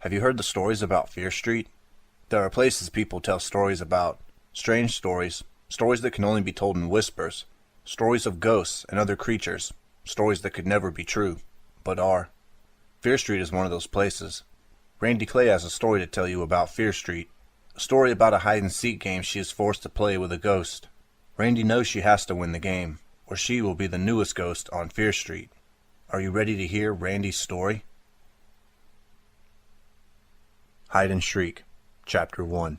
Have you heard the stories about Fear Street? There are places people tell stories about. Strange stories. Stories that can only be told in whispers. Stories of ghosts and other creatures. Stories that could never be true, but are. Fear Street is one of those places. Randy Clay has a story to tell you about Fear Street. A story about a hide-and-seek game she is forced to play with a ghost. Randy knows she has to win the game, or she will be the newest ghost on Fear Street. Are you ready to hear Randy's story? Hide and Shriek, Chapter 1.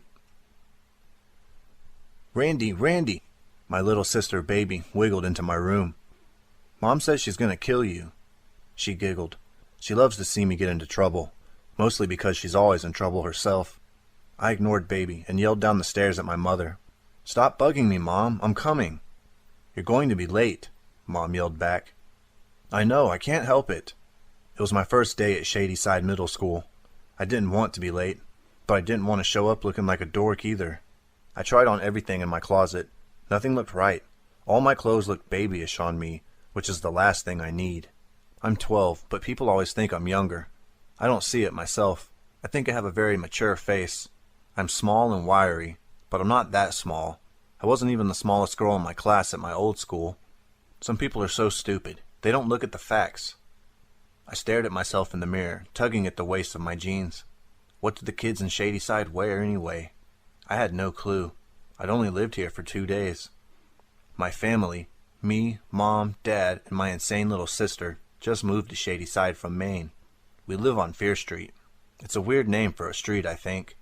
Randy, Randy! My little sister baby wiggled into my room. Mom says she's going to kill you. She giggled. She loves to see me get into trouble, mostly because she's always in trouble herself. I ignored baby and yelled down the stairs at my mother. Stop bugging me, Mom. I'm coming. You're going to be late, Mom yelled back. I know, I can't help it. It was my first day at Shadyside Middle School. I didn't want to be late, but I didn't want to show up looking like a dork either. I tried on everything in my closet. Nothing looked right. All my clothes looked babyish on me, which is the last thing I need. I'm 12, but people always think I'm younger. I don't see it myself. I think I have a very mature face. I'm small and wiry, but I'm not that small. I wasn't even the smallest girl in my class at my old school. Some people are so stupid. They don't look at the facts. I stared at myself in the mirror, tugging at the waist of my jeans. What did the kids in Shadyside wear anyway? I had no clue. I'd only lived here for 2 days. My family, me, Mom, Dad, and my insane little sister, just moved to Shadyside from Maine. We live on Fear Street. It's a weird name for a street, I think.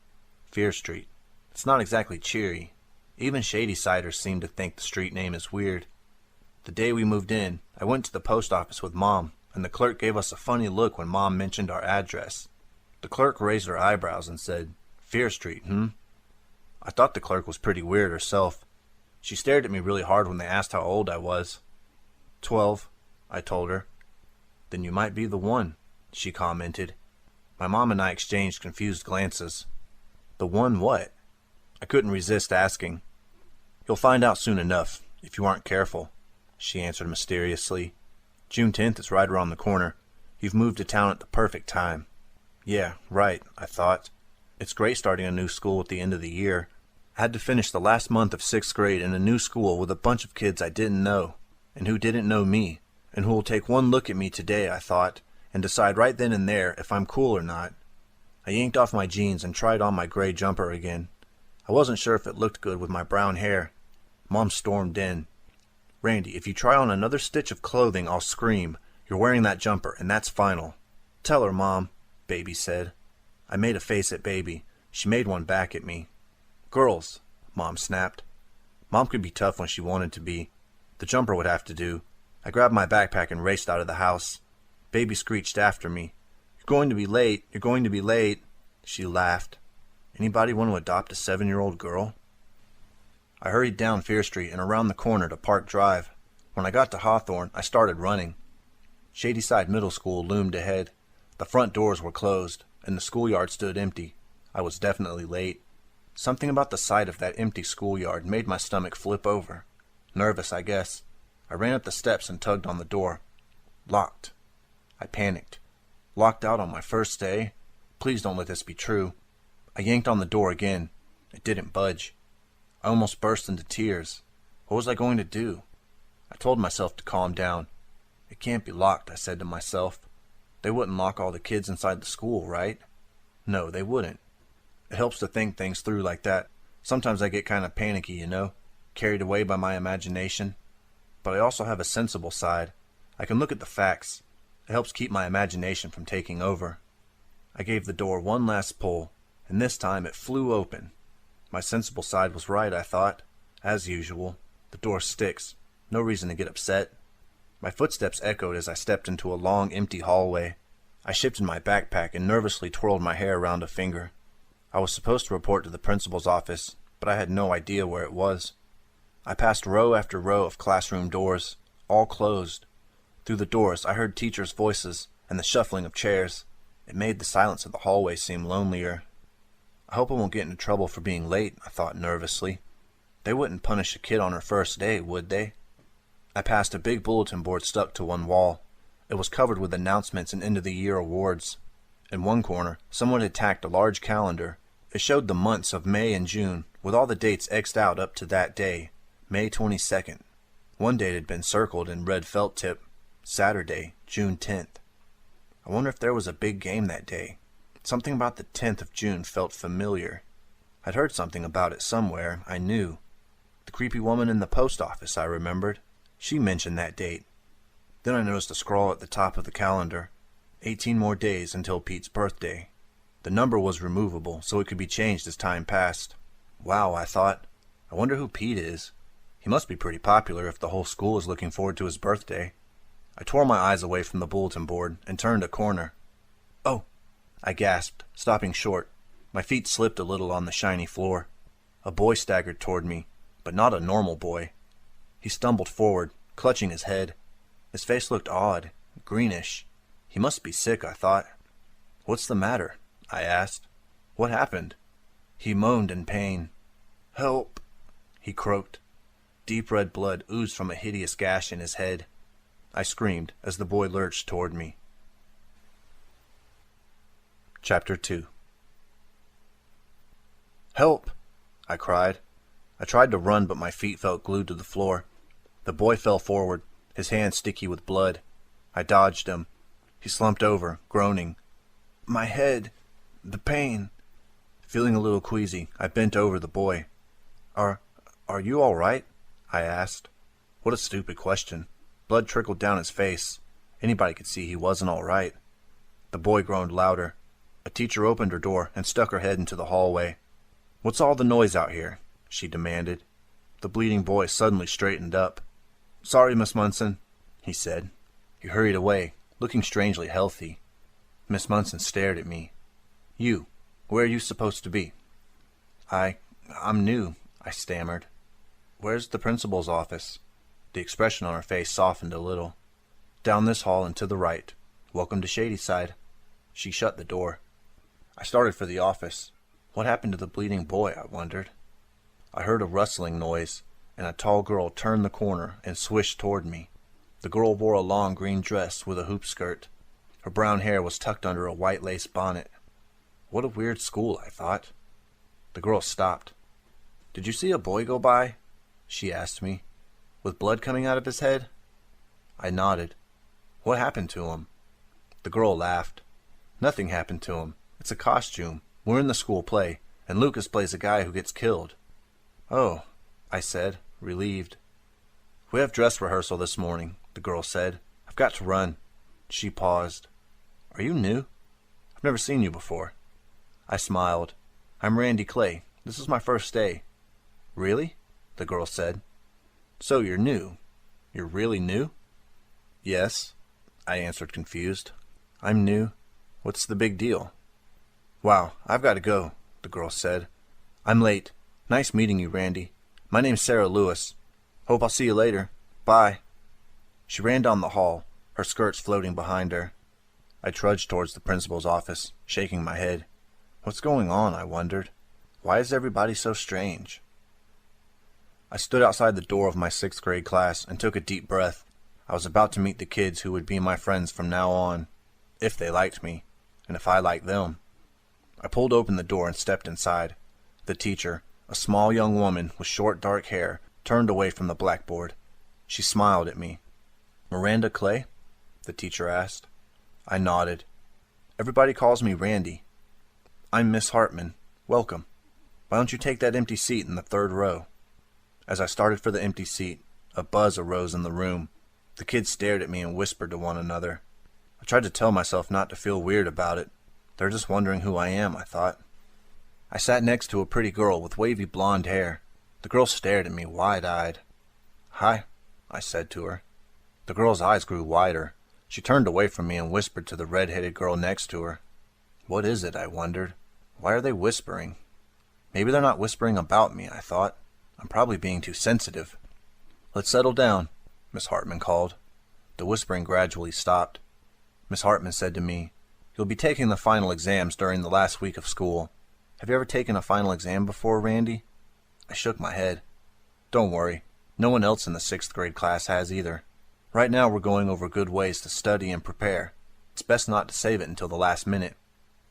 Fear Street. It's not exactly cheery. Even Shadysiders seem to think the street name is weird. The day we moved in, I went to the post office with Mom, and the clerk gave us a funny look when Mom mentioned our address. The clerk raised her eyebrows and said, Fear Street, I thought the clerk was pretty weird herself. She stared at me really hard when they asked how old I was. 12, I told her. Then you might be the one, she commented. My mom and I exchanged confused glances. The one what? I couldn't resist asking. You'll find out soon enough, if you aren't careful, she answered mysteriously. June 10th is right around the corner. You've moved to town at the perfect time. Yeah, right, I thought. It's great starting a new school at the end of the year. I had to finish the last month of 6th grade in a new school with a bunch of kids I didn't know, and who didn't know me, and who will take one look at me today, I thought, and decide right then and there if I'm cool or not. I yanked off my jeans and tried on my gray jumper again. I wasn't sure if it looked good with my brown hair. Mom stormed in. Randy, if you try on another stitch of clothing, I'll scream. You're wearing that jumper, and that's final. Tell her, Mom, Baby said. I made a face at Baby. She made one back at me. Girls, Mom snapped. Mom could be tough when she wanted to be. The jumper would have to do. I grabbed my backpack and raced out of the house. Baby screeched after me. You're going to be late. You're going to be late. She laughed. Anybody want to adopt a 7-year-old girl? I hurried down Fear Street and around the corner to Park Drive. When I got to Hawthorne, I started running. Shadyside Middle School loomed ahead. The front doors were closed, and the schoolyard stood empty. I was definitely late. Something about the sight of that empty schoolyard made my stomach flip over. Nervous, I guess. I ran up the steps and tugged on the door. Locked. I panicked. Locked out on my first day? Please don't let this be true. I yanked on the door again. It didn't budge. I almost burst into tears. What was I going to do? I told myself to calm down. It can't be locked, I said to myself. They wouldn't lock all the kids inside the school, right? No, they wouldn't. It helps to think things through like that. Sometimes I get kind of panicky, you know, carried away by my imagination. But I also have a sensible side. I can look at the facts. It helps keep my imagination from taking over. I gave the door one last pull, and this time it flew open. My sensible side was right, I thought. As usual, the door sticks. No reason to get upset. My footsteps echoed as I stepped into a long, empty hallway. I shifted my backpack and nervously twirled my hair around a finger. I was supposed to report to the principal's office, but I had no idea where it was. I passed row after row of classroom doors, all closed. Through the doors I heard teachers' voices and the shuffling of chairs. It made the silence of the hallway seem lonelier. I hope I won't get into trouble for being late, I thought nervously. They wouldn't punish a kid on her first day, would they? I passed a big bulletin board stuck to one wall. It was covered with announcements and end-of-the-year awards. In one corner, someone had tacked a large calendar. It showed the months of May and June, with all the dates X'd out up to that day, May 22nd. One date had been circled in red felt tip, Saturday, June 10th. I wonder if there was a big game that day. Something about the 10th of June felt familiar. I'd heard something about it somewhere, I knew. The creepy woman in the post office, I remembered. She mentioned that date. Then I noticed a scrawl at the top of the calendar. 18 more days until Pete's birthday. The number was removable, so it could be changed as time passed. Wow, I thought. I wonder who Pete is. He must be pretty popular if the whole school is looking forward to his birthday. I tore my eyes away from the bulletin board and turned a corner. Oh! I gasped, stopping short. My feet slipped a little on the shiny floor. A boy staggered toward me, but not a normal boy. He stumbled forward, clutching his head. His face looked odd, greenish. He must be sick, I thought. What's the matter? I asked. What happened? He moaned in pain. Help! He croaked. Deep red blood oozed from a hideous gash in his head. I screamed as the boy lurched toward me. Chapter 2. Help! I cried. I tried to run, but my feet felt glued to the floor. The boy fell forward, his hands sticky with blood. I dodged him. He slumped over, groaning. My head! The pain! Feeling a little queasy, I bent over the boy. Are you all right? I asked. What a stupid question. Blood trickled down his face. Anybody could see he wasn't all right. The boy groaned louder. A teacher opened her door and stuck her head into the hallway. What's all the noise out here? She demanded. The bleeding boy suddenly straightened up. Sorry, Miss Munson, he said. He hurried away, looking strangely healthy. Miss Munson stared at me. You, where are you supposed to be? I'm new, I stammered. Where's the principal's office? The expression on her face softened a little. Down this hall and to the right. Welcome to Shadyside. She shut the door. I started for the office. What happened to the bleeding boy, I wondered. I heard a rustling noise, and a tall girl turned the corner and swished toward me. The girl wore a long green dress with a hoop skirt. Her brown hair was tucked under a white lace bonnet. What a weird school, I thought. The girl stopped. Did you see a boy go by? She asked me. With blood coming out of his head? I nodded. What happened to him? The girl laughed. Nothing happened to him. It's a costume. We're in the school play, and Lucas plays a guy who gets killed. Oh, I said, relieved. We have dress rehearsal this morning, the girl said. I've got to run. She paused. Are you new? I've never seen you before. I smiled. I'm Randy Clay. This is my first day. Really? The girl said. So you're new. You're really new? Yes, I answered confused. I'm new. What's the big deal? Wow, I've got to go, the girl said. I'm late. Nice meeting you, Randy. My name's Sarah Lewis. Hope I'll see you later. Bye. She ran down the hall, her skirts floating behind her. I trudged towards the principal's office, shaking my head. What's going on, I wondered. Why is everybody so strange? I stood outside the door of my 6th grade class and took a deep breath. I was about to meet the kids who would be my friends from now on, if they liked me, and if I liked them. I pulled open the door and stepped inside. The teacher, a small young woman with short dark hair, turned away from the blackboard. She smiled at me. Miranda Clay? The teacher asked. I nodded. Everybody calls me Randy. I'm Miss Hartman. Welcome. Why don't you take that empty seat in the 3rd row? As I started for the empty seat, a buzz arose in the room. The kids stared at me and whispered to one another. I tried to tell myself not to feel weird about it. They're just wondering who I am, I thought. I sat next to a pretty girl with wavy blonde hair. The girl stared at me wide-eyed. Hi, I said to her. The girl's eyes grew wider. She turned away from me and whispered to the red-headed girl next to her. What is it, I wondered. Why are they whispering? Maybe they're not whispering about me, I thought. I'm probably being too sensitive. Let's settle down, Miss Hartman called. The whispering gradually stopped. Miss Hartman said to me, You'll be taking the final exams during the last week of school. Have you ever taken a final exam before, Randy? I shook my head. Don't worry. No one else in the 6th grade class has either. Right now we're going over good ways to study and prepare. It's best not to save it until the last minute.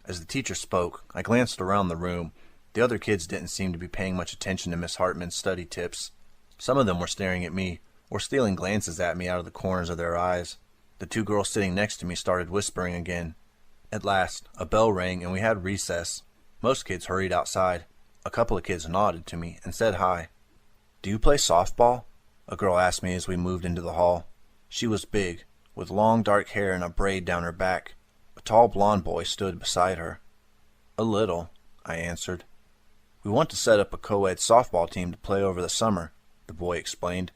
As the teacher spoke, I glanced around the room. The other kids didn't seem to be paying much attention to Miss Hartman's study tips. Some of them were staring at me, or stealing glances at me out of the corners of their eyes. The two girls sitting next to me started whispering again. At last, a bell rang and we had recess. Most kids hurried outside. A couple of kids nodded to me and said hi. "Do you play softball?" a girl asked me as we moved into the hall. She was big, with long dark hair and a braid down her back. A tall blond boy stood beside her. "A little," I answered. "We want to set up a co-ed softball team to play over the summer," the boy explained.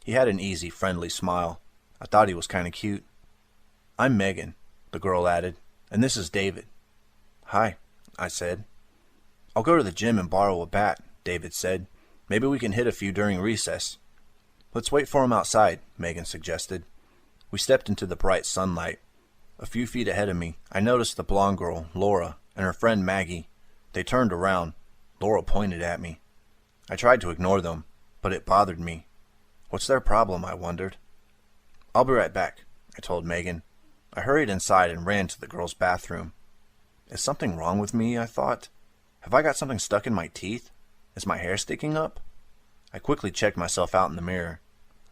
He had an easy, friendly smile. I thought he was kind of cute. "I'm Megan," the girl added, "and this is David." "Hi," I said. "I'll go to the gym and borrow a bat," David said. "Maybe we can hit a few during recess." "Let's wait for him outside," Megan suggested. We stepped into the bright sunlight. A few feet ahead of me, I noticed the blonde girl, Laura, and her friend Maggie. They turned around. Laura pointed at me. I tried to ignore them, but it bothered me. What's their problem, I wondered. "I'll be right back," I told Megan. I hurried inside and ran to the girls' bathroom. Is something wrong with me, I thought? Have I got something stuck in my teeth? Is my hair sticking up? I quickly checked myself out in the mirror.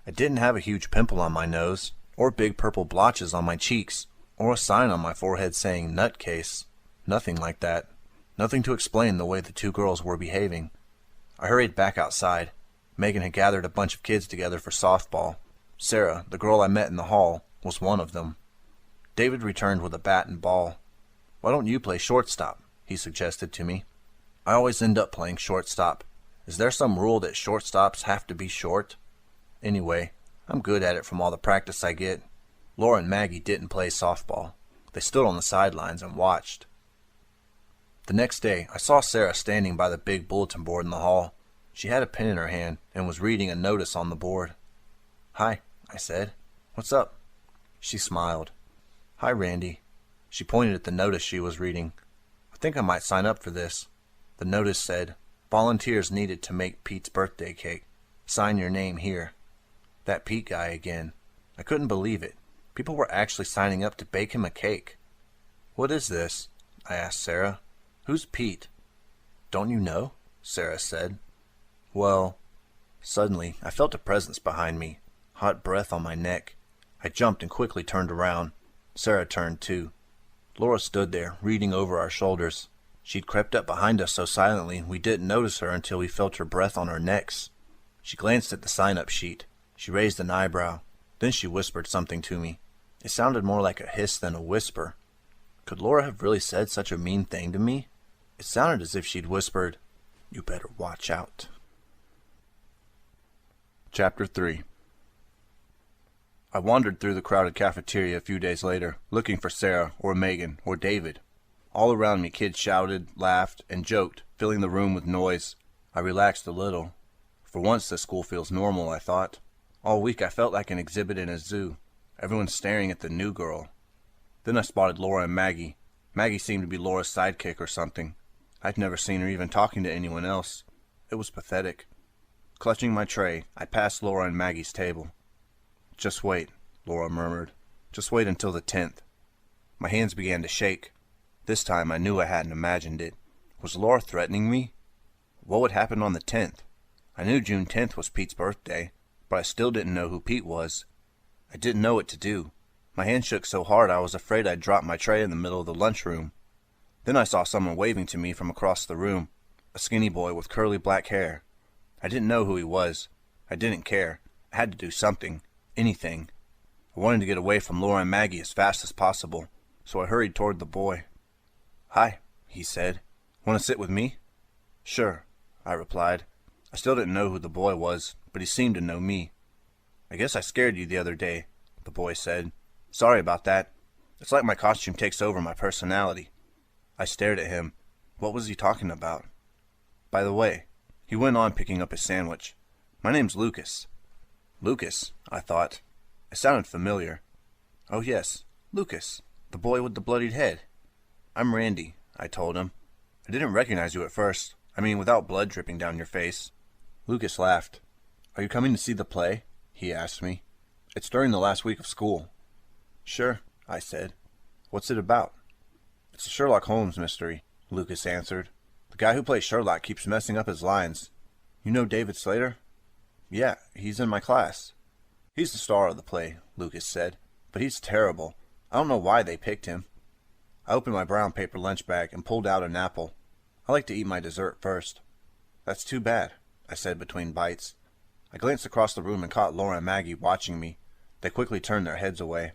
I didn't have a huge pimple on my nose, or big purple blotches on my cheeks, or a sign on my forehead saying nutcase. Nothing like that. Nothing to explain the way the two girls were behaving. I hurried back outside. Megan had gathered a bunch of kids together for softball. Sarah, the girl I met in the hall, was one of them. David returned with a bat and ball. "Why don't you play shortstop?" he suggested to me. "I always end up playing shortstop. Is there some rule that shortstops have to be short? Anyway, I'm good at it from all the practice I get." Laura and Maggie didn't play softball. They stood on the sidelines and watched. The next day, I saw Sarah standing by the big bulletin board in the hall. She had a pen in her hand and was reading a notice on the board. "Hi," I said. "What's up?" She smiled. "Hi, Randy." She pointed at the notice she was reading. "I think I might sign up for this." The notice said, "Volunteers needed to make Pete's birthday cake. Sign your name here." That Pete guy again. I couldn't believe it. People were actually signing up to bake him a cake. "What is this?" I asked Sarah. "Who's Pete?" "Don't you know?" Sarah said. "Well..." Suddenly, I felt a presence behind me, hot breath on my neck. I jumped and quickly turned around. Sarah turned too. Laura stood there, reading over our shoulders. She'd crept up behind us so silently we didn't notice her until we felt her breath on our necks. She glanced at the sign-up sheet. She raised an eyebrow. Then she whispered something to me. It sounded more like a hiss than a whisper. Could Laura have really said such a mean thing to me? It sounded as if she'd whispered, "You better watch out." Chapter 3. I wandered through the crowded cafeteria a few days later, looking for Sarah or Megan or David. All around me kids shouted, laughed, and joked, filling the room with noise. I relaxed a little. For once the school feels normal, I thought. All week I felt like an exhibit in a zoo. Everyone staring at the new girl. Then I spotted Laura and Maggie. Maggie seemed to be Laura's sidekick or something. I'd never seen her even talking to anyone else. It was pathetic. Clutching my tray, I passed Laura and Maggie's table. "Just wait," Laura murmured. "Just wait until the 10th. My hands began to shake. This time I knew I hadn't imagined it. Was Laura threatening me? What would happen on the 10th? I knew June 10th was Pete's birthday, but I still didn't know who Pete was. I didn't know what to do. My hands shook so hard I was afraid I'd drop my tray in the middle of the lunchroom. Then I saw someone waving to me from across the room, a skinny boy with curly black hair. I didn't know who he was. I didn't care. I had to do something. Anything. I wanted to get away from Laura and Maggie as fast as possible, so I hurried toward the boy. "Hi," he said. "Want to sit with me?" "Sure," I replied. I still didn't know who the boy was, but he seemed to know me. "I guess I scared you the other day," the boy said. "Sorry about that. It's like my costume takes over my personality." I stared at him. What was he talking about? "By the way," he went on, picking up his sandwich, "my name's Lucas." Lucas, I thought. It sounded familiar. Oh yes, Lucas, the boy with the bloodied head. "I'm Randy," I told him. "I didn't recognize you at first. I mean, without blood dripping down your face." Lucas laughed. "Are you coming to see the play?" he asked me. "It's during the last week of school." "Sure," I said. "What's it about?" "It's It's a Sherlock Holmes mystery, Lucas answered. The guy who plays Sherlock keeps messing up his lines. You know David Slater? Yeah, he's in my class. He's the star of the play, Lucas said, but he's terrible. I don't know why they picked him. I opened my brown paper lunch bag and pulled out an apple. I like to eat my dessert first. That's too bad, I said between bites. I glanced across the room and caught Laura and Maggie watching me. They quickly turned their heads away.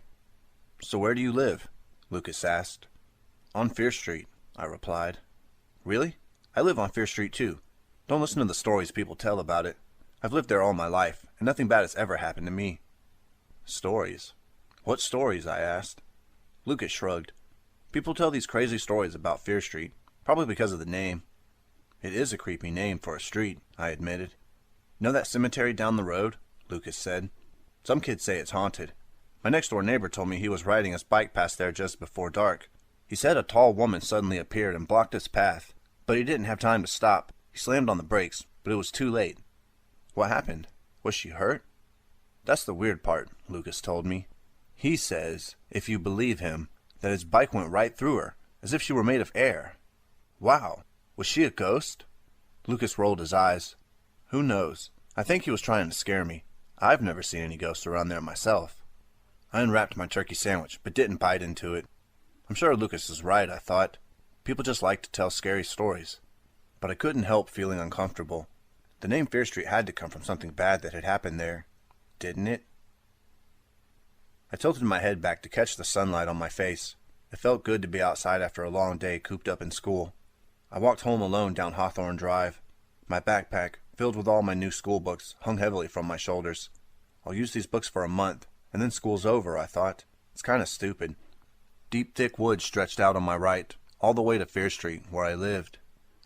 So where do you live? Lucas asked. On Fear Street, I replied. Really? I live on Fear Street too. Don't listen to the stories people tell about it. I've lived there all my life, and nothing bad has ever happened to me. Stories? What stories? I asked. Lucas shrugged. People tell these crazy stories about Fear Street, probably because of the name. It is a creepy name for a street, I admitted. Know that cemetery down the road? Lucas said. Some kids say it's haunted. My next-door neighbor told me he was riding his bike past there just before dark. He said a tall woman suddenly appeared and blocked his path, but he didn't have time to stop. He slammed on the brakes, but it was too late. What happened? Was she hurt? That's the weird part, Lucas told me. He says, if you believe him, that his bike went right through her, as if she were made of air. Wow, was she a ghost? Lucas rolled his eyes. Who knows? I think he was trying to scare me. I've never seen any ghosts around there myself. I unwrapped my turkey sandwich, but didn't bite into it. I'm sure Lucas is right, I thought. People just like to tell scary stories. But I couldn't help feeling uncomfortable. The name Fear Street had to come from something bad that had happened there, didn't it? I tilted my head back to catch the sunlight on my face. It felt good to be outside after a long day cooped up in school. I walked home alone down Hawthorne Drive. My backpack, filled with all my new school books, hung heavily from my shoulders. I'll use these books for a month, and then school's over, I thought. It's kind of stupid. Deep, thick woods stretched out on my right, all the way to Fear Street, where I lived.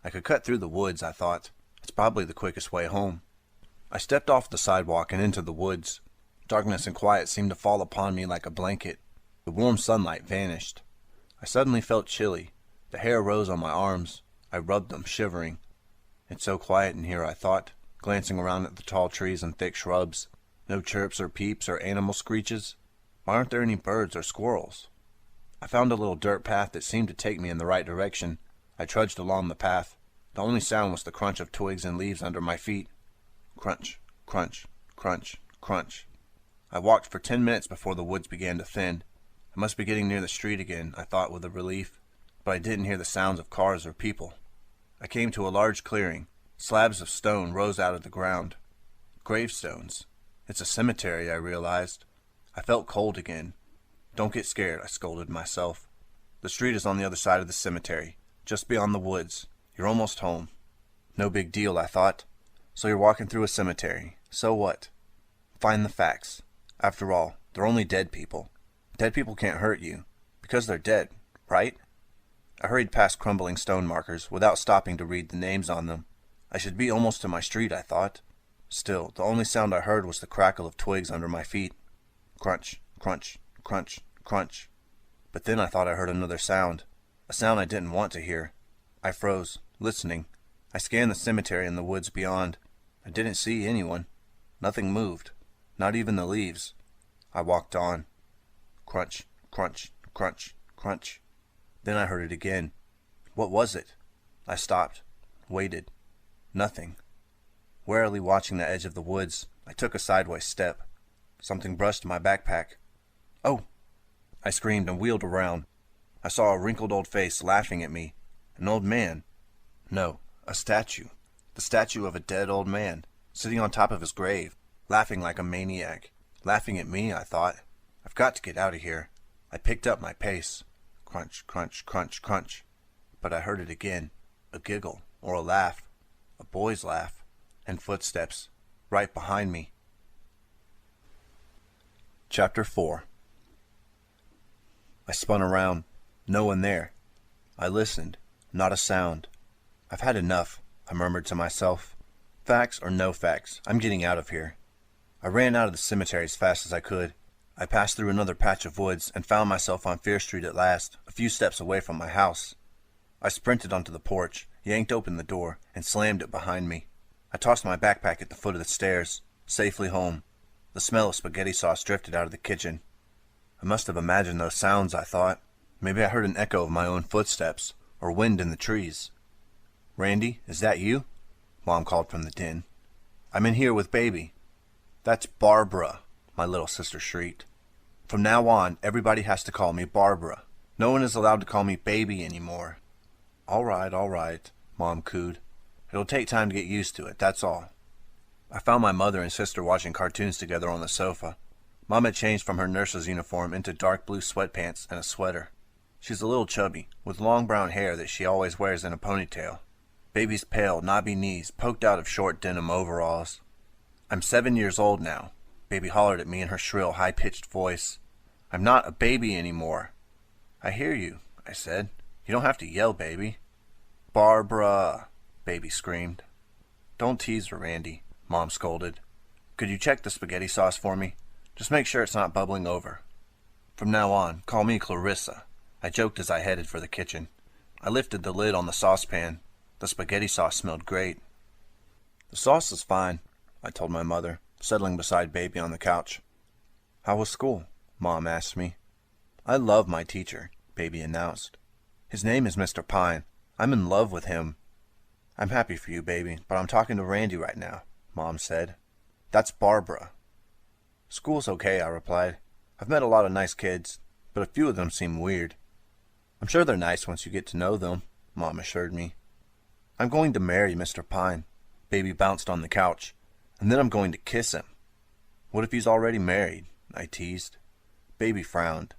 I could cut through the woods, I thought. It's probably the quickest way home. I stepped off the sidewalk and into the woods. Darkness and quiet seemed to fall upon me like a blanket. The warm sunlight vanished. I suddenly felt chilly. The hair rose on my arms. I rubbed them, shivering. It's so quiet in here, I thought, glancing around at the tall trees and thick shrubs. No chirps or peeps or animal screeches. Why aren't there any birds or squirrels? I found a little dirt path that seemed to take me in the right direction. I trudged along the path. The only sound was the crunch of twigs and leaves under my feet. Crunch, crunch, crunch, crunch. I walked for 10 minutes before the woods began to thin. I must be getting near the street again, I thought with a relief, but I didn't hear the sounds of cars or people. I came to a large clearing. Slabs of stone rose out of the ground. Gravestones. It's a cemetery, I realized. I felt cold again. Don't get scared, I scolded myself. The street is on the other side of the cemetery, just beyond the woods. You're almost home. No big deal, I thought. So you're walking through a cemetery. So what? Find the facts. After all, they're only dead people. Dead people can't hurt you, because they're dead, right? I hurried past crumbling stone markers without stopping to read the names on them. I should be almost to my street, I thought. Still, the only sound I heard was the crackle of twigs under my feet. Crunch, crunch, crunch, crunch. But then I thought I heard another sound, a sound I didn't want to hear. I froze, listening. I scanned the cemetery and the woods beyond. I didn't see anyone. Nothing moved, not even the leaves. I walked on. Crunch, crunch, crunch, crunch. Then I heard it again. What was it? I stopped, waited. Nothing. Warily watching the edge of the woods, I took a sideways step. Something brushed my backpack. Oh! I screamed and wheeled around. I saw a wrinkled old face laughing at me. An old man. No, a statue. The statue of a dead old man, sitting on top of his grave, laughing like a maniac. Laughing at me, I thought. I've got to get out of here. I picked up my pace. Crunch, crunch, crunch, crunch. But I heard it again. A giggle, or a laugh. A boy's laugh. And footsteps, right behind me. Chapter 4. I spun around. No one there. I listened. Not a sound. I've had enough, I murmured to myself. Facts or no facts, I'm getting out of here. I ran out of the cemetery as fast as I could. I passed through another patch of woods and found myself on Fear Street at last, a few steps away from my house. I sprinted onto the porch, yanked open the door, and slammed it behind me. I tossed my backpack at the foot of the stairs, safely home. The smell of spaghetti sauce drifted out of the kitchen. I must have imagined those sounds, I thought. Maybe I heard an echo of my own footsteps, or wind in the trees. "Randy, is that you?" Mom called from the den. "I'm in here with baby." "That's Barbara," my little sister shrieked. "From now on, everybody has to call me Barbara. No one is allowed to call me baby anymore." All right, Mom cooed. "It'll take time to get used to it, that's all." I found my mother and sister watching cartoons together on the sofa. Mom had changed from her nurse's uniform into dark blue sweatpants and a sweater. She's a little chubby, with long brown hair that she always wears in a ponytail. Baby's pale, knobby knees poked out of short denim overalls. "I'm 7 years old now," Baby hollered at me in her shrill, high-pitched voice. "I'm not a baby anymore." "I hear you," I said. "You don't have to yell, baby." "Barbara," Baby screamed. "Don't tease her, Randy," Mom scolded. "Could you check the spaghetti sauce for me? Just make sure it's not bubbling over." "From now on, call me Clarissa," I joked as I headed for the kitchen. I lifted the lid on the saucepan. The spaghetti sauce smelled great. "The sauce is fine," I told my mother, settling beside Baby on the couch. "How was school?" Mom asked me. "I love my teacher," Baby announced. "His name is Mr. Pine. I'm in love with him." "I'm happy for you, Baby, but I'm talking to Randy right now," Mom said. "That's Barbara." "School's okay," I replied. "I've met a lot of nice kids, but a few of them seem weird." "I'm sure they're nice once you get to know them," Mom assured me. "I'm going to marry Mr. Pine." Baby bounced on the couch. "And then I'm going to kiss him." "What if he's already married?" I teased. Baby frowned.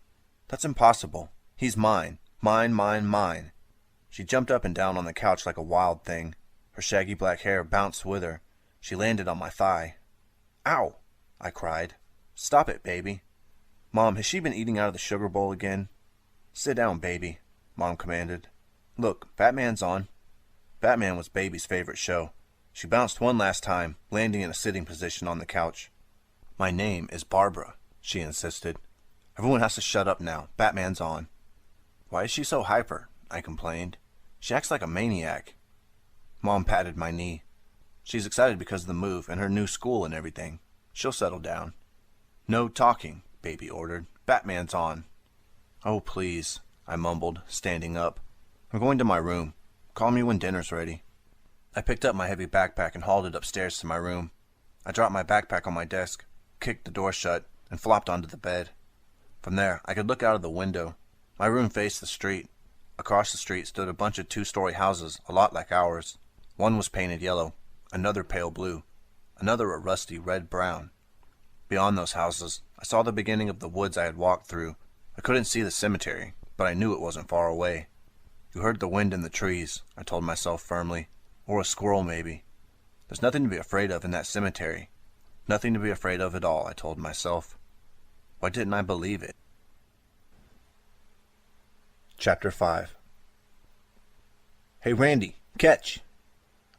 "That's impossible. He's mine. Mine. She jumped up and down on the couch like a wild thing. Her shaggy black hair bounced with her. She landed on my thigh. "Ow!" I cried. "Stop it, Baby." "Mom, has she been eating out of the sugar bowl again?" "Sit down, Baby," Mom commanded. "Look, Batman's on." Batman was Baby's favorite show. She bounced one last time, landing in a sitting position on the couch. "My name is Barbara," she insisted. "Everyone has to shut up now. Batman's on." "Why is she so hyper?" I complained. "She acts like a maniac." Mom patted my knee. "She's excited because of the move and her new school and everything. She'll settle down." "No talking," Baby ordered. "Batman's on." "Oh, please," I mumbled, standing up. "I'm going to my room. Call me when dinner's ready." I picked up my heavy backpack and hauled it upstairs to my room. I dropped my backpack on my desk, kicked the door shut, and flopped onto the bed. From there, I could look out of the window. My room faced the street. Across the street stood a bunch of two-story houses, a lot like ours. One was painted yellow, another pale blue, another a rusty red-brown. Beyond those houses, I saw the beginning of the woods I had walked through. I couldn't see the cemetery, but I knew it wasn't far away. "You heard the wind in the trees," I told myself firmly. "Or a squirrel, maybe. There's nothing to be afraid of in that cemetery. Nothing to be afraid of at all," I told myself. Why didn't I believe it? Chapter 5. "Hey, Randy, catch!"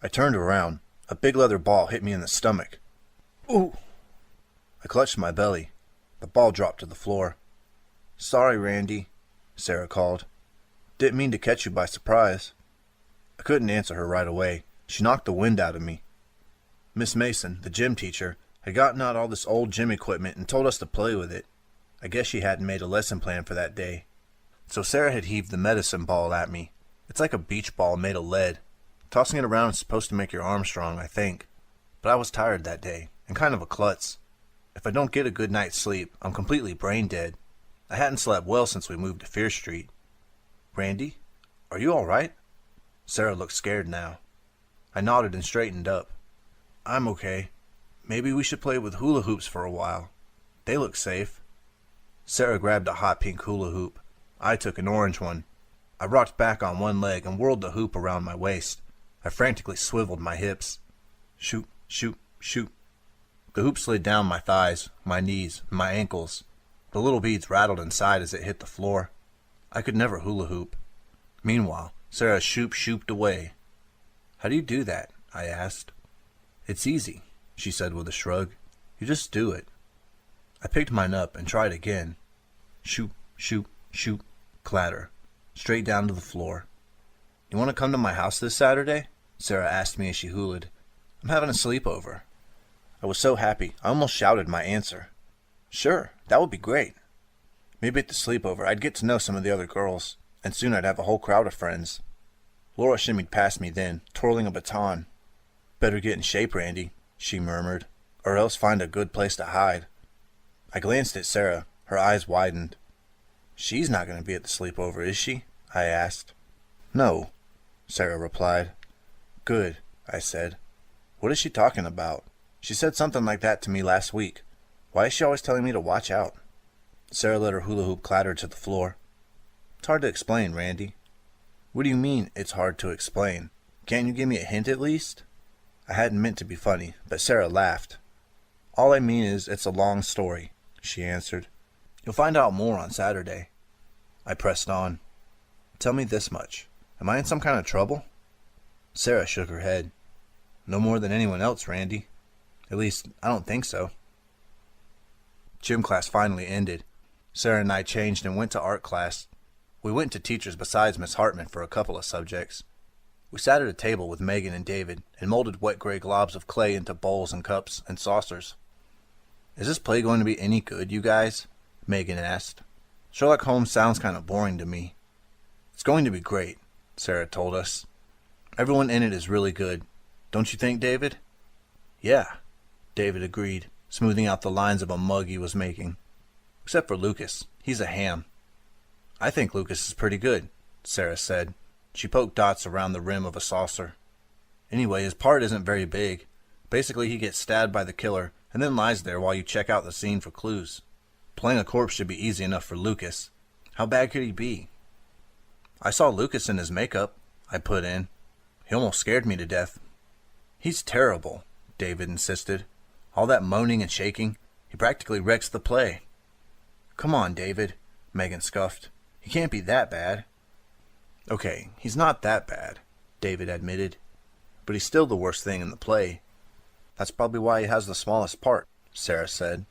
I turned around. A big leather ball hit me in the stomach. "Ooh!" I clutched my belly. The ball dropped to the floor. "Sorry, Randy," Sarah called. "Didn't mean to catch you by surprise." I couldn't answer her right away. She knocked the wind out of me. Miss Mason, the gym teacher, had gotten out all this old gym equipment and told us to play with it. I guess she hadn't made a lesson plan for that day. So Sarah had heaved the medicine ball at me. It's like a beach ball made of lead. Tossing it around is supposed to make your arm strong, I think. But I was tired that day, and kind of a klutz. If I don't get a good night's sleep, I'm completely brain dead. I hadn't slept well since we moved to Fear Street. "Randy, are you all right?" Sarah looked scared now. I nodded and straightened up. "I'm okay. Maybe we should play with hula hoops for a while. They look safe." Sarah grabbed a hot pink hula hoop. I took an orange one. I rocked back on one leg and whirled the hoop around my waist. I frantically swiveled my hips. Shoot, shoot, shoot. The hoop slid down my thighs, my knees, and my ankles. The little beads rattled inside as it hit the floor. I could never hula hoop. Meanwhile, Sarah shooped away. "How do you do that?" I asked. "It's easy," she said with a shrug. "You just do it." I picked mine up and tried again. Shoop, shoop, shoop, clatter, straight down to the floor. "You want to come to my house this Saturday?" Sarah asked me as she hulaed. "I'm having a sleepover." I was so happy, I almost shouted my answer. "Sure, that would be great." Maybe at the sleepover I'd get to know some of the other girls, and soon I'd have a whole crowd of friends. Laura shimmied past me then, twirling a baton. Better get in shape, Randy, she murmured, or else find a good place to hide. I glanced at Sarah. Her eyes widened. She's not going to be at the sleepover, is she? I asked. No, Sarah replied. Good, I said. What is she talking about? She said something like that to me last week. Why is she always telling me to watch out? Sarah let her hula hoop clatter to the floor. It's hard to explain, Randy. What do you mean, it's hard to explain? Can't you give me a hint at least? I hadn't meant to be funny, but Sarah laughed. All I mean is, it's a long story, she answered. You'll find out more on Saturday. I pressed on. Tell me this much. Am I in some kind of trouble? Sarah shook her head. No more than anyone else, Randy. At least, I don't think so. Gym class finally ended. Sarah and I changed and went to art class. We went to teachers besides Miss Hartman for a couple of subjects. We sat at a table with Megan and David and molded wet gray globs of clay into bowls and cups and saucers. Is this play going to be any good, you guys? Megan asked. Sherlock Holmes sounds kind of boring to me. It's going to be great, Sarah told us. Everyone in it is really good. Don't you think, David? Yeah, David agreed, smoothing out the lines of a mug he was making. Except for Lucas. He's a ham. I think Lucas is pretty good, Sarah said. She poked dots around the rim of a saucer. Anyway, his part isn't very big. Basically, he gets stabbed by the killer and then lies there while you check out the scene for clues. Playing a corpse should be easy enough for Lucas. How bad could he be? I saw Lucas in his makeup, I put in. He almost scared me to death. He's terrible, David insisted. All that moaning and shaking, he practically wrecks the play. Come on, David, Megan scoffed. He can't be that bad. Okay, he's not that bad, David admitted. But he's still the worst thing in the play. That's probably why he has the smallest part, Sarah said.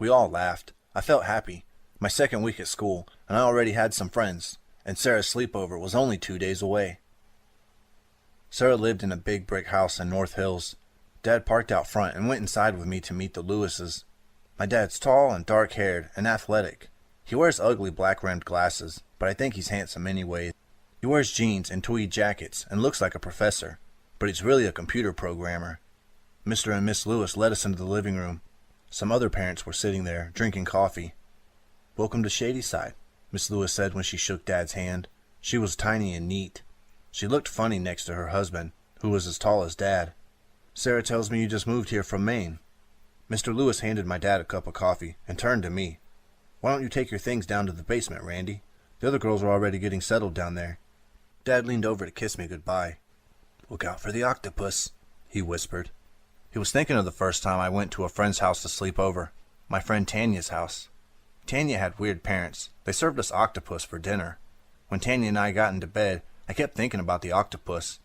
We all laughed. I felt happy. My second week at school, and I already had some friends, and Sarah's sleepover was only 2 days away. Sarah lived in a big brick house in North Hills. Dad parked out front and went inside with me to meet the Lewises. My dad's tall and dark-haired and athletic. He wears ugly black-rimmed glasses, but I think he's handsome anyway. He wears jeans and tweed jackets and looks like a professor, but he's really a computer programmer. Mr. and Miss Lewis led us into the living room. Some other parents were sitting there, drinking coffee. Welcome to Shadyside, Miss Lewis said when she shook Dad's hand. She was tiny and neat. She looked funny next to her husband, who was as tall as Dad. Sarah tells me you just moved here from Maine. Mr. Lewis handed my dad a cup of coffee and turned to me. Why don't you take your things down to the basement, Randy? The other girls are already getting settled down there. Dad leaned over to kiss me goodbye. Look out for the octopus, he whispered. He was thinking of the first time I went to a friend's house to sleep over, my friend Tanya's house. Tanya had weird parents. They served us octopus for dinner. When Tanya and I got into bed, I kept thinking about the octopus.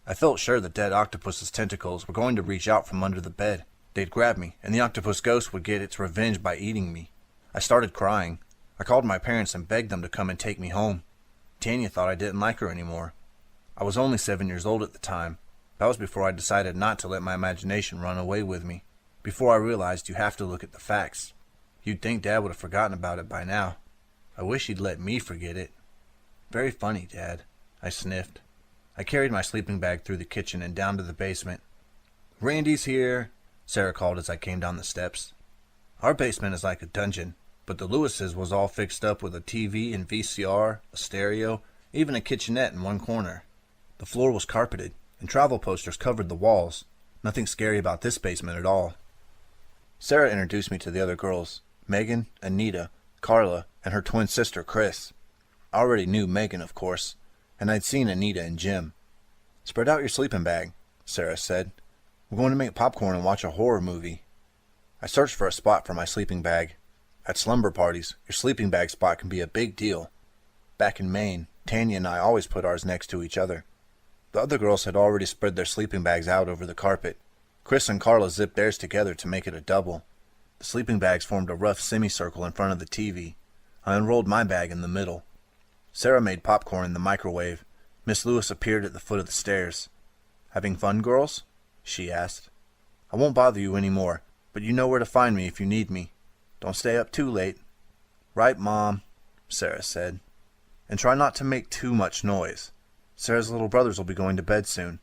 I felt sure the dead octopus's tentacles were going to reach out from under the bed. They'd grab me, and the octopus ghost would get its revenge by eating me. I started crying. I called my parents and begged them to come and take me home. Tanya thought I didn't like her anymore. I was only 7 years old at the time. That was before I decided not to let my imagination run away with me. Before I realized you have to look at the facts. You'd think Dad would have forgotten about it by now. I wish he'd let me forget it. Very funny, Dad, I sniffed. I carried my sleeping bag through the kitchen and down to the basement. Randy's here, Sarah called as I came down the steps. Our basement is like a dungeon, but the Lewis's was all fixed up with a TV and VCR, a stereo, even a kitchenette in one corner. The floor was carpeted, and travel posters covered the walls. Nothing scary about this basement at all. Sarah introduced me to the other girls, Megan, Anita, Carla, and her twin sister, Chris. I already knew Megan, of course, and I'd seen Anita and Jim. Spread out your sleeping bag, Sarah said. We're going to make popcorn and watch a horror movie. I searched for a spot for my sleeping bag. At slumber parties, your sleeping bag spot can be a big deal. Back in Maine, Tanya and I always put ours next to each other. The other girls had already spread their sleeping bags out over the carpet. Chris and Carla zipped theirs together to make it a double. The sleeping bags formed a rough semicircle in front of the TV. I unrolled my bag in the middle. Sarah made popcorn in the microwave. Miss Lewis appeared at the foot of the stairs. Having fun, girls? She asked. I won't bother you any more, but you know where to find me if you need me. Don't stay up too late. Right, Mom, Sarah said. And try not to make too much noise. Sarah's little brothers will be going to bed soon.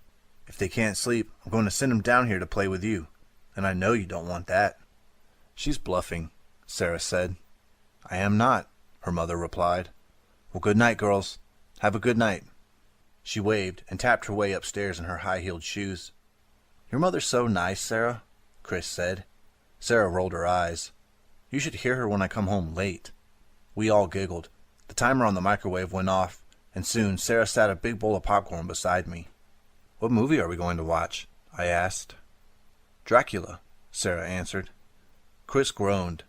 If they can't sleep, I'm going to send them down here to play with you. And I know you don't want that. She's bluffing, Sarah said. I am not, her mother replied. Well, good night, girls. Have a good night. She waved and tapped her way upstairs in her high-heeled shoes. Your mother's so nice, Sarah, Chris said. Sarah rolled her eyes. You should hear her when I come home late. We all giggled. The timer on the microwave went off, and soon Sarah sat a big bowl of popcorn beside me. What movie are we going to watch? I asked. Dracula, Sarah answered. Chris groaned.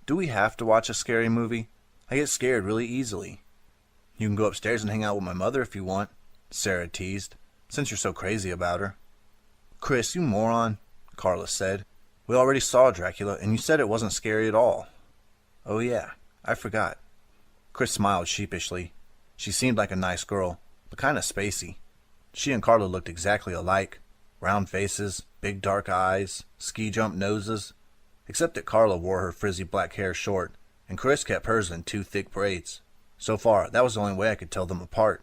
Do we have to watch a scary movie? I get scared really easily. You can go upstairs and hang out with my mother if you want, Sarah teased, since you're so crazy about her. Chris, you moron, Carla said. We already saw Dracula, and you said it wasn't scary at all. Oh yeah, I forgot. Chris smiled sheepishly. She seemed like a nice girl, but kind of spacey. She and Carla looked exactly alike. Round faces, big dark eyes, ski-jump noses. Except that Carla wore her frizzy black hair short, and Chris kept hers in two thick braids. So far, that was the only way I could tell them apart.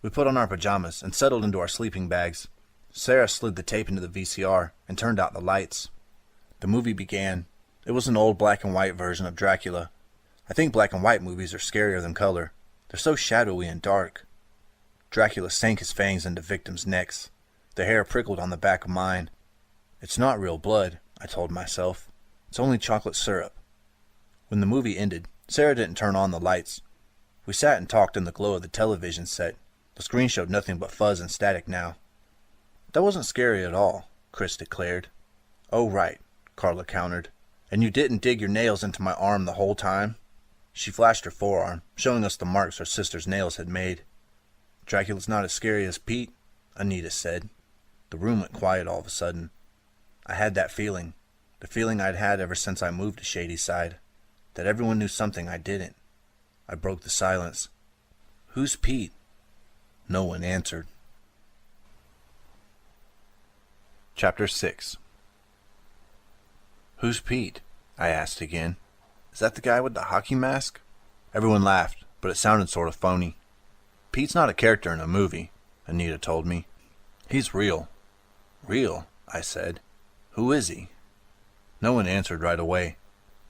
We put on our pajamas and settled into our sleeping bags. Sarah slid the tape into the VCR and turned out the lights. The movie began. It was an old black and white version of Dracula. I think black and white movies are scarier than color. They're so shadowy and dark. Dracula sank his fangs into victims' necks. The hair prickled on the back of mine. It's not real blood, I told myself. It's only chocolate syrup. When the movie ended, Sarah didn't turn on the lights. We sat and talked in the glow of the television set. The screen showed nothing but fuzz and static now. That wasn't scary at all, Chris declared. Oh, right, Carla countered. And you didn't dig your nails into my arm the whole time? She flashed her forearm, showing us the marks her sister's nails had made. Dracula's not as scary as Pete, Anita said. The room went quiet all of a sudden. I had that feeling, the feeling I'd had ever since I moved to Shadyside, that everyone knew something I didn't. I broke the silence. Who's Pete? No one answered. Chapter 6. Who's Pete? I asked again. Is that the guy with the hockey mask? Everyone laughed, but it sounded sort of phony. Pete's not a character in a movie, Anita told me. He's real. Real, I said. Who is he? No one answered right away.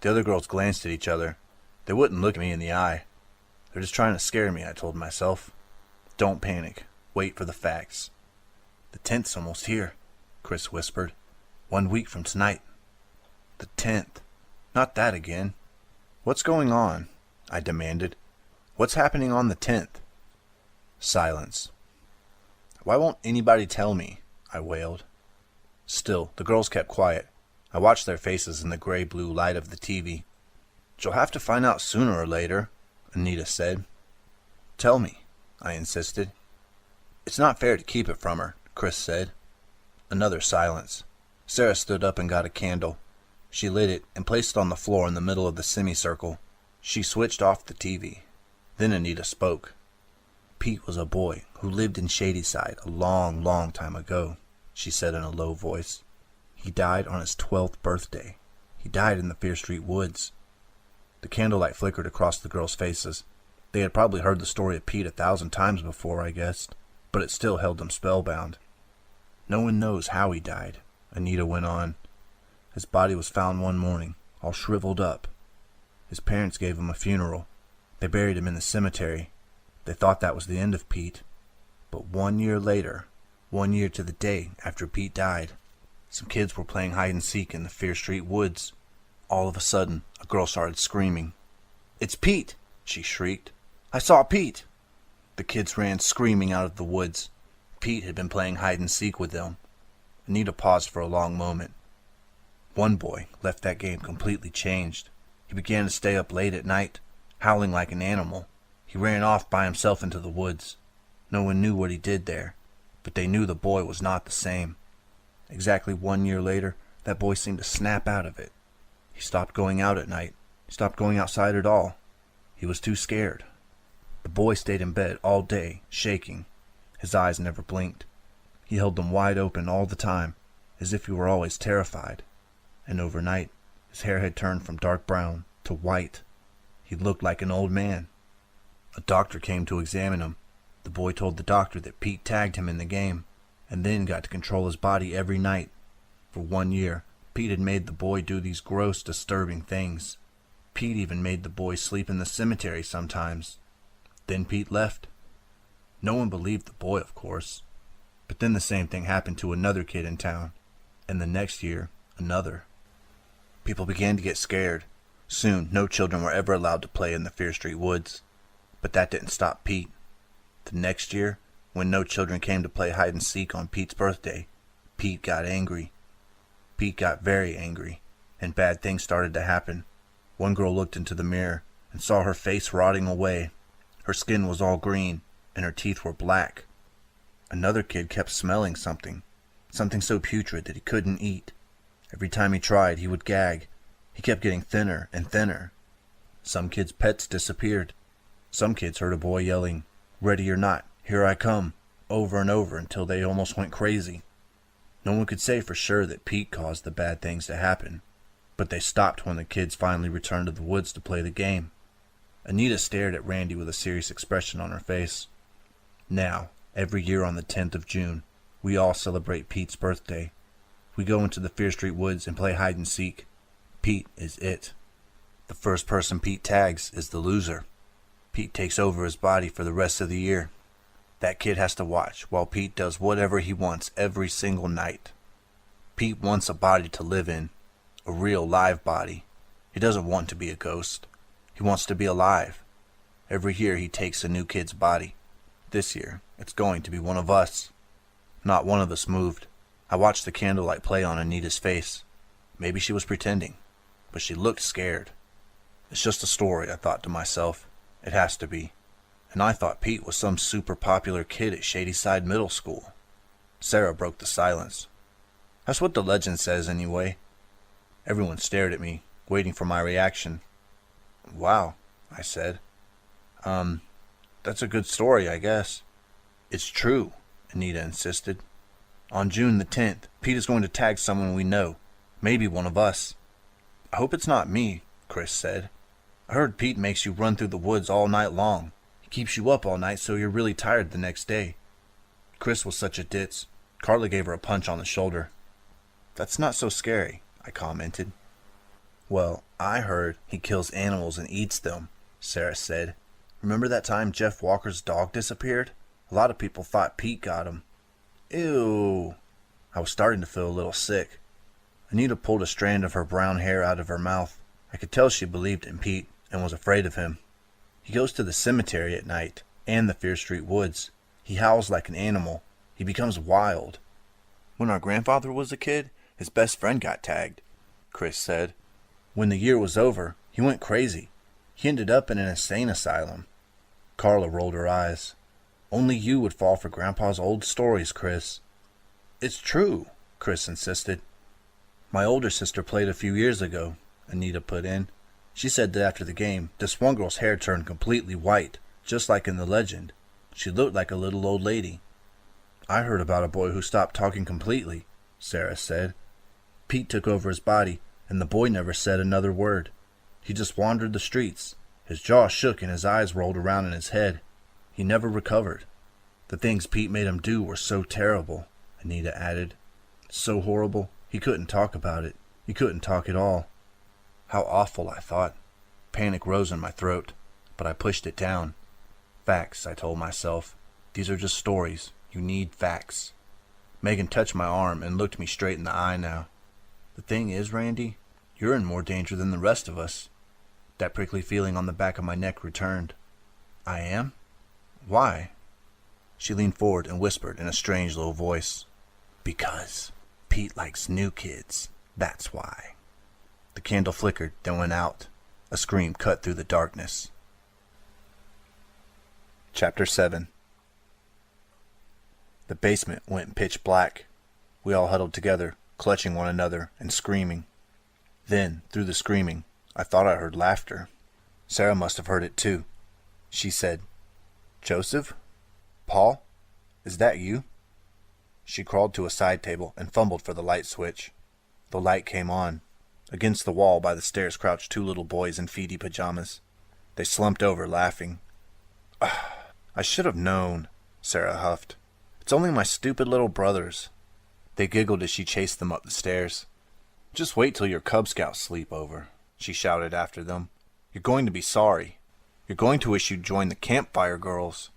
The other girls glanced at each other. They wouldn't look me in the eye. They're just trying to scare me, I told myself. Don't panic. Wait for the facts. The 10th's almost here, Chris whispered. 1 week from tonight. The 10th. Not that again. What's going on? I demanded. What's happening on the 10th? Silence. Why won't anybody tell me? I wailed. Still, the girls kept quiet. I watched their faces in the gray-blue light of the TV. You'll have to find out sooner or later, Anita said. Tell me, I insisted. It's not fair to keep it from her, Chris said. Another silence. Sarah stood up and got a candle. She lit it and placed it on the floor in the middle of the semicircle. She switched off the TV. Then Anita spoke. Pete was a boy who lived in Shadyside a long, long time ago, she said in a low voice. He died on his 12th birthday. He died in the Fear Street woods. The candlelight flickered across the girls' faces. They had probably heard the story of Pete 1,000 times before, I guessed, but it still held them spellbound. No one knows how he died, Anita went on. His body was found one morning, all shriveled up. His parents gave him a funeral. They buried him in the cemetery. They thought that was the end of Pete. But 1 year later, 1 year to the day after Pete died, some kids were playing hide-and-seek in the Fear Street woods. All of a sudden, a girl started screaming. It's Pete, she shrieked. I saw Pete. The kids ran screaming out of the woods. Pete had been playing hide-and-seek with them. Anita paused for a long moment. One boy left that game completely changed. He began to stay up late at night, howling like an animal. He ran off by himself into the woods. No one knew what he did there, but they knew the boy was not the same. Exactly 1 year later, that boy seemed to snap out of it. He stopped going out at night. He stopped going outside at all. He was too scared. The boy stayed in bed all day, shaking. His eyes never blinked. He held them wide open all the time, as if he were always terrified. And overnight, his hair had turned from dark brown to white. He looked like an old man. A doctor came to examine him. The boy told the doctor that Pete tagged him in the game, and then got to control his body every night. For 1 year, Pete had made the boy do these gross, disturbing things. Pete even made the boy sleep in the cemetery sometimes. Then Pete left. No one believed the boy, of course. But then the same thing happened to another kid in town, and the next year, another. People began to get scared. Soon, no children were ever allowed to play in the Fear Street woods. But that didn't stop Pete. The next year, when no children came to play hide and seek on Pete's birthday, Pete got angry. Pete got very angry, and bad things started to happen. One girl looked into the mirror and saw her face rotting away. Her skin was all green, and her teeth were black. Another kid kept smelling something so putrid that he couldn't eat. Every time he tried, he would gag. He kept getting thinner and thinner. Some kids' pets disappeared. Some kids heard a boy yelling, "Ready or not, here I come," over and over until they almost went crazy. No one could say for sure that Pete caused the bad things to happen, but they stopped when the kids finally returned to the woods to play the game. Anita stared at Randy with a serious expression on her face. Now, every year on the 10th of June, we all celebrate Pete's birthday. We go into the Fear Street woods and play hide and seek. Pete is it. The first person Pete tags is the loser. Pete takes over his body for the rest of the year. That kid has to watch while Pete does whatever he wants every single night. Pete wants a body to live in, a real live body. He doesn't want to be a ghost. He wants to be alive. Every year he takes a new kid's body. This year, it's going to be one of us. Not one of us moved. I watched the candlelight play on Anita's face. Maybe she was pretending, but she looked scared. It's just a story, I thought to myself. It has to be. And I thought Pete was some super popular kid at Shadyside Middle School. Sarah broke the silence. That's what the legend says anyway. Everyone stared at me, waiting for my reaction. Wow, I said. That's a good story, I guess. It's true, Anita insisted. On June the 10th, Pete is going to tag someone we know, maybe one of us. I hope it's not me, Chris said. I heard Pete makes you run through the woods all night long. He keeps you up all night so you're really tired the next day. Chris was such a ditz. Carla gave her a punch on the shoulder. That's not so scary, I commented. Well, I heard he kills animals and eats them, Sarah said. Remember that time Jeff Walker's dog disappeared? A lot of people thought Pete got him. Ew. I was starting to feel a little sick. Anita pulled a strand of her brown hair out of her mouth. I could tell she believed in Pete and was afraid of him. He goes to the cemetery at night and the Fear Street woods. He howls like an animal. He becomes wild. When our grandfather was a kid, his best friend got tagged, Chris said. When the year was over, he went crazy. He ended up in an insane asylum. Carla rolled her eyes. Only you would fall for Grandpa's old stories, Chris. It's true, Chris insisted. My older sister played a few years ago, Anita put in. She said that after the game, this one girl's hair turned completely white, just like in the legend. She looked like a little old lady. I heard about a boy who stopped talking completely, Sarah said. Pete took over his body, and the boy never said another word. He just wandered the streets. His jaw shook and his eyes rolled around in his head. He never recovered. The things Pete made him do were so terrible, Anita added. So horrible, he couldn't talk about it. He couldn't talk at all. How awful, I thought. Panic rose in my throat, but I pushed it down. Facts, I told myself. These are just stories. You need facts. Megan touched my arm and looked me straight in the eye now. The thing is, Randy, you're in more danger than the rest of us. That prickly feeling on the back of my neck returned. I am? Why? She leaned forward and whispered in a strange low voice. Because Pete likes new kids. That's why. The candle flickered, then went out. A scream cut through the darkness. Chapter 7. The basement went pitch black. We all huddled together, clutching one another and screaming. Then, through the screaming, I thought I heard laughter. Sarah must have heard it too. She said, "Joseph? Paul? Is that you?" She crawled to a side table and fumbled for the light switch. The light came on. Against the wall by the stairs crouched two little boys in feety pajamas. They slumped over, laughing. I should have known, Sarah huffed. It's only my stupid little brothers. They giggled as she chased them up the stairs. Just wait till your Cub Scout sleepover, she shouted after them. You're going to be sorry. You're going to wish you'd joined the Campfire Girls.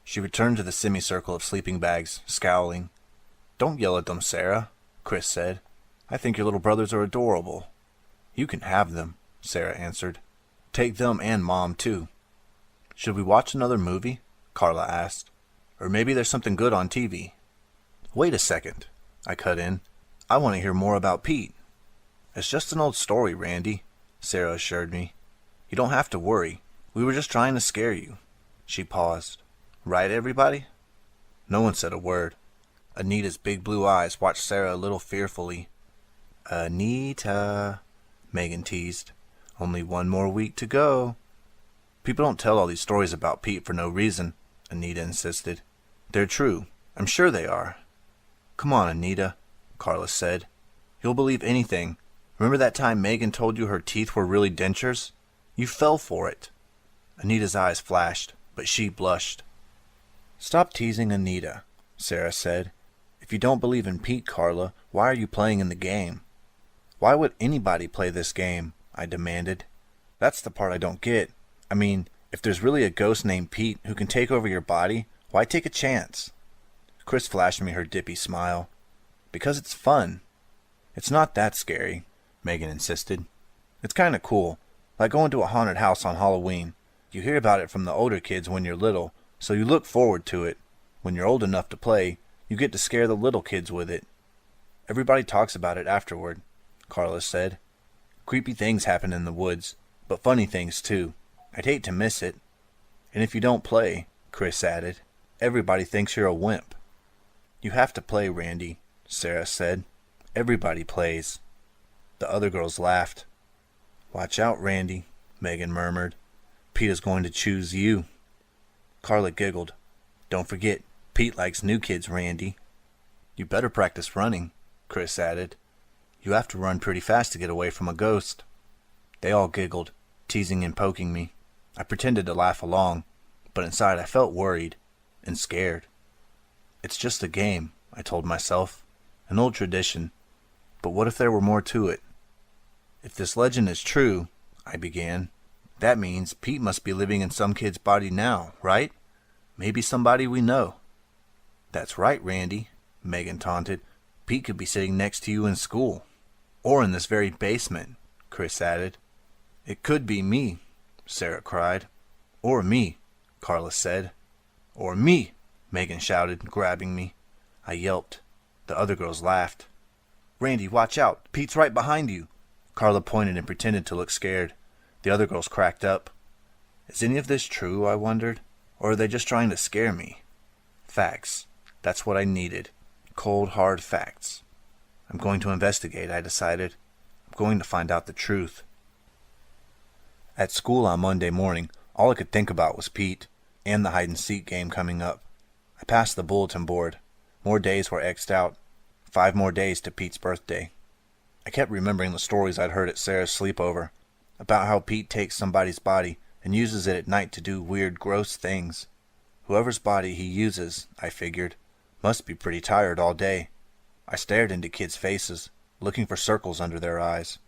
She returned to the semicircle of sleeping bags, scowling. Don't yell at them, Sarah, Chris said. I think your little brothers are adorable. You can have them, Sarah answered. Take them and Mom, too. Should we watch another movie? Carla asked. Or maybe there's something good on TV. Wait a second, I cut in. I want to hear more about Pete. It's just an old story, Randy, Sarah assured me. You don't have to worry. We were just trying to scare you. She paused. Right, everybody? No one said a word. Anita's big blue eyes watched Sarah a little fearfully. Anita, Megan teased. Only one more week to go. People don't tell all these stories about Pete for no reason, Anita insisted. They're true. I'm sure they are. Come on, Anita, Carla said. You'll believe anything. Remember that time Megan told you her teeth were really dentures? You fell for it. Anita's eyes flashed, but she blushed. Stop teasing Anita, Sarah said. If you don't believe in Pete, Carla, why are you playing in the game? Why would anybody play this game? I demanded. That's the part I don't get. I mean, if there's really a ghost named Pete who can take over your body, why take a chance? Chris flashed me her dippy smile. Because it's fun. It's not that scary, Megan insisted. It's kind of cool, like going to a haunted house on Halloween. You hear about it from the older kids when you're little, so you look forward to it. When you're old enough to play, you get to scare the little kids with it. Everybody talks about it afterward, Carla said. Creepy things happen in the woods, but funny things too. I'd hate to miss it. And if you don't play, Chris added, everybody thinks you're a wimp. You have to play, Randy, Sarah said. Everybody plays. The other girls laughed. Watch out, Randy, Megan murmured. Pete is going to choose you. Carla giggled. Don't forget, Pete likes new kids, Randy. You better practice running, Chris added. You have to run pretty fast to get away from a ghost. They all giggled, teasing and poking me. I pretended to laugh along, but inside I felt worried and scared. It's just a game, I told myself. An old tradition. But what if there were more to it? If this legend is true, I began, that means Pete must be living in some kid's body now, right? Maybe somebody we know. That's right, Randy, Megan taunted. Pete could be sitting next to you in school. Or in this very basement, Chris added. It could be me, Sarah cried. Or me, Carla said. Or me, Megan shouted, grabbing me. I yelped. The other girls laughed. Randy, watch out. Pete's right behind you. Carla pointed and pretended to look scared. The other girls cracked up. Is any of this true, I wondered? Or are they just trying to scare me? Facts. That's what I needed. Cold, hard facts. I'm going to investigate, I decided. I'm going to find out the truth. At school on Monday morning, all I could think about was Pete, and the hide-and-seek game coming up. I passed the bulletin board. More days were X'd out. 5 more days to Pete's birthday. I kept remembering the stories I'd heard at Sarah's sleepover, about how Pete takes somebody's body and uses it at night to do weird, gross things. Whoever's body he uses, I figured, must be pretty tired all day. I stared into kids' faces, looking for circles under their eyes.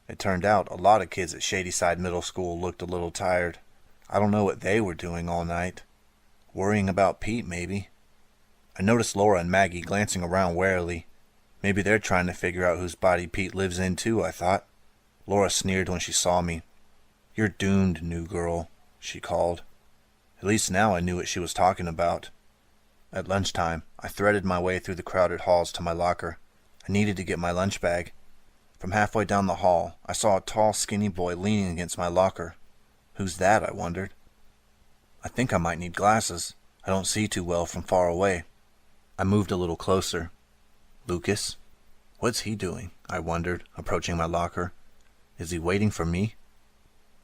It turned out a lot of kids at Shadyside Middle School looked a little tired. I don't know what they were doing all night. Worrying about Pete, maybe. I noticed Laura and Maggie glancing around warily. Maybe they're trying to figure out whose body Pete lives in too, I thought. Laura sneered when she saw me. You're doomed, new girl, she called. At least now I knew what she was talking about. At lunchtime, I threaded my way through the crowded halls to my locker. I needed to get my lunch bag. From halfway down the hall, I saw a tall, skinny boy leaning against my locker. Who's that, I wondered. I think I might need glasses. I don't see too well from far away. I moved a little closer. Lucas? What's he doing? I wondered, approaching my locker. Is he waiting for me?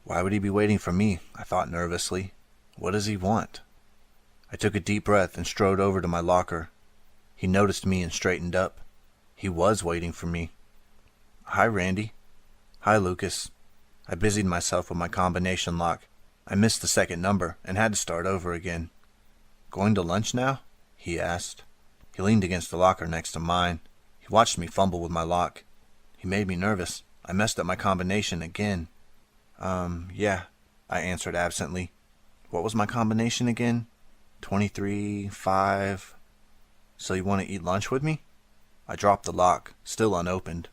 Why would he be waiting for me? I thought nervously. What does he want? I took a deep breath and strode over to my locker. He noticed me and straightened up. He was waiting for me. Hi, Randy. Hi, Lucas. I busied myself with my combination lock. I missed the second number and had to start over again. "Going to lunch now?" he asked. He leaned against the locker next to mine. He watched me fumble with my lock. He made me nervous. I messed up my combination again. Yeah, I answered absently. What was my combination again? 23, 5... So you want to eat lunch with me? I dropped the lock, still unopened.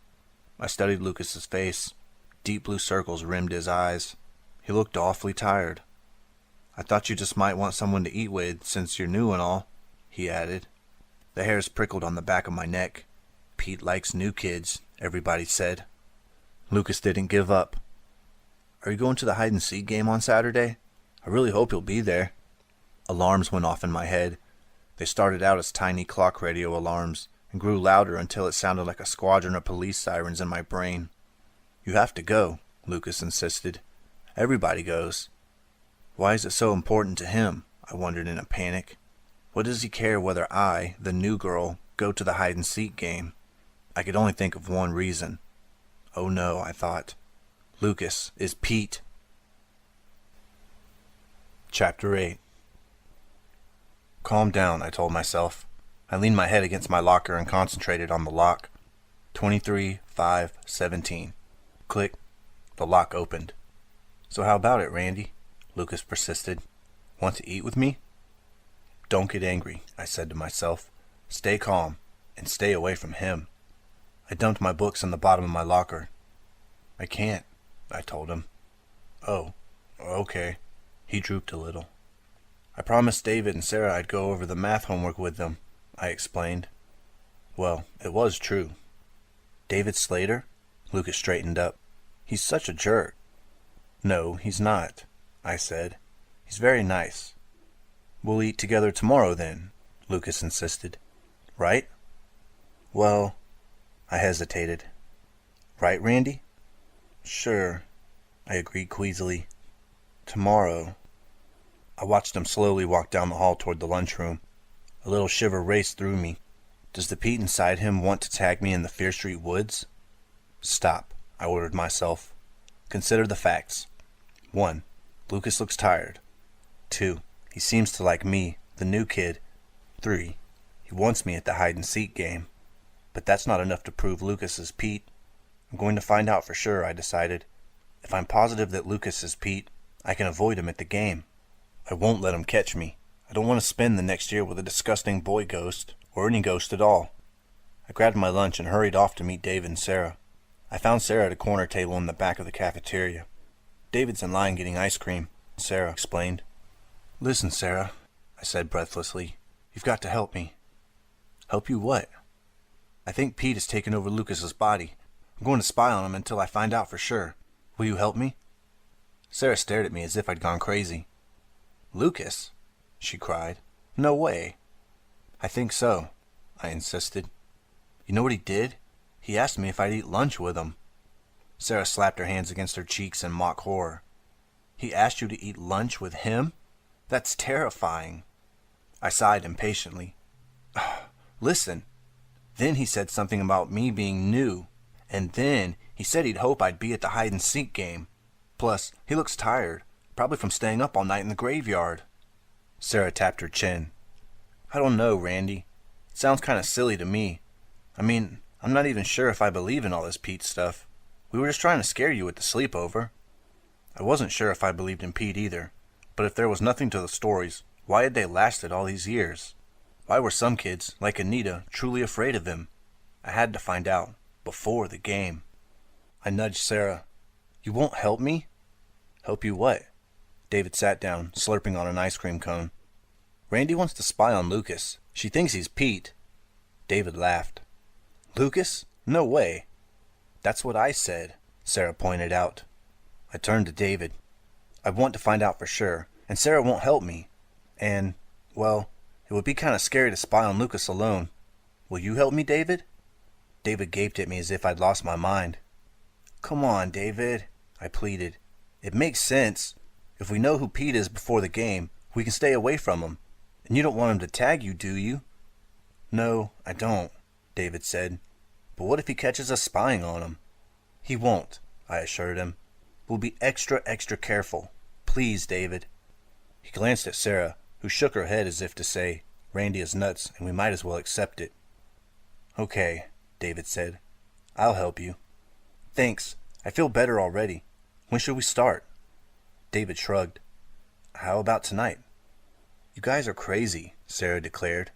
I studied Lucas's face. Deep blue circles rimmed his eyes. He looked awfully tired. "I thought you just might want someone to eat with, since you're new and all," he added. The hairs prickled on the back of my neck. "Pete likes new kids," everybody said. Lucas didn't give up. "Are you going to the hide-and-seek game on Saturday? I really hope you'll be there." Alarms went off in my head. They started out as tiny clock radio alarms and grew louder until it sounded like a squadron of police sirens in my brain. "You have to go," Lucas insisted. "Everybody goes." Why is it so important to him? I wondered in a panic. What does he care whether I, the new girl, go to the hide-and-seek game? I could only think of one reason. Oh no, I thought. Lucas is Pete. Chapter 8. Calm down, I told myself. I leaned my head against my locker and concentrated on the lock. 23, 5, 17. Click. The lock opened. "So how about it, Randy?" Lucas persisted. "Want to eat with me?" "Don't get angry," I said to myself. "Stay calm, and stay away from him." I dumped my books in the bottom of my locker. "I can't," I told him. "Oh, okay." He drooped a little. "I promised David and Sarah I'd go over the math homework with them," I explained. Well, it was true. "David Slater?" Lucas straightened up. "He's such a jerk." "No, he's not," I said. "He's very nice." "We'll eat together tomorrow then," Lucas insisted. "Right?" "Well," I hesitated. "Right, Randy?" "Sure," I agreed queasily. "Tomorrow." I watched him slowly walk down the hall toward the lunchroom. A little shiver raced through me. Does the Pete inside him want to tag me in the Fear Street woods? "Stop," I ordered myself. "Consider the facts. 1. Lucas looks tired. 2. He seems to like me, the new kid. 3. He wants me at the hide-and-seek game. But that's not enough to prove Lucas is Pete. I'm going to find out for sure, I decided. If I'm positive that Lucas is Pete, I can avoid him at the game. I won't let him catch me. I don't want to spend the next year with a disgusting boy ghost, or any ghost at all. I grabbed my lunch and hurried off to meet David and Sarah. I found Sarah at a corner table in the back of the cafeteria. "David's in line getting ice cream," Sarah explained. "Listen, Sarah," I said breathlessly. "You've got to help me." "Help you what?" "I think Pete has taken over Lucas's body. I'm going to spy on him until I find out for sure. Will you help me?" Sarah stared at me as if I'd gone crazy. "Lucas?" she cried. "No way." "I think so," I insisted. "You know what he did? He asked me if I'd eat lunch with him." Sarah slapped her hands against her cheeks in mock horror. "He asked you to eat lunch with him? That's terrifying." I sighed impatiently. "Listen. Then he said something about me being new. And then he said he'd hope I'd be at the hide-and-seek game. Plus, he looks tired, probably from staying up all night in the graveyard." Sarah tapped her chin. "I don't know, Randy. It sounds kind of silly to me. I mean, I'm not even sure if I believe in all this Pete stuff. We were just trying to scare you at the sleepover." I wasn't sure if I believed in Pete either. But if there was nothing to the stories, why had they lasted all these years? Why were some kids, like Anita, truly afraid of him? I had to find out, before the game. I nudged Sarah. "You won't help me?" "Help you what?" David sat down, slurping on an ice cream cone. "Randy wants to spy on Lucas. She thinks he's Pete." David laughed. "Lucas? No way." "That's what I said," Sarah pointed out. I turned to David. "I want to find out for sure, and Sarah won't help me. And, well, it would be kind of scary to spy on Lucas alone. Will you help me, David?" David gaped at me as if I'd lost my mind. "Come on, David," I pleaded. "It makes sense. If we know who Pete is before the game, we can stay away from him. And you don't want him to tag you, do you?" "No, I don't," David said. "But what if he catches us spying on him?" "He won't," I assured him. "We'll be extra careful. Please, David. He glanced at Sarah, who shook her head as if to say, Randy is nuts, and we might as well accept it. Okay, David said. I'll help you. Thanks. I feel better already. When should we start? David shrugged. How about tonight? You guys are crazy, Sarah declared.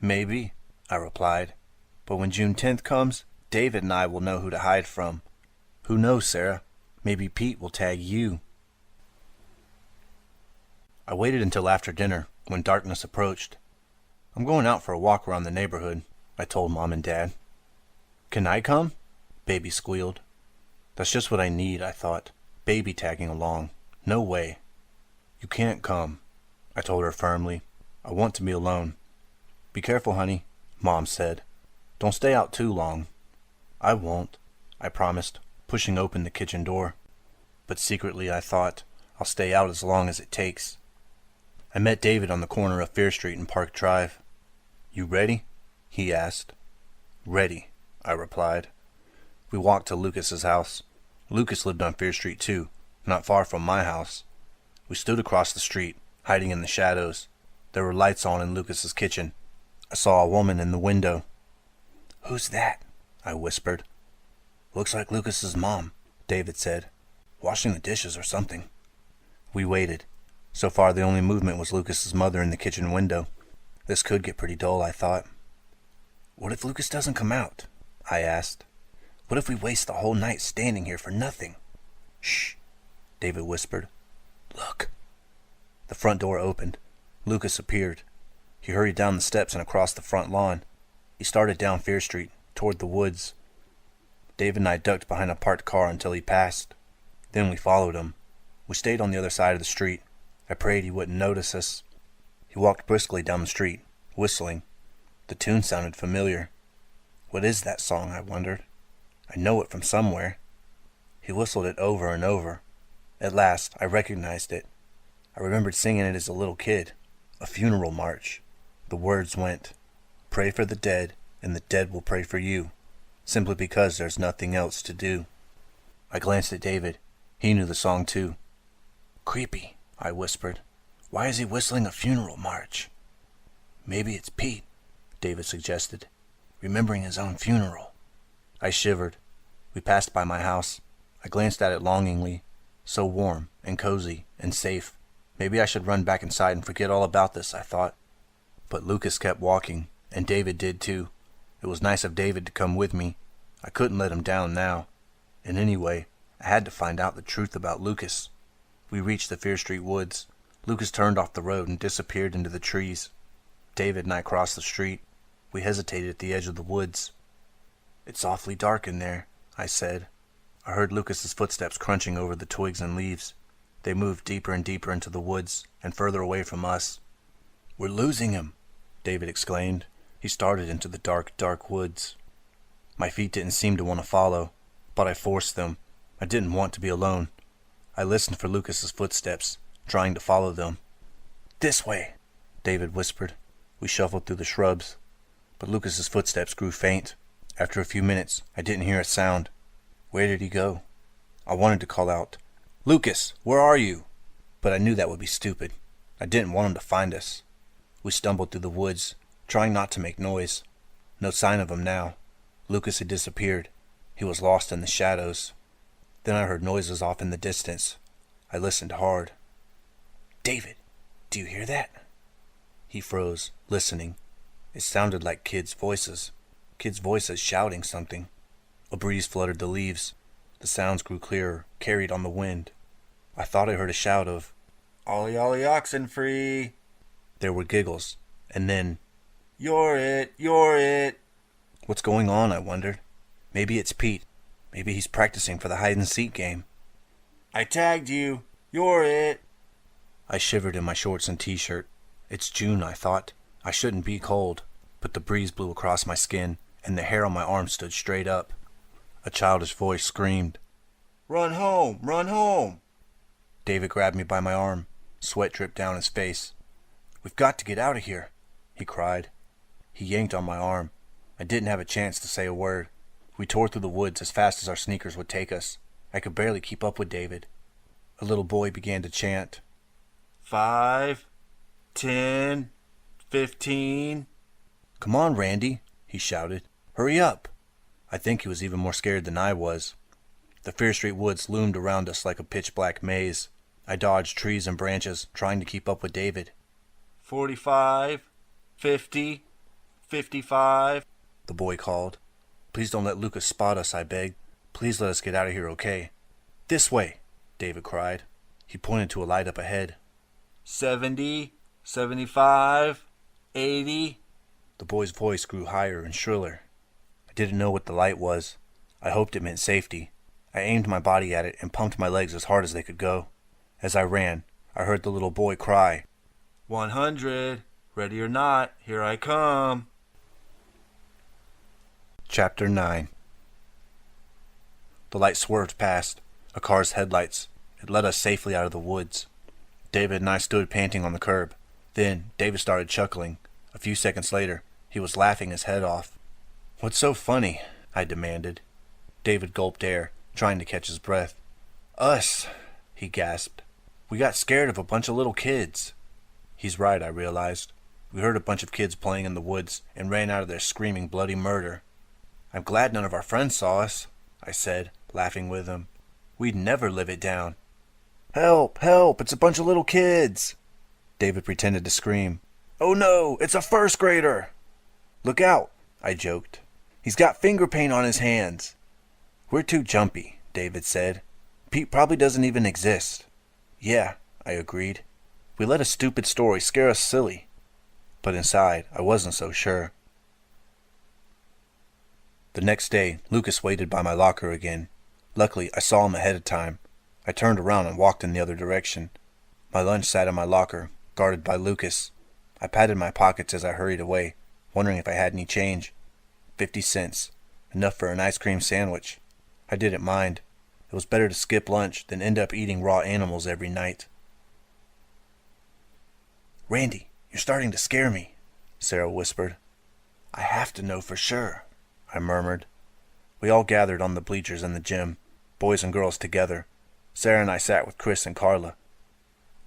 Maybe, I replied. But when June 10th comes, David and I will know who to hide from. Who knows, Sarah? Maybe Pete will tag you. I waited until after dinner, when darkness approached. I'm going out for a walk around the neighborhood, I told Mom and Dad. Can I come? Baby squealed. That's just what I need, I thought. Baby tagging along. No way. You can't come, I told her firmly. I want to be alone. Be careful, honey, Mom said. Don't stay out too long. I won't, I promised, pushing open the kitchen door. But secretly I thought, I'll stay out as long as it takes. I met David on the corner of Fear Street and Park Drive. You ready? He asked. Ready, I replied. We walked to Lucas's house. Lucas lived on Fear Street too, not far from my house. We stood across the street, hiding in the shadows. There were lights on in Lucas's kitchen. I saw a woman in the window. Who's that? I whispered. Looks like Lucas's mom, David said. Washing the dishes or something. We waited. So far the only movement was Lucas's mother in the kitchen window. This could get pretty dull, I thought. What if Lucas doesn't come out? I asked. What if we waste the whole night standing here for nothing? Shh, David whispered. Look. The front door opened. Lucas appeared. He hurried down the steps and across the front lawn. He started down Fear Street, toward the woods. David and I ducked behind a parked car until he passed. Then we followed him. We stayed on the other side of the street. I prayed he wouldn't notice us. He walked briskly down the street, whistling. The tune sounded familiar. What is that song, I wondered. I know it from somewhere. He whistled it over and over. At last, I recognized it. I remembered singing it as a little kid. A funeral march. The words went, Pray for the dead, and the dead will pray for you, simply because there's nothing else to do. I glanced at David. He knew the song too. Creepy, I whispered. Why is he whistling a funeral march? Maybe it's Pete, David suggested, remembering his own funeral. I shivered. We passed by my house. I glanced at it longingly. So warm and cozy and safe. Maybe I should run back inside and forget all about this, I thought. But Lucas kept walking, and David did too. It was nice of David to come with me. I couldn't let him down now. And anyway, I had to find out the truth about Lucas. We reached the Fear Street woods. Lucas turned off the road and disappeared into the trees. David and I crossed the street. We hesitated at the edge of the woods. It's awfully dark in there, I said. I heard Lucas's footsteps crunching over the twigs and leaves. They moved deeper and deeper into the woods and further away from us. We're losing him, David exclaimed. He started into the dark, dark woods. My feet didn't seem to want to follow, but I forced them. I didn't want to be alone. I listened for Lucas's footsteps, trying to follow them. This way, David whispered. We shuffled through the shrubs, but Lucas's footsteps grew faint. After a few minutes, I didn't hear a sound. Where did he go? I wanted to call out, Lucas, where are you? But I knew that would be stupid. I didn't want him to find us. We stumbled through the woods, trying not to make noise. No sign of him now. Lucas had disappeared. He was lost in the shadows. Then I heard noises off in the distance. I listened hard. David, do you hear that? He froze, listening. It sounded like kids' voices. Kids' voices shouting something. A breeze fluttered the leaves. The sounds grew clearer, carried on the wind. I thought I heard a shout of, Ollie, ollie, oxen free. There were giggles, and then, You're it, you're it. What's going on, I wondered. Maybe it's Pete. Maybe he's practicing for the hide-and-seek game. I tagged you. You're it. I shivered in my shorts and t-shirt. It's June, I thought. I shouldn't be cold. But the breeze blew across my skin, and the hair on my arm stood straight up. A childish voice screamed, Run home! Run home! David grabbed me by my arm. Sweat dripped down his face. We've got to get out of here, he cried. He yanked on my arm. I didn't have a chance to say a word. We tore through the woods as fast as our sneakers would take us. I could barely keep up with David. A little boy began to chant. 5, 10, 15. "Come on, Randy," he shouted. "Hurry up." I think he was even more scared than I was. The Fear Street woods loomed around us like a pitch-black maze. I dodged trees and branches, trying to keep up with David. 45, 50, 55. The boy called. "Please don't let Lucas spot us," I begged. "Please let us get out of here okay." "This way," David cried. He pointed to a light up ahead. 70, 75, 80. The boy's voice grew higher and shriller. I didn't know what the light was. I hoped it meant safety. I aimed my body at it and pumped my legs as hard as they could go. As I ran, I heard the little boy cry, 100. Ready or not, here I come. Chapter 9. The light swerved past, a car's headlights. It led us safely out of the woods. David and I stood panting on the curb. Then David started chuckling. A few seconds later, he was laughing his head off. "What's so funny?" I demanded. David gulped air, trying to catch his breath. "Us," he gasped. "We got scared of a bunch of little kids." He's right, I realized. We heard a bunch of kids playing in the woods and ran out of there screaming bloody murder. "I'm glad none of our friends saw us," I said, laughing with him. "We'd never live it down." "Help! Help! It's a bunch of little kids!" David pretended to scream. "Oh no! It's a first grader!" "Look out!" I joked. "He's got finger paint on his hands." "We're too jumpy," David said. "Pete probably doesn't even exist." "Yeah," I agreed. "We let a stupid story scare us silly." But inside, I wasn't so sure. The next day, Lucas waited by my locker again. Luckily, I saw him ahead of time. I turned around and walked in the other direction. My lunch sat in my locker, guarded by Lucas. I patted my pockets as I hurried away, wondering if I had any change. 50 cents. Enough for an ice cream sandwich. I didn't mind. It was better to skip lunch than end up eating raw animals every night. "Randy, you're starting to scare me," Sarah whispered. "I have to know for sure," I murmured. We all gathered on the bleachers in the gym, boys and girls together. Sarah and I sat with Chris and Carla.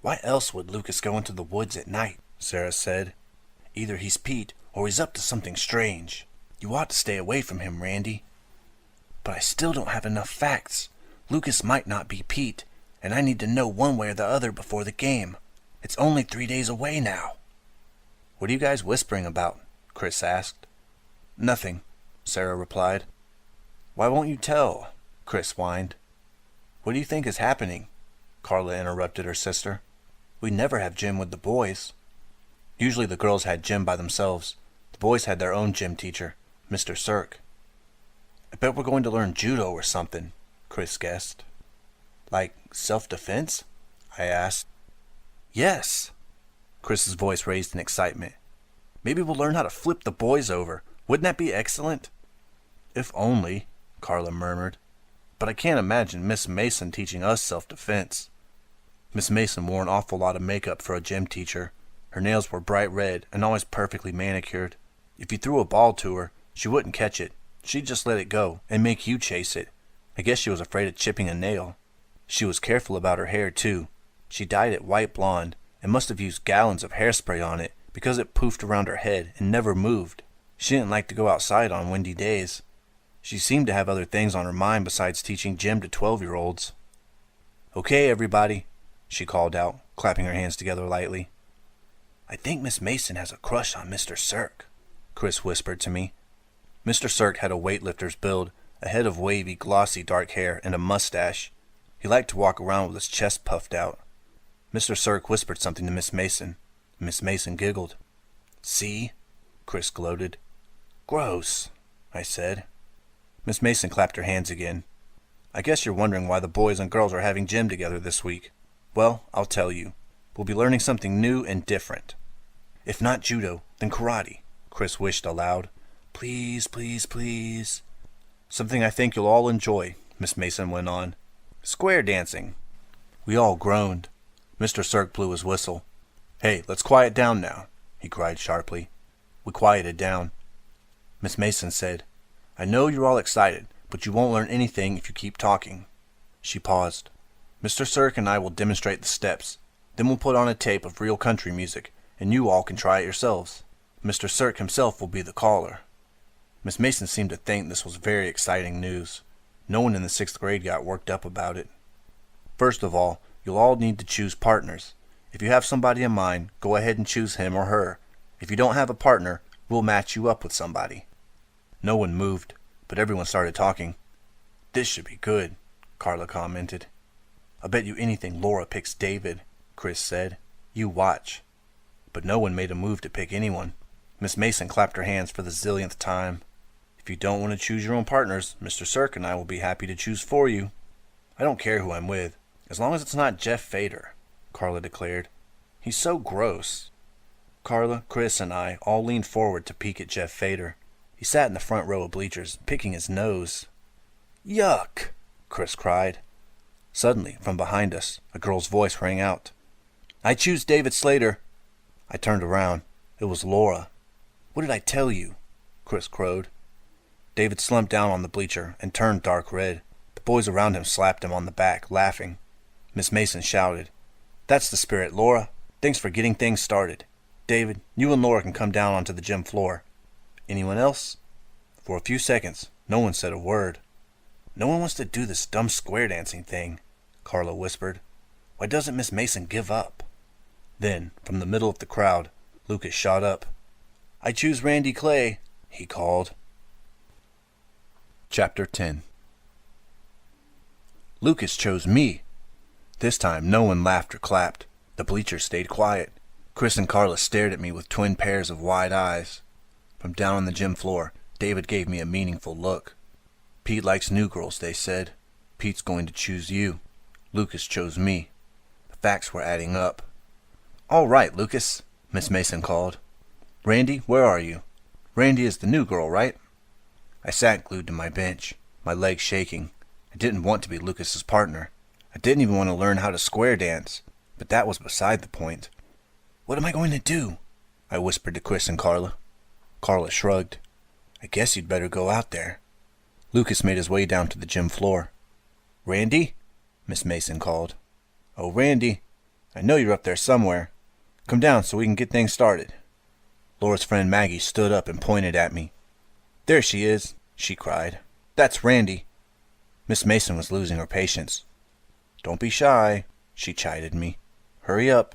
"Why else would Lucas go into the woods at night?" Sarah said. "Either he's Pete or he's up to something strange. You ought to stay away from him, Randy." "But I still don't have enough facts. Lucas might not be Pete, and I need to know one way or the other before the game. It's only 3 days away now." "What are you guys whispering about?" Chris asked. "Nothing," Sarah replied. "Why won't you tell?" Chris whined. "What do you think is happening?" Carla interrupted her sister. "We never have gym with the boys." Usually the girls had gym by themselves. The boys had their own gym teacher, Mr. Cirque. "I bet we're going to learn judo or something," Chris guessed. "Like self-defense?" I asked. "Yes." Chris's voice raised in excitement. "Maybe we'll learn how to flip the boys over. Wouldn't that be excellent?" "If only," Carla murmured. "But I can't imagine Miss Mason teaching us self-defense." Miss Mason wore an awful lot of makeup for a gym teacher. Her nails were bright red and always perfectly manicured. If you threw a ball to her, she wouldn't catch it. She'd just let it go and make you chase it. I guess she was afraid of chipping a nail. She was careful about her hair, too. She dyed it white blonde and must have used gallons of hairspray on it because it poofed around her head and never moved. She didn't like to go outside on windy days. She seemed to have other things on her mind besides teaching gym to 12-year-olds. "Okay, everybody," she called out, clapping her hands together lightly. "I think Miss Mason has a crush on Mr. Cirque," Chris whispered to me. Mr. Cirque had a weightlifter's build, a head of wavy, glossy dark hair, and a mustache. He liked to walk around with his chest puffed out. Mr. Cirque whispered something to Miss Mason. Miss Mason giggled. "See?" Chris gloated. "Gross," I said. Miss Mason clapped her hands again. "I guess you're wondering why the boys and girls are having gym together this week. Well, I'll tell you. We'll be learning something new and different. If not judo, then karate," Chris wished aloud. "Please, please, please." "Something I think you'll all enjoy," Miss Mason went on. "Square dancing." We all groaned. Mr. Cirque blew his whistle. "Hey, let's quiet down now," he cried sharply. We quieted down. Miss Mason said, "I know you're all excited, but you won't learn anything if you keep talking." She paused. Mr. Cirque and I will demonstrate the steps. Then we'll put on a tape of real country music, and you all can try it yourselves. Mr. Cirque himself will be the caller." Miss Mason seemed to think this was very exciting news. No one in the 6th grade got worked up about it. "First of all, you'll all need to choose partners. If you have somebody in mind, go ahead and choose him or her. If you don't have a partner, we'll match you up with somebody." No one moved, but everyone started talking. "This should be good," Carla commented. "I bet you anything Laura picks David," Chris said. "You watch." But no one made a move to pick anyone. Miss Mason clapped her hands for the zillionth time. "If you don't want to choose your own partners, Mr. Cirque and I will be happy to choose for you." "I don't care who I'm with, as long as it's not Jeff Fader," Carla declared. "He's so gross." Carla, Chris, and I all leaned forward to peek at Jeff Fader. He sat in the front row of bleachers, picking his nose. "Yuck!" Chris cried. Suddenly, from behind us, a girl's voice rang out. "I choose David Slater." I turned around. It was Laura. "What did I tell you?" Chris crowed. David slumped down on the bleacher and turned dark red. The boys around him slapped him on the back, laughing. Miss Mason shouted, "That's the spirit, Laura. Thanks for getting things started. David, you and Laura can come down onto the gym floor." "Anyone else?" For a few seconds, no one said a word. "No one wants to do this dumb square dancing thing," Carla whispered. "Why doesn't Miss Mason give up?" Then, from the middle of the crowd, Lucas shot up. "I choose Randy Clay," he called. Chapter 10. Lucas chose me. This time no one laughed or clapped. The bleachers stayed quiet. Chris and Carla stared at me with twin pairs of wide eyes. From down on the gym floor, David gave me a meaningful look. "Pete likes new girls," they said. "Pete's going to choose you. Lucas chose me." The facts were adding up. "All right, Lucas," Miss Mason called. "Randy, where are you? Randy is the new girl, right?" I sat glued to my bench, my legs shaking. I didn't want to be Lucas's partner. I didn't even want to learn how to square dance, but that was beside the point. "What am I going to do?" I whispered to Chris and Carla. Carla shrugged. "I guess you'd better go out there." Lucas made his way down to the gym floor. "Randy?" Miss Mason called. "Oh, Randy, I know you're up there somewhere. Come down so we can get things started." Laura's friend Maggie stood up and pointed at me. "There she is," she cried. "That's Randy." Miss Mason was losing her patience. "Don't be shy," she chided me. "Hurry up."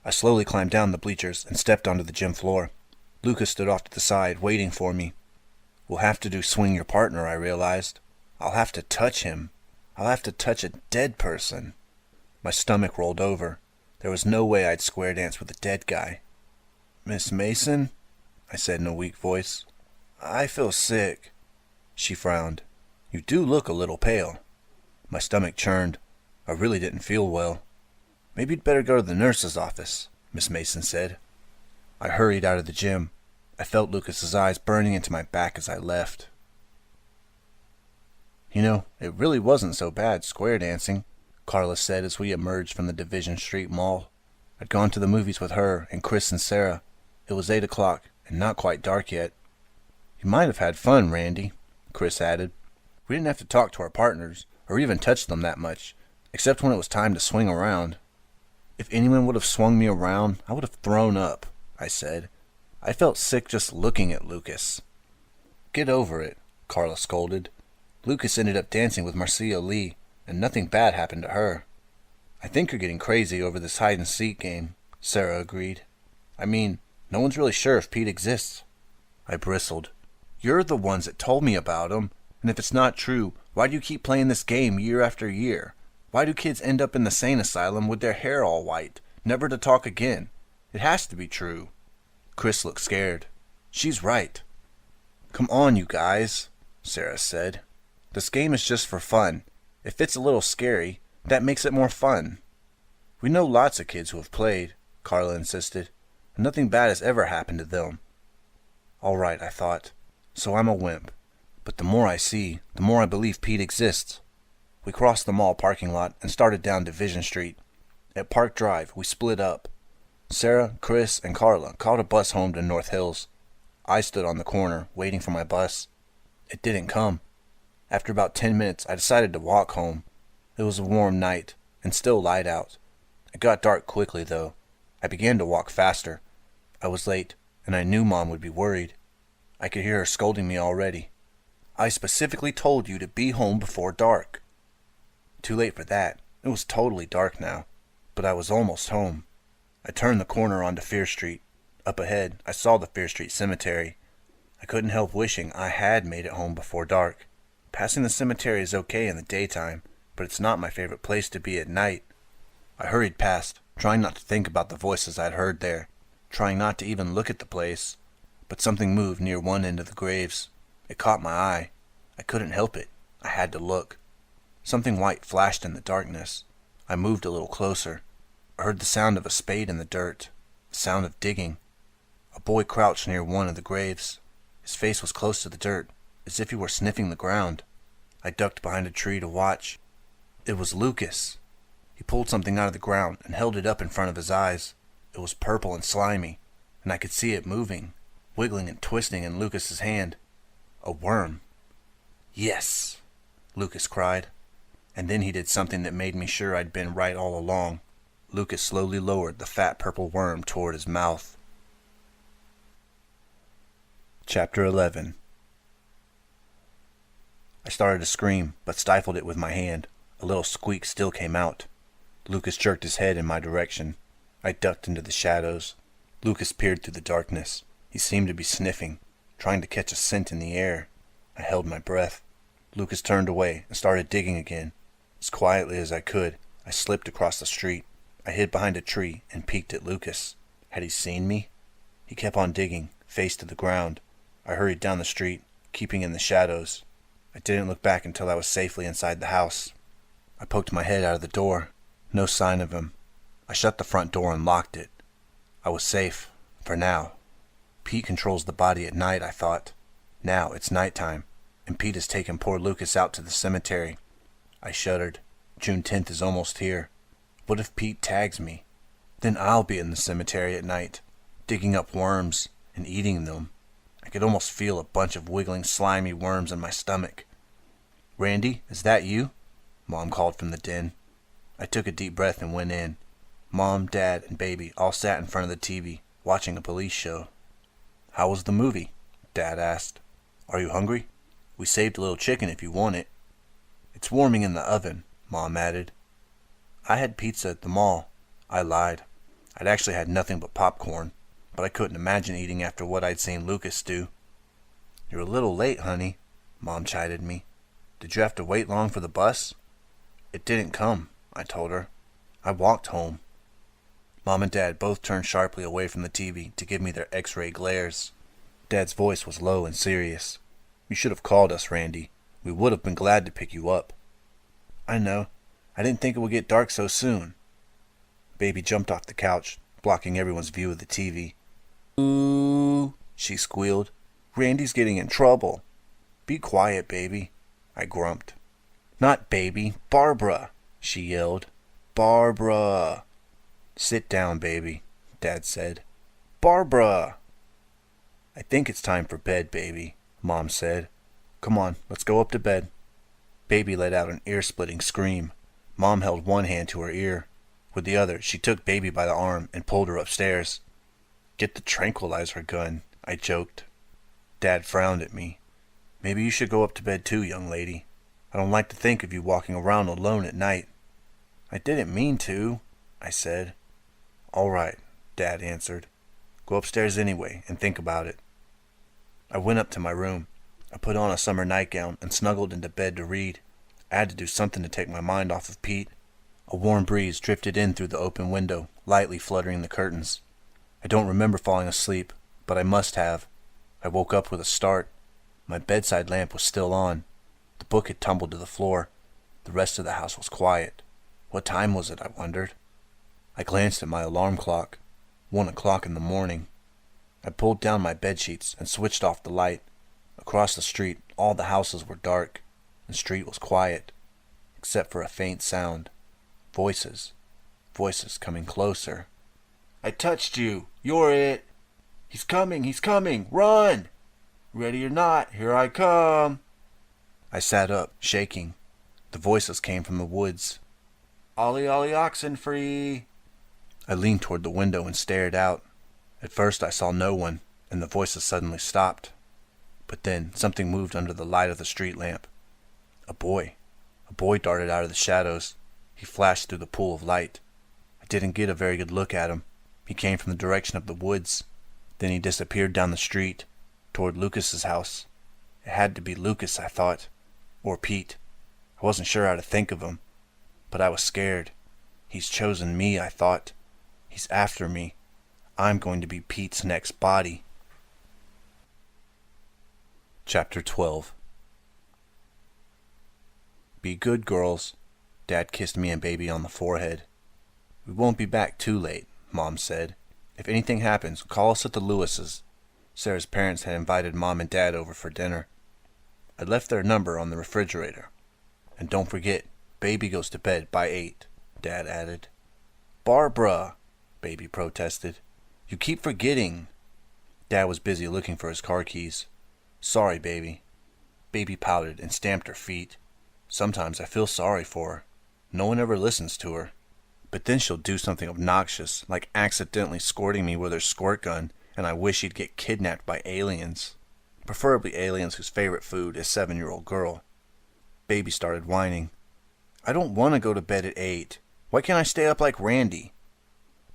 I slowly climbed down the bleachers and stepped onto the gym floor. Lucas stood off to the side, waiting for me. "We'll have to do swing your partner," I realized. "I'll have to touch him. I'll have to touch a dead person." My stomach rolled over. There was no way I'd square dance with a dead guy. "Miss Mason?" I said in a weak voice. "I feel sick." She frowned. "You do look a little pale." My stomach churned. I really didn't feel well. "Maybe you'd better go to the nurse's office," Miss Mason said. I hurried out of the gym. I felt Lucas's eyes burning into my back as I left. "You know, it really wasn't so bad square dancing," Carla said as we emerged from the Division Street Mall. I'd gone to the movies with her and Chris and Sarah. It was 8 o'clock and not quite dark yet. "You might have had fun, Randy," Chris added. "We didn't have to talk to our partners or even touch them that much, except when it was time to swing around." "If anyone would have swung me around, I would have thrown up," I said. I felt sick just looking at Lucas. "Get over it," Carla scolded. "Lucas ended up dancing with Marcia Lee, and nothing bad happened to her." "I think you're getting crazy over this hide-and-seek game," Sarah agreed. "I mean, no one's really sure if Pete exists." I bristled. "You're the ones that told me about him, and if it's not true, why do you keep playing this game year after year? Why do kids end up in the sane asylum with their hair all white, never to talk again? It has to be true." Chris looked scared. "She's right." "Come on, you guys," Sarah said. "This game is just for fun. If it's a little scary, that makes it more fun." "We know lots of kids who have played," Carla insisted, "and nothing bad has ever happened to them." All right, I thought. So I'm a wimp. But the more I see, the more I believe Pete exists. We crossed the mall parking lot and started down Division Street. At Park Drive, we split up. Sarah, Chris, and Carla caught a bus home to North Hills. I stood on the corner, waiting for my bus. It didn't come. After about 10 minutes, I decided to walk home. It was a warm night. and still light out. It got dark quickly, though. I began to walk faster. I was late, and I knew Mom would be worried. I could hear her scolding me already. I specifically told you to be home before dark. Too late for that. It was totally dark now, but I was almost home. I turned the corner onto Fear Street. Up ahead, I saw the Fear Street Cemetery. I couldn't help wishing I had made it home before dark. Passing the cemetery is okay in the daytime, but it's not my favorite place to be at night. I hurried past, trying not to think about the voices I'd heard there, trying not to even look at the place. But something moved near one end of the graves. It caught my eye. I couldn't help it. I had to look. Something white flashed in the darkness. I moved a little closer. I heard the sound of a spade in the dirt, the sound of digging. A boy crouched near one of the graves. His face was close to the dirt, as if he were sniffing the ground. I ducked behind a tree to watch. It was Lucas. He pulled something out of the ground and held it up in front of his eyes. It was purple and slimy, and I could see it moving, wiggling and twisting in Lucas's hand. A worm. "Yes!" Lucas cried. And then he did something that made me sure I'd been right all along. Lucas slowly lowered the fat purple worm toward his mouth. Chapter 11. I started to scream, but stifled it with my hand. A little squeak still came out. Lucas jerked his head in my direction. I ducked into the shadows. Lucas peered through the darkness. He seemed to be sniffing, trying to catch a scent in the air. I held my breath. Lucas turned away and started digging again. As quietly as I could, I slipped across the street. I hid behind a tree and peeked at Lucas. Had he seen me? He kept on digging, face to the ground. I hurried down the street, keeping in the shadows. I didn't look back until I was safely inside the house. I poked my head out of the door. No sign of him. I shut the front door and locked it. I was safe, for now. Pete controls the body at night, I thought. Now it's nighttime, and Pete has taken poor Lucas out to the cemetery. I shuddered. June 10th is almost here. What if Pete tags me? Then I'll be in the cemetery at night, digging up worms and eating them. I could almost feel a bunch of wiggling, slimy worms in my stomach. "Randy, is that you?" Mom called from the den. I took a deep breath and went in. Mom, Dad, and Baby all sat in front of the TV, watching a police show. "How was the movie?" Dad asked. "Are you hungry? We saved a little chicken if you want it." "It's warming in the oven," Mom added. "I had pizza at the mall." I lied. I'd actually had nothing but popcorn, but I couldn't imagine eating after what I'd seen Lucas do. "You're a little late, honey," Mom chided me. "Did you have to wait long for the bus?" "It didn't come," I told her. "I walked home." Mom and Dad both turned sharply away from the TV to give me their X-ray glares. Dad's voice was low and serious. "You should have called us, Randy. We would have been glad to pick you up." "I know. I didn't think it would get dark so soon." Baby jumped off the couch, blocking everyone's view of the TV. "Ooh," she squealed. "Randy's getting in trouble." "Be quiet, baby," I grumped. "Not baby, Barbara," she yelled. "Barbara." "Sit down, baby," Dad said. "Barbara." "I think it's time for bed, baby," Mom said. "Come on, let's go up to bed." Baby let out an ear-splitting scream. Mom held one hand to her ear. With the other, she took Baby by the arm and pulled her upstairs. "Get the tranquilizer gun," I joked. Dad frowned at me. "Maybe you should go up to bed too, young lady. I don't like to think of you walking around alone at night." "I didn't mean to," I said. "All right," Dad answered. "Go upstairs anyway and think about it." I went up to my room. I put on a summer nightgown and snuggled into bed to read. I had to do something to take my mind off of Pete. A warm breeze drifted in through the open window, lightly fluttering the curtains. I don't remember falling asleep, but I must have. I woke up with a start. My bedside lamp was still on. The book had tumbled to the floor. The rest of the house was quiet. What time was it, I wondered? I glanced at my alarm clock. 1 o'clock in the morning. I pulled down my bedsheets and switched off the light. Across the street, all the houses were dark. The street was quiet, except for a faint sound. Voices. Voices coming closer. "I touched you. You're it. He's coming. He's coming. Run! Ready or not, here I come." I sat up, shaking. The voices came from the woods. Ollie ollie oxen free. I leaned toward the window and stared out. At first I saw no one, and the voices suddenly stopped. But then something moved under the light of the street lamp. A boy. A boy darted out of the shadows. He flashed through the pool of light. I didn't get a very good look at him. He came from the direction of the woods. Then he disappeared down the street, toward Lucas's house. It had to be Lucas, I thought. Or Pete. I wasn't sure how to think of him. But I was scared. He's chosen me, I thought. He's after me. I'm going to be Pete's next body. Chapter 12. Be good, girls. Dad kissed me and Baby on the forehead. We won't be back too late, Mom said. If anything happens, call us at the Lewis's. Sarah's parents had invited Mom and Dad over for dinner. I left their number on the refrigerator. And don't forget, Baby goes to bed by 8, Dad added. Barbara, Baby protested. You keep forgetting. Dad was busy looking for his car keys. Sorry, Baby. Baby pouted and stamped her feet. Sometimes I feel sorry for her. No one ever listens to her. But then she'll do something obnoxious, like accidentally squirting me with her squirt gun, and I wish she'd get kidnapped by aliens. Preferably aliens whose favorite food is 7-year-old girl. Baby started whining. I don't want to go to bed at 8. Why can't I stay up like Randy?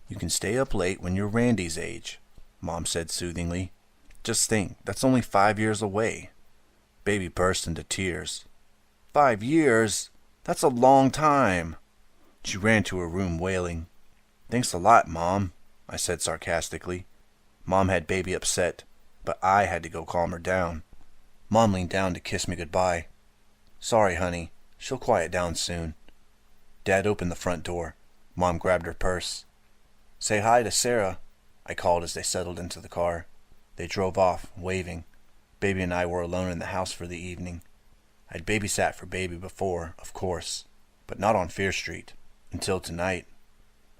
You can stay up late when you're Randy's age, Mom said soothingly. Just think, that's only 5 years away. Baby burst into tears. 5 years? That's a long time. She ran to her room wailing. Thanks a lot, Mom, I said sarcastically. Mom had Baby upset, but I had to go calm her down. Mom leaned down to kiss me goodbye. Sorry, honey. She'll quiet down soon. Dad opened the front door. Mom grabbed her purse. Say hi to Sarah, I called as they settled into the car. They drove off, waving. Baby and I were alone in the house for the evening. I'd babysat for Baby before, of course, but not on Fear Street. Until tonight.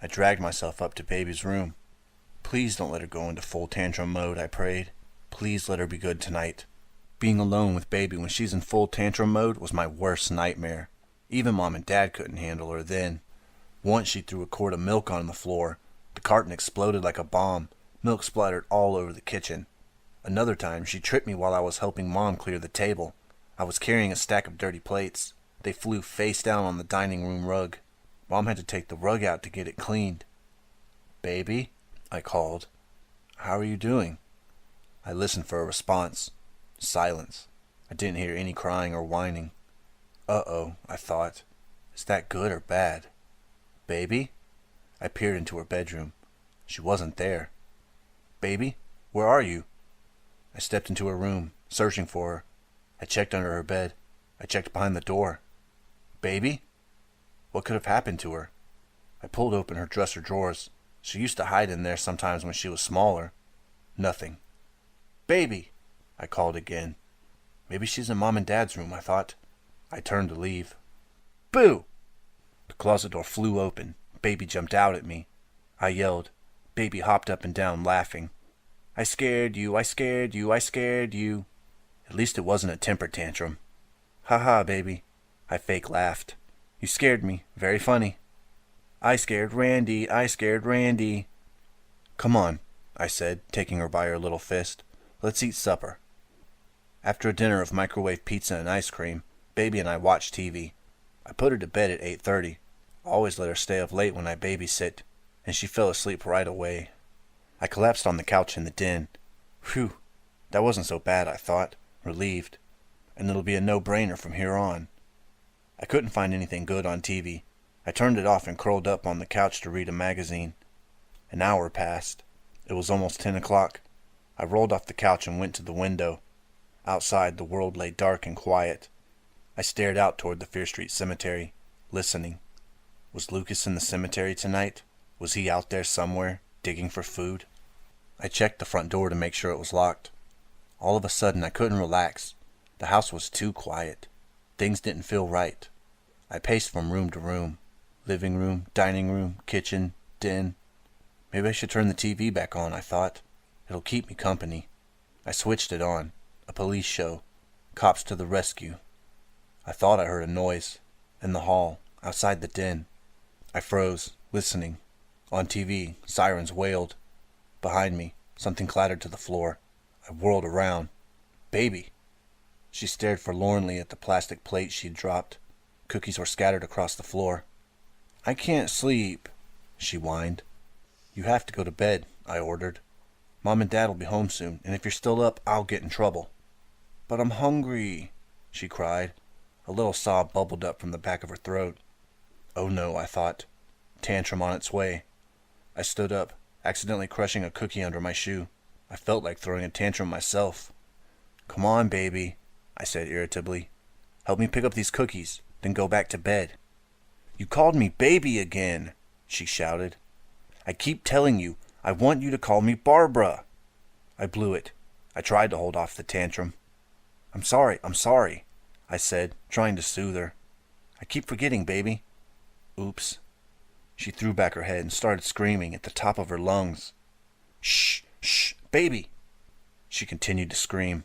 I dragged myself up to Baby's room. Please don't let her go into full tantrum mode, I prayed. Please let her be good tonight. Being alone with Baby when she's in full tantrum mode was my worst nightmare. Even Mom and Dad couldn't handle her then. Once she threw a quart of milk on the floor. The carton exploded like a bomb. Milk splattered all over the kitchen. Another time she tripped me while I was helping Mom clear the table. I was carrying a stack of dirty plates. They flew face down on the dining room rug. Mom had to take the rug out to get it cleaned. Baby, I called. How are you doing? I listened for a response. Silence. I didn't hear any crying or whining. Uh-oh, I thought. Is that good or bad? Baby? I peered into her bedroom. She wasn't there. Baby, where are you? I stepped into her room, searching for her. I checked under her bed. I checked behind the door. Baby? What could have happened to her? I pulled open her dresser drawers. She used to hide in there sometimes when she was smaller. Nothing. Baby! I called again. Maybe she's in Mom and Dad's room, I thought. I turned to leave. Boo! The closet door flew open. Baby jumped out at me. I yelled. Baby hopped up and down, laughing. I scared you, I scared you, I scared you. At least it wasn't a temper tantrum. Ha ha, Baby. I fake laughed. You scared me. Very funny. I scared Randy, I scared Randy. Come on, I said, taking her by her little fist. Let's eat supper. After a dinner of microwave pizza and ice cream, Baby and I watched TV. I put her to bed at 8:30. I always let her stay up late when I babysit, and she fell asleep right away. I collapsed on the couch in the den. Phew, that wasn't so bad, I thought, relieved. And it'll be a no-brainer from here on. I couldn't find anything good on TV. I turned it off and curled up on the couch to read a magazine. An hour passed. It was almost 10 o'clock. I rolled off the couch and went to the window. Outside, the world lay dark and quiet. I stared out toward the Fear Street Cemetery, listening. Was Lucas in the cemetery tonight? Was he out there somewhere, digging for food? I checked the front door to make sure it was locked. All of a sudden, I couldn't relax. The house was too quiet. Things didn't feel right. I paced from room to room. Living room, dining room, kitchen, den. Maybe I should turn the TV back on, I thought. It'll keep me company. I switched it on. A police show. Cops to the rescue. I thought I heard a noise. In the hall, outside the den. I froze, listening. On TV, sirens wailed. Behind me, something clattered to the floor. I whirled around. Baby! She stared forlornly at the plastic plate she'd dropped. Cookies were scattered across the floor. I can't sleep, she whined. You have to go to bed, I ordered. Mom and Dad will be home soon, and if you're still up, I'll get in trouble. But I'm hungry, she cried. A little sob bubbled up from the back of her throat. Oh no, I thought. Tantrum on its way. I stood up, accidentally crushing a cookie under my shoe. I felt like throwing a tantrum myself. Come on, baby, I said irritably. Help me pick up these cookies, then go back to bed. You called me baby again, she shouted. I keep telling you, I want you to call me Barbara. I blew it. I tried to hold off the tantrum. I'm sorry, I said, trying to soothe her. I keep forgetting, baby. Oops. She threw back her head and started screaming at the top of her lungs. Shh, baby! She continued to scream.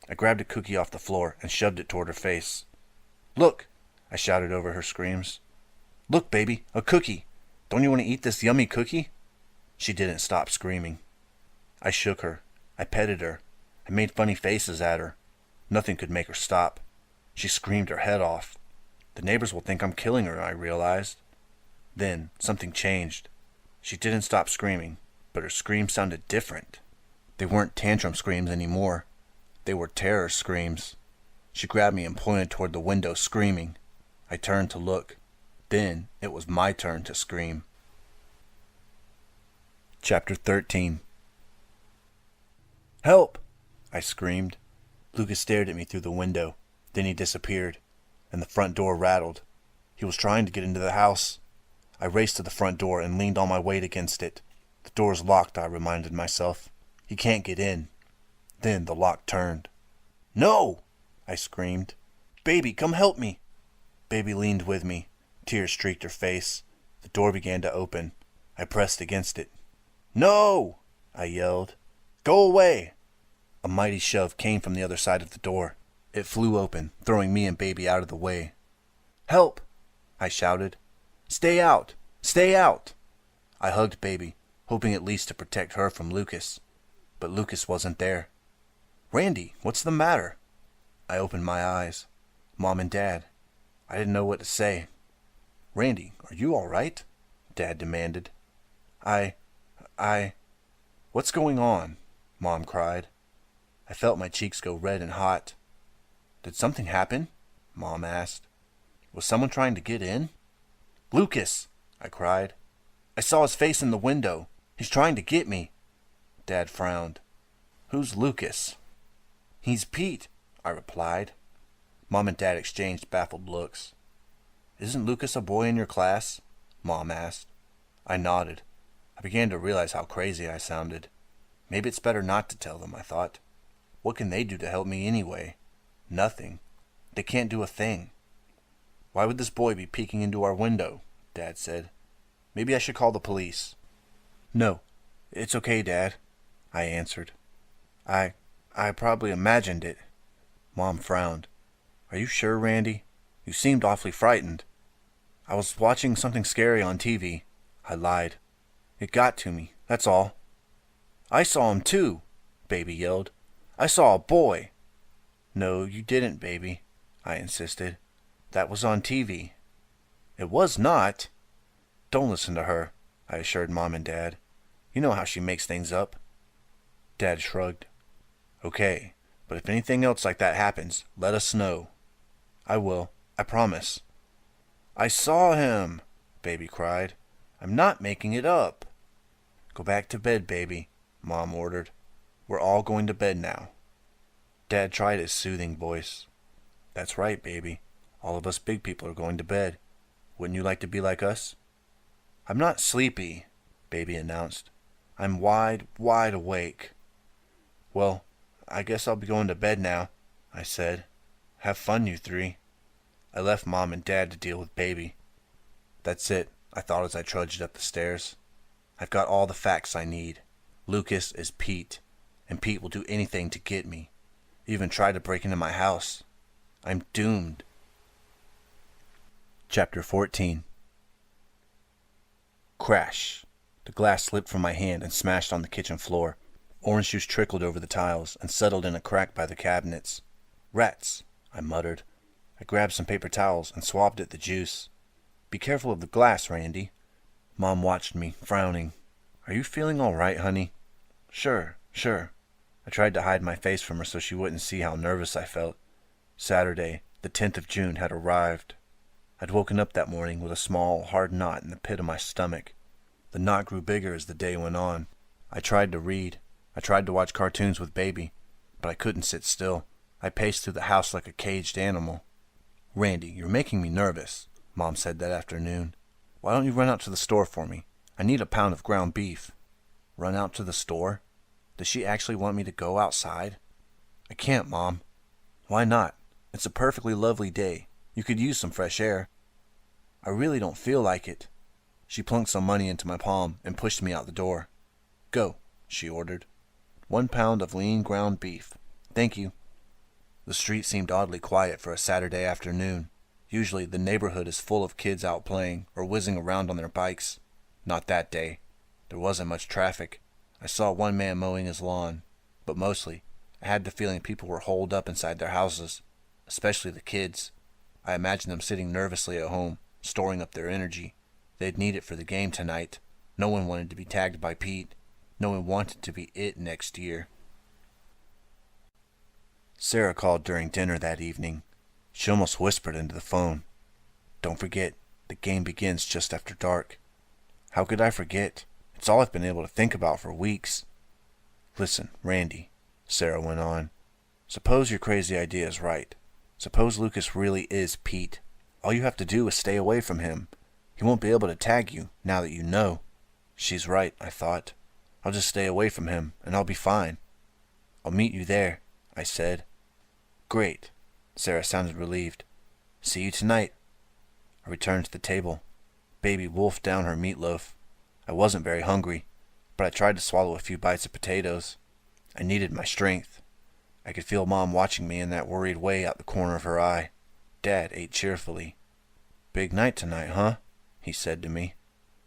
I grabbed a cookie off the floor and shoved it toward her face. Look, I shouted over her screams. Look, baby, a cookie. Don't you want to eat this yummy cookie? She didn't stop screaming. I shook her. I petted her. I made funny faces at her. Nothing could make her stop. She screamed her head off. The neighbors will think I'm killing her, I realized. Then something changed. She didn't stop screaming, but her screams sounded different. They weren't tantrum screams anymore. They were terror screams. She grabbed me and pointed toward the window, screaming. I turned to look. Then it was my turn to scream. Chapter 13. Help! I screamed. Lucas stared at me through the window. Then he disappeared, and the front door rattled. He was trying to get into the house. I raced to the front door and leaned all my weight against it. The door's locked, I reminded myself. He can't get in. Then the lock turned. No! I screamed. Baby, come help me! Baby leaned with me. Tears streaked her face. The door began to open. I pressed against it. No! I yelled. Go away! A mighty shove came from the other side of the door. It flew open, throwing me and Baby out of the way. Help! I shouted. Stay out! Stay out! I hugged Baby, hoping at least to protect her from Lucas. But Lucas wasn't there. Randy, what's the matter? I opened my eyes. Mom and Dad. I didn't know what to say. Randy, are you all right? Dad demanded. What's going on? Mom cried. I felt my cheeks go red and hot. Did something happen? Mom asked. Was someone trying to get in? Lucas! I cried. I saw his face in the window. He's trying to get me. Dad frowned. Who's Lucas? He's Pete, I replied. Mom and Dad exchanged baffled looks. Isn't Lucas a boy in your class? Mom asked. I nodded. I began to realize how crazy I sounded. Maybe it's better not to tell them, I thought. What can they do to help me anyway? Nothing. They can't do a thing. Why would this boy be peeking into our window? Dad said. Maybe I should call the police. No, it's okay, Dad, I answered. I probably imagined it. Mom frowned. Are you sure, Randy? You seemed awfully frightened. I was watching something scary on TV. I lied. It got to me, that's all. I saw him too, Baby yelled. I saw a boy. No, you didn't, Baby, I insisted. That was on TV. It was not. Don't listen to her, I assured Mom and Dad. You know how she makes things up. Dad shrugged. Okay, but if anything else like that happens, let us know. I will, I promise. I saw him, Baby cried. I'm not making it up. Go back to bed, Baby, Mom ordered. We're all going to bed now. Dad tried his soothing voice. That's right, Baby. All of us big people are going to bed. Wouldn't you like to be like us? I'm not sleepy, Baby announced. I'm wide awake. Well, I guess I'll be going to bed now, I said. Have fun, you three. I left Mom and Dad to deal with Baby. That's it, I thought as I trudged up the stairs. I've got all the facts I need. Lucas is Pete, and Pete will do anything to get me. Even try to break into my house. I'm doomed. Chapter 14. Crash! The glass slipped from my hand and smashed on the kitchen floor. Orange juice trickled over the tiles and settled in a crack by the cabinets. Rats, I muttered. I grabbed some paper towels and swabbed at the juice. Be careful of the glass, Randy. Mom watched me, frowning. Are you feeling all right, honey? Sure. I tried to hide my face from her so she wouldn't see how nervous I felt. Saturday, the 10th of June, had arrived. I'd woken up that morning with a small, hard knot in the pit of my stomach. The knot grew bigger as the day went on. I tried to read. I tried to watch cartoons with Baby, but I couldn't sit still. I paced through the house like a caged animal. Randy, you're making me nervous, Mom said that afternoon. Why don't you run out to the store for me? I need a pound of ground beef. Run out to the store? Does she actually want me to go outside? I can't, Mom. Why not? It's a perfectly lovely day. You could use some fresh air. I really don't feel like it. She plunked some money into my palm and pushed me out the door. Go, she ordered. 1 pound of lean ground beef. Thank you. The street seemed oddly quiet for a Saturday afternoon. Usually the neighborhood is full of kids out playing or whizzing around on their bikes. Not that day. There wasn't much traffic. I saw one man mowing his lawn, but mostly I had the feeling people were holed up inside their houses, especially the kids. I imagined them sitting nervously at home, storing up their energy. They'd need it for the game tonight. No one wanted to be tagged by Pete. No one wanted to be it next year. Sarah called during dinner that evening. She almost whispered into the phone. Don't forget, the game begins just after dark. How could I forget? It's all I've been able to think about for weeks. Listen, Randy, Sarah went on. Suppose your crazy idea is right. Suppose Lucas really is Pete. All you have to do is stay away from him. He won't be able to tag you now that you know. She's right, I thought. I'll just stay away from him, and I'll be fine. I'll meet you there, I said. Great. Sarah sounded relieved. See you tonight. I returned to the table. Baby wolfed down her meatloaf. I wasn't very hungry, but I tried to swallow a few bites of potatoes. I needed my strength. I could feel Mom watching me in that worried way out the corner of her eye. Dad ate cheerfully. Big night tonight, huh? He said to me.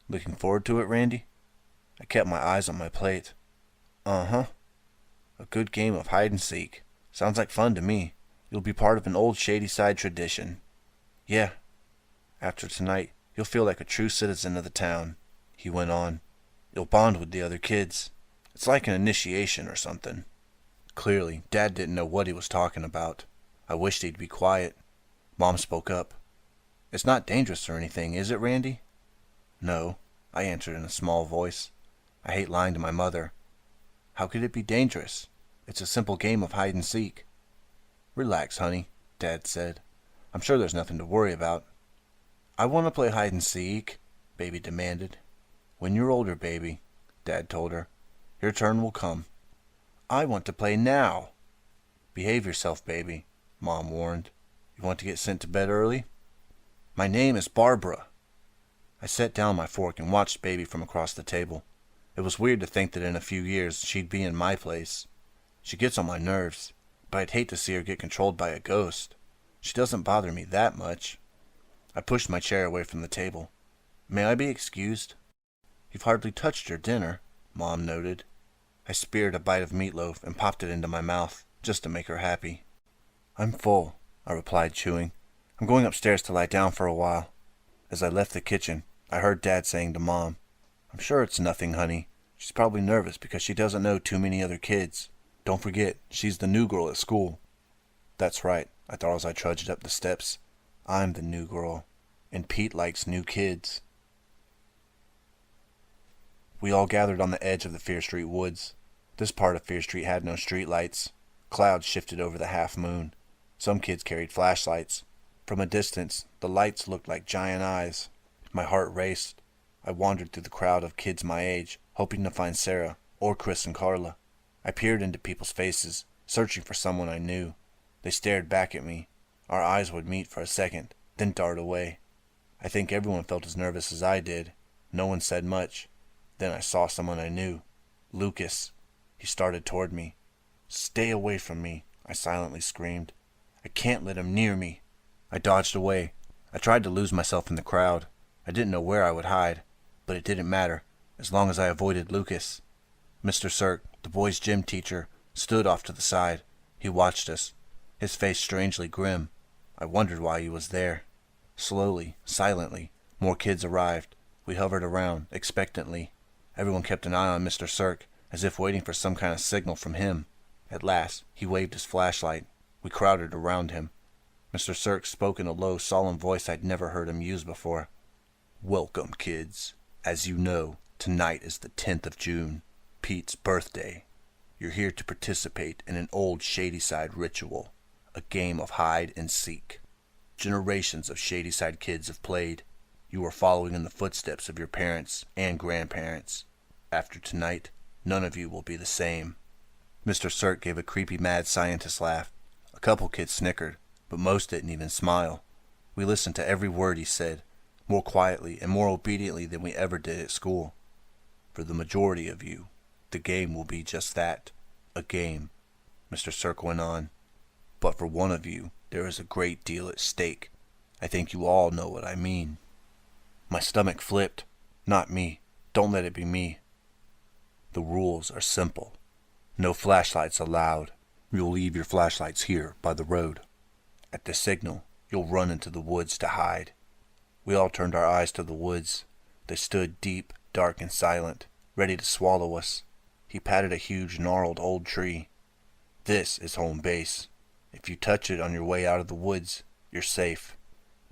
Looking forward to it, Randy? I kept my eyes on my plate. Uh-huh. A good game of hide-and-seek. Sounds like fun to me. You'll be part of an old Shadyside tradition. Yeah. After tonight, you'll feel like a true citizen of the town, he went on. You'll bond with the other kids. It's like an initiation or something. Clearly, Dad didn't know what he was talking about. I wished he'd be quiet. Mom spoke up. It's not dangerous or anything, is it, Randy? No, I answered in a small voice. I hate lying to my mother. How could it be dangerous? It's a simple game of hide-and-seek. Relax, honey, Dad said. I'm sure there's nothing to worry about. I want to play hide-and-seek, Baby demanded. When you're older, baby, Dad told her. Your turn will come. I want to play now. Behave yourself, baby, Mom warned. You want to get sent to bed early? My name is Barbara. I set down my fork and watched Baby from across the table. It was weird to think that in a few years she'd be in my place. She gets on my nerves, but I'd hate to see her get controlled by a ghost. She doesn't bother me that much. I pushed my chair away from the table. May I be excused? You've hardly touched your dinner, Mom noted. I speared a bite of meatloaf and popped it into my mouth, just to make her happy. I'm full, I replied, chewing. I'm going upstairs to lie down for a while. As I left the kitchen, I heard Dad saying to Mom, I'm sure it's nothing, honey. She's probably nervous because she doesn't know too many other kids. Don't forget, she's the new girl at school. That's right, I thought as I trudged up the steps. I'm the new girl, and Pete likes new kids. We all gathered on the edge of the Fear Street woods. This part of Fear Street had no street lights. Clouds shifted over the half moon. Some kids carried flashlights. From a distance, the lights looked like giant eyes. My heart raced. I wandered through the crowd of kids my age, hoping to find Sarah or Chris and Carla. I peered into people's faces, searching for someone I knew. They stared back at me. Our eyes would meet for a second, then dart away. I think everyone felt as nervous as I did. No one said much. Then I saw someone I knew. Lucas. He started toward me. Stay away from me, I silently screamed. I can't let him near me. I dodged away. I tried to lose myself in the crowd. I didn't know where I would hide. But it didn't matter, as long as I avoided Lucas. Mr. Cirque, the boys' gym teacher, stood off to the side. He watched us, his face strangely grim. I wondered why he was there. Slowly, silently, more kids arrived. We hovered around, expectantly. Everyone kept an eye on Mr. Cirque, as if waiting for some kind of signal from him. At last, he waved his flashlight. We crowded around him. Mr. Cirque spoke in a low, solemn voice I'd never heard him use before. "Welcome, kids. As you know, tonight is the 10th of June, Pete's birthday. You're here to participate in an old Shadyside ritual, a game of hide and seek. Generations of Shadyside kids have played. You are following in the footsteps of your parents and grandparents. After tonight, none of you will be the same." Mr. Cirque gave a creepy mad scientist laugh. A couple kids snickered, but most didn't even smile. We listened to every word he said, more quietly and more obediently than we ever did at school. "For the majority of you, the game will be just that, a game," Mr. Cirque went on. "But for one of you, there is a great deal at stake. I think you all know what I mean." My stomach flipped. Not me. Don't let it be me. "The rules are simple. No flashlights allowed. You'll leave your flashlights here by the road. At the signal, you'll run into the woods to hide." We all turned our eyes to the woods. They stood deep, dark, and silent, ready to swallow us. He patted a huge, gnarled old tree. "This is home base. If you touch it on your way out of the woods, you're safe.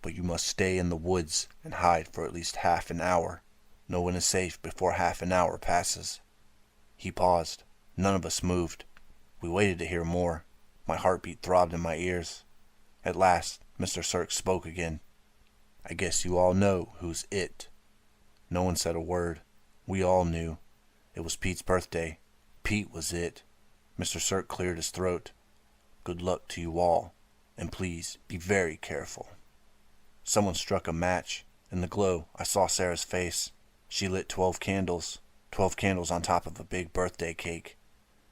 But you must stay in the woods and hide for at least half an hour. No one is safe before half an hour passes." He paused. None of us moved. We waited to hear more. My heartbeat throbbed in my ears. At last, Mr. Cirque spoke again. "I guess you all know who's it." No one said a word. We all knew. It was Pete's birthday. Pete was it. Mr. Cirque cleared his throat. "Good luck to you all, and please be very careful." Someone struck a match. In the glow, I saw Sarah's face. She lit 12 candles. 12 candles on top of a big birthday cake.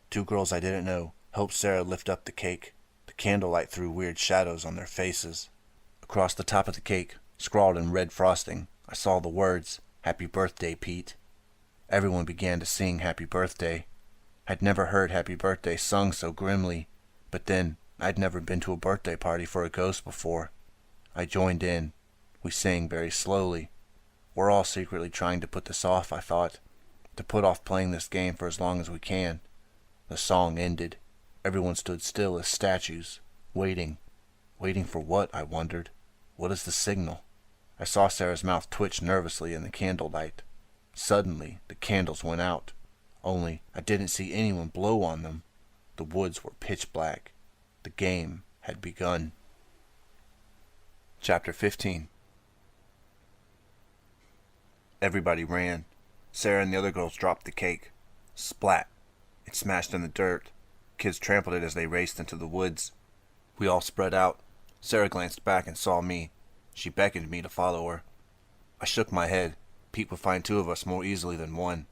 2 girls I didn't know helped Sarah lift up the cake. The candlelight threw weird shadows on their faces. Across the top of the cake, scrawled in red frosting, I saw the words, "Happy Birthday, Pete." Everyone began to sing Happy Birthday. I'd never heard Happy Birthday sung so grimly, but then I'd never been to a birthday party for a ghost before. I joined in. We sang very slowly. We're all secretly trying to put this off, I thought, to put off playing this game for as long as we can. The song ended. Everyone stood still as statues, waiting. Waiting for what, I wondered. What is the signal? I saw Sarah's mouth twitch nervously in the candlelight. Suddenly, the candles went out. Only, I didn't see anyone blow on them. The woods were pitch black. The game had begun. Chapter 15. Everybody ran. Sarah and the other girls dropped the cake. Splat. It smashed in the dirt. Kids trampled it as they raced into the woods. We all spread out. Sarah glanced back and saw me. She beckoned me to follow her. I shook my head. Pete would find 2 of us more easily than 1.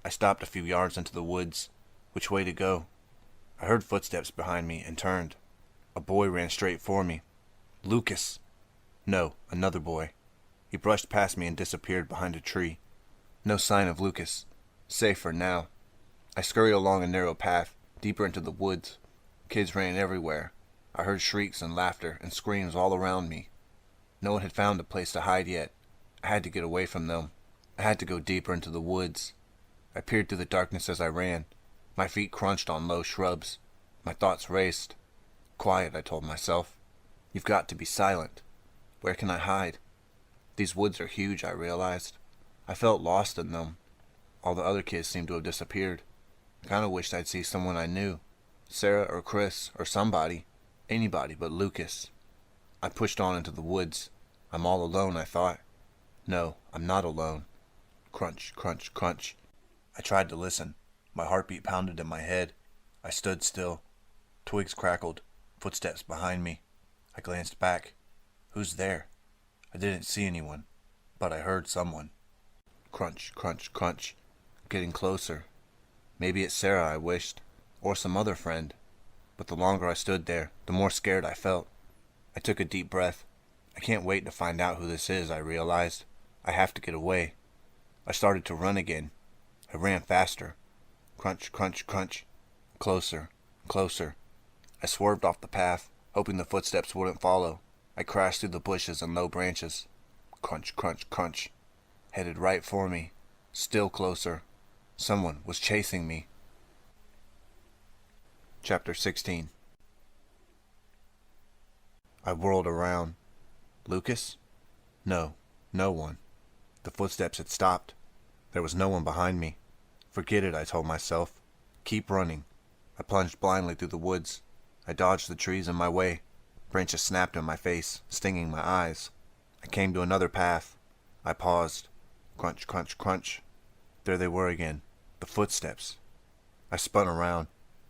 I stopped a few yards into the woods. Which way to go? I heard footsteps behind me and turned. A boy ran straight for me. Lucas! No, another boy. He brushed past me and disappeared behind a tree. No sign of Lucas. Safe for now. I scurried along a narrow path, deeper into the woods. Kids ran everywhere. I heard shrieks and laughter and screams all around me. No one had found a place to hide yet. I had to get away from them. I had to go deeper into the woods. I peered through the darkness as I ran. My feet crunched on low shrubs. My thoughts raced. Quiet, I told myself. You've got to be silent. Where can I hide? These woods are huge, I realized. I felt lost in them. All the other kids seemed to have disappeared. I kind of wished I'd see someone I knew. Sarah or Chris or somebody. Anybody but Lucas. I pushed on into the woods. I'm all alone, I thought. No, I'm not alone. Crunch, crunch, crunch. I tried to listen. My heartbeat pounded in my head. I stood still. Twigs crackled. Footsteps behind me. I glanced back. Who's there? I didn't see anyone, but I heard someone. Crunch, crunch, crunch. Getting closer. Maybe it's Sarah, I wished, or some other friend. But the longer I stood there, the more scared I felt. I took a deep breath. I can't wait to find out who this is, I realized. I have to get away. I started to run again. I ran faster. Crunch, crunch, crunch. Closer, closer. I swerved off the path, hoping the footsteps wouldn't follow. I crashed through the bushes and low branches. Crunch, crunch, crunch. Headed right for me. Still closer. Someone was chasing me. Chapter 16. I whirled around. Lucas? No, no one. The footsteps had stopped. There was no one behind me. Forget it, I told myself. Keep running. I plunged blindly through the woods. I dodged the trees in my way. Branches snapped in my face, stinging my eyes. I came to another path. I paused. Crunch, crunch, crunch. There they were again. The footsteps. I spun around.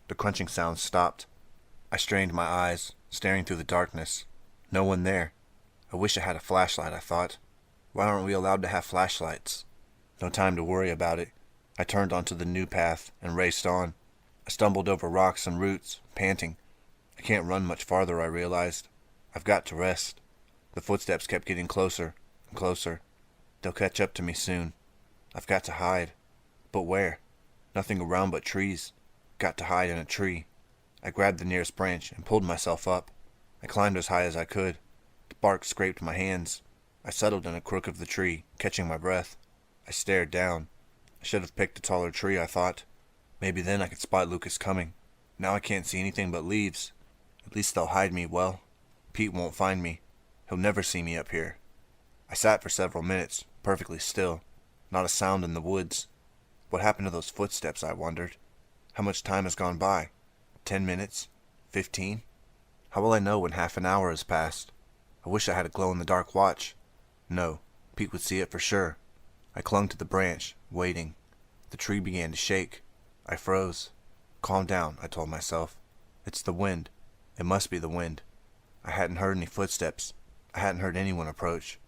The crunching sound stopped. I strained my eyes, staring through the darkness. No one there. I wish I had a flashlight, I thought. Why aren't we allowed to have flashlights? No time to worry about it. I turned onto the new path and raced on. I stumbled over rocks and roots, panting. I can't run much farther, I realized. I've got to rest. The footsteps kept getting closer and closer. They'll catch up to me soon. I've got to hide. But where? Nothing around but trees. Got to hide in a tree. I grabbed the nearest branch and pulled myself up. I climbed as high as I could. The bark scraped my hands. I settled in a crook of the tree, catching my breath. I stared down. I should have picked a taller tree, I thought. Maybe then I could spot Lucas coming. Now I can't see anything but leaves. At least they'll hide me well. Pete won't find me. He'll never see me up here. I sat for several minutes, perfectly still. Not a sound in the woods. What happened to those footsteps, I wondered. How much time has gone by? 10 minutes? 15? How will I know when half an hour has passed? I wish I had a glow-in-the-dark watch. No, Pete would see it for sure. I clung to the branch, waiting. The tree began to shake. I froze. Calm down, I told myself. It's the wind. It must be the wind. I hadn't heard any footsteps. I hadn't heard anyone approach.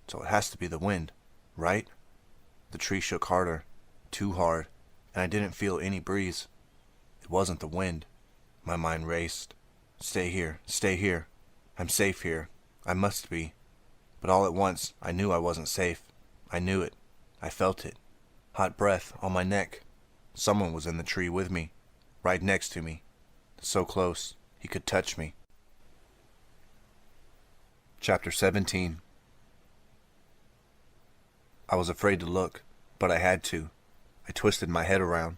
So it has to be the wind, right? The tree shook harder, too hard, and I didn't feel any breeze. It wasn't the wind. My mind raced. Stay here, stay here. I'm safe here. I must be. But all at once, I knew I wasn't safe. I knew it. I felt it. Hot breath on my neck. Someone was in the tree with me, right next to me. So close, he could touch me. Chapter 17. I was afraid to look, but I had to. I twisted my head around.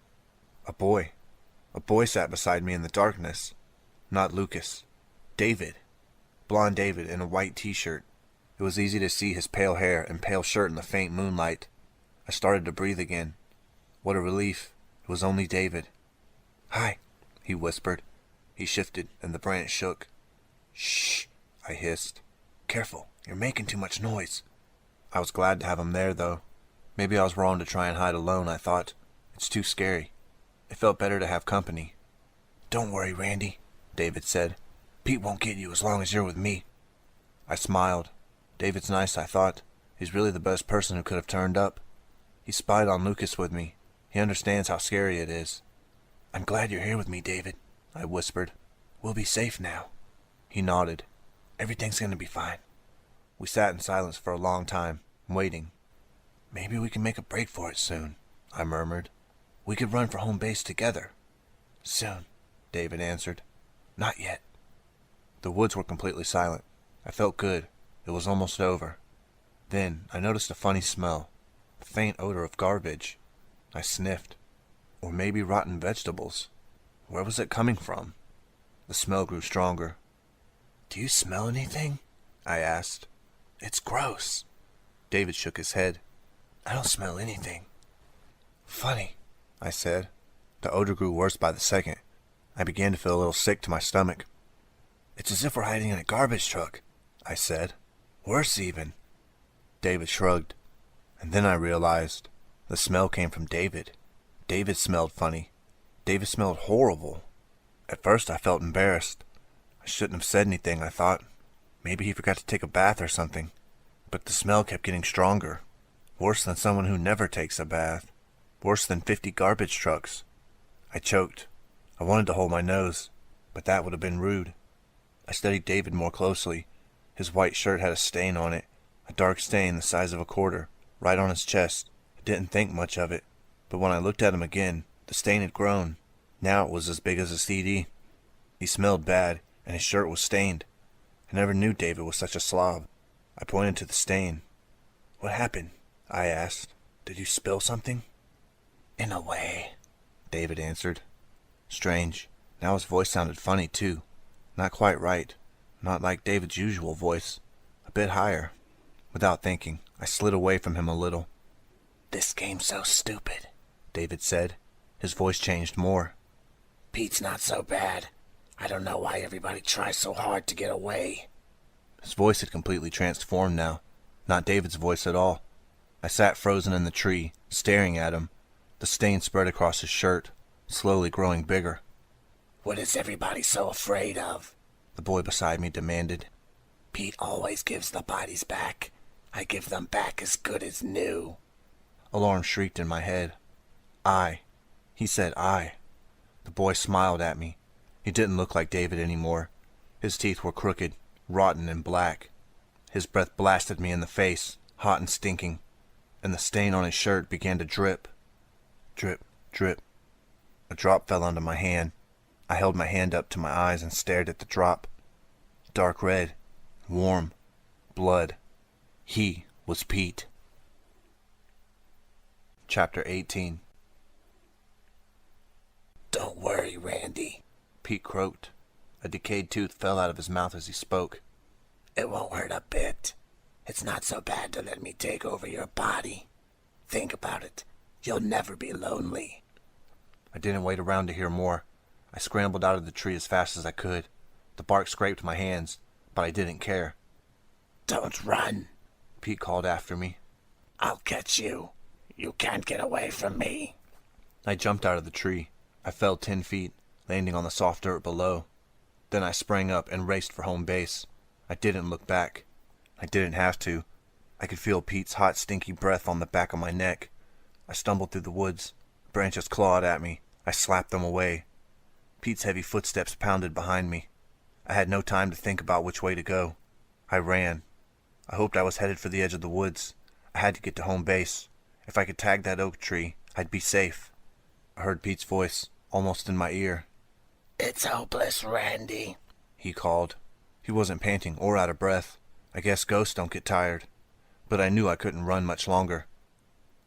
A boy. A boy sat beside me in the darkness. Not Lucas. David. Blonde David in a white t-shirt. It was easy to see his pale hair and pale shirt in the faint moonlight. I started to breathe again. What a relief. It was only David. "Hi," he whispered. He shifted, and the branch shook. "Shh," I hissed. "Careful, you're making too much noise." I was glad to have him there, though. Maybe I was wrong to try and hide alone, I thought. It's too scary. It felt better to have company. "Don't worry, Randy," David said. "Pete won't get you as long as you're with me." I smiled. David's nice, I thought. He's really the best person who could have turned up. He spied on Lucas with me. He understands how scary it is. "I'm glad you're here with me, David," I whispered. "We'll be safe now." He nodded. "Everything's going to be fine." We sat in silence for a long time, waiting. "Maybe we can make a break for it soon," I murmured. "We could run for home base together." "Soon," David answered. "Not yet." The woods were completely silent. I felt good. It was almost over. Then I noticed a funny smell, a faint odor of garbage. I sniffed. Or maybe rotten vegetables. Where was it coming from? The smell grew stronger. "Do you smell anything?" I asked. "It's gross." David shook his head. "I don't smell anything." "Funny," I said. The odor grew worse by the second. I began to feel a little sick to my stomach. "It's as if we're hiding in a garbage truck," I said. "Worse even." David shrugged. And then I realized the smell came from David. David smelled funny. David smelled horrible. At first I felt embarrassed. I shouldn't have said anything, I thought. Maybe he forgot to take a bath or something. But the smell kept getting stronger. Worse than someone who never takes a bath. Worse than 50 garbage trucks. I choked. I wanted to hold my nose, but that would have been rude. I studied David more closely. His white shirt had a stain on it, a dark stain the size of a quarter, right on his chest, Didn't think much of it, but when I looked at him again, the stain had grown. Now it was as big as a CD. He smelled bad, and his shirt was stained. I never knew David was such a slob. I pointed to the stain. "What happened?" I asked. "Did you spill something?" "In a way," David answered. Strange. Now his voice sounded funny, too. Not quite right. Not like David's usual voice. A bit higher. Without thinking, I slid away from him a little. "This game's so stupid," David said. His voice changed more. "Pete's not so bad. I don't know why everybody tries so hard to get away." His voice had completely transformed now. Not David's voice at all. I sat frozen in the tree, staring at him. The stain spread across his shirt, slowly growing bigger. "What is everybody so afraid of?" the boy beside me demanded. "Pete always gives the bodies back. I give them back as good as new." Alarm shrieked in my head. "I." He said I. The boy smiled at me. He didn't look like David anymore. His teeth were crooked, rotten and black. His breath blasted me in the face, hot and stinking, and the stain on his shirt began to drip. Drip, drip. A drop fell onto my hand. I held my hand up to my eyes and stared at the drop. Dark red, warm, blood. He was Pete. Chapter 18. "Don't worry, Randy," Pete croaked. A decayed tooth fell out of his mouth as he spoke. "It won't hurt a bit. It's not so bad to let me take over your body. Think about it. You'll never be lonely." I didn't wait around to hear more. I scrambled out of the tree as fast as I could. The bark scraped my hands, but I didn't care. "Don't run," Pete called after me. "I'll catch you. You can't get away from me." I jumped out of the tree. I fell 10 feet, landing on the soft dirt below. Then I sprang up and raced for home base. I didn't look back. I didn't have to. I could feel Pete's hot, stinky breath on the back of my neck. I stumbled through the woods. Branches clawed at me. I slapped them away. Pete's heavy footsteps pounded behind me. I had no time to think about which way to go. I ran. I hoped I was headed for the edge of the woods. I had to get to home base. If I could tag that oak tree, I'd be safe. I heard Pete's voice, almost in my ear. "It's hopeless, Randy," he called. He wasn't panting or out of breath. I guess ghosts don't get tired. But I knew I couldn't run much longer.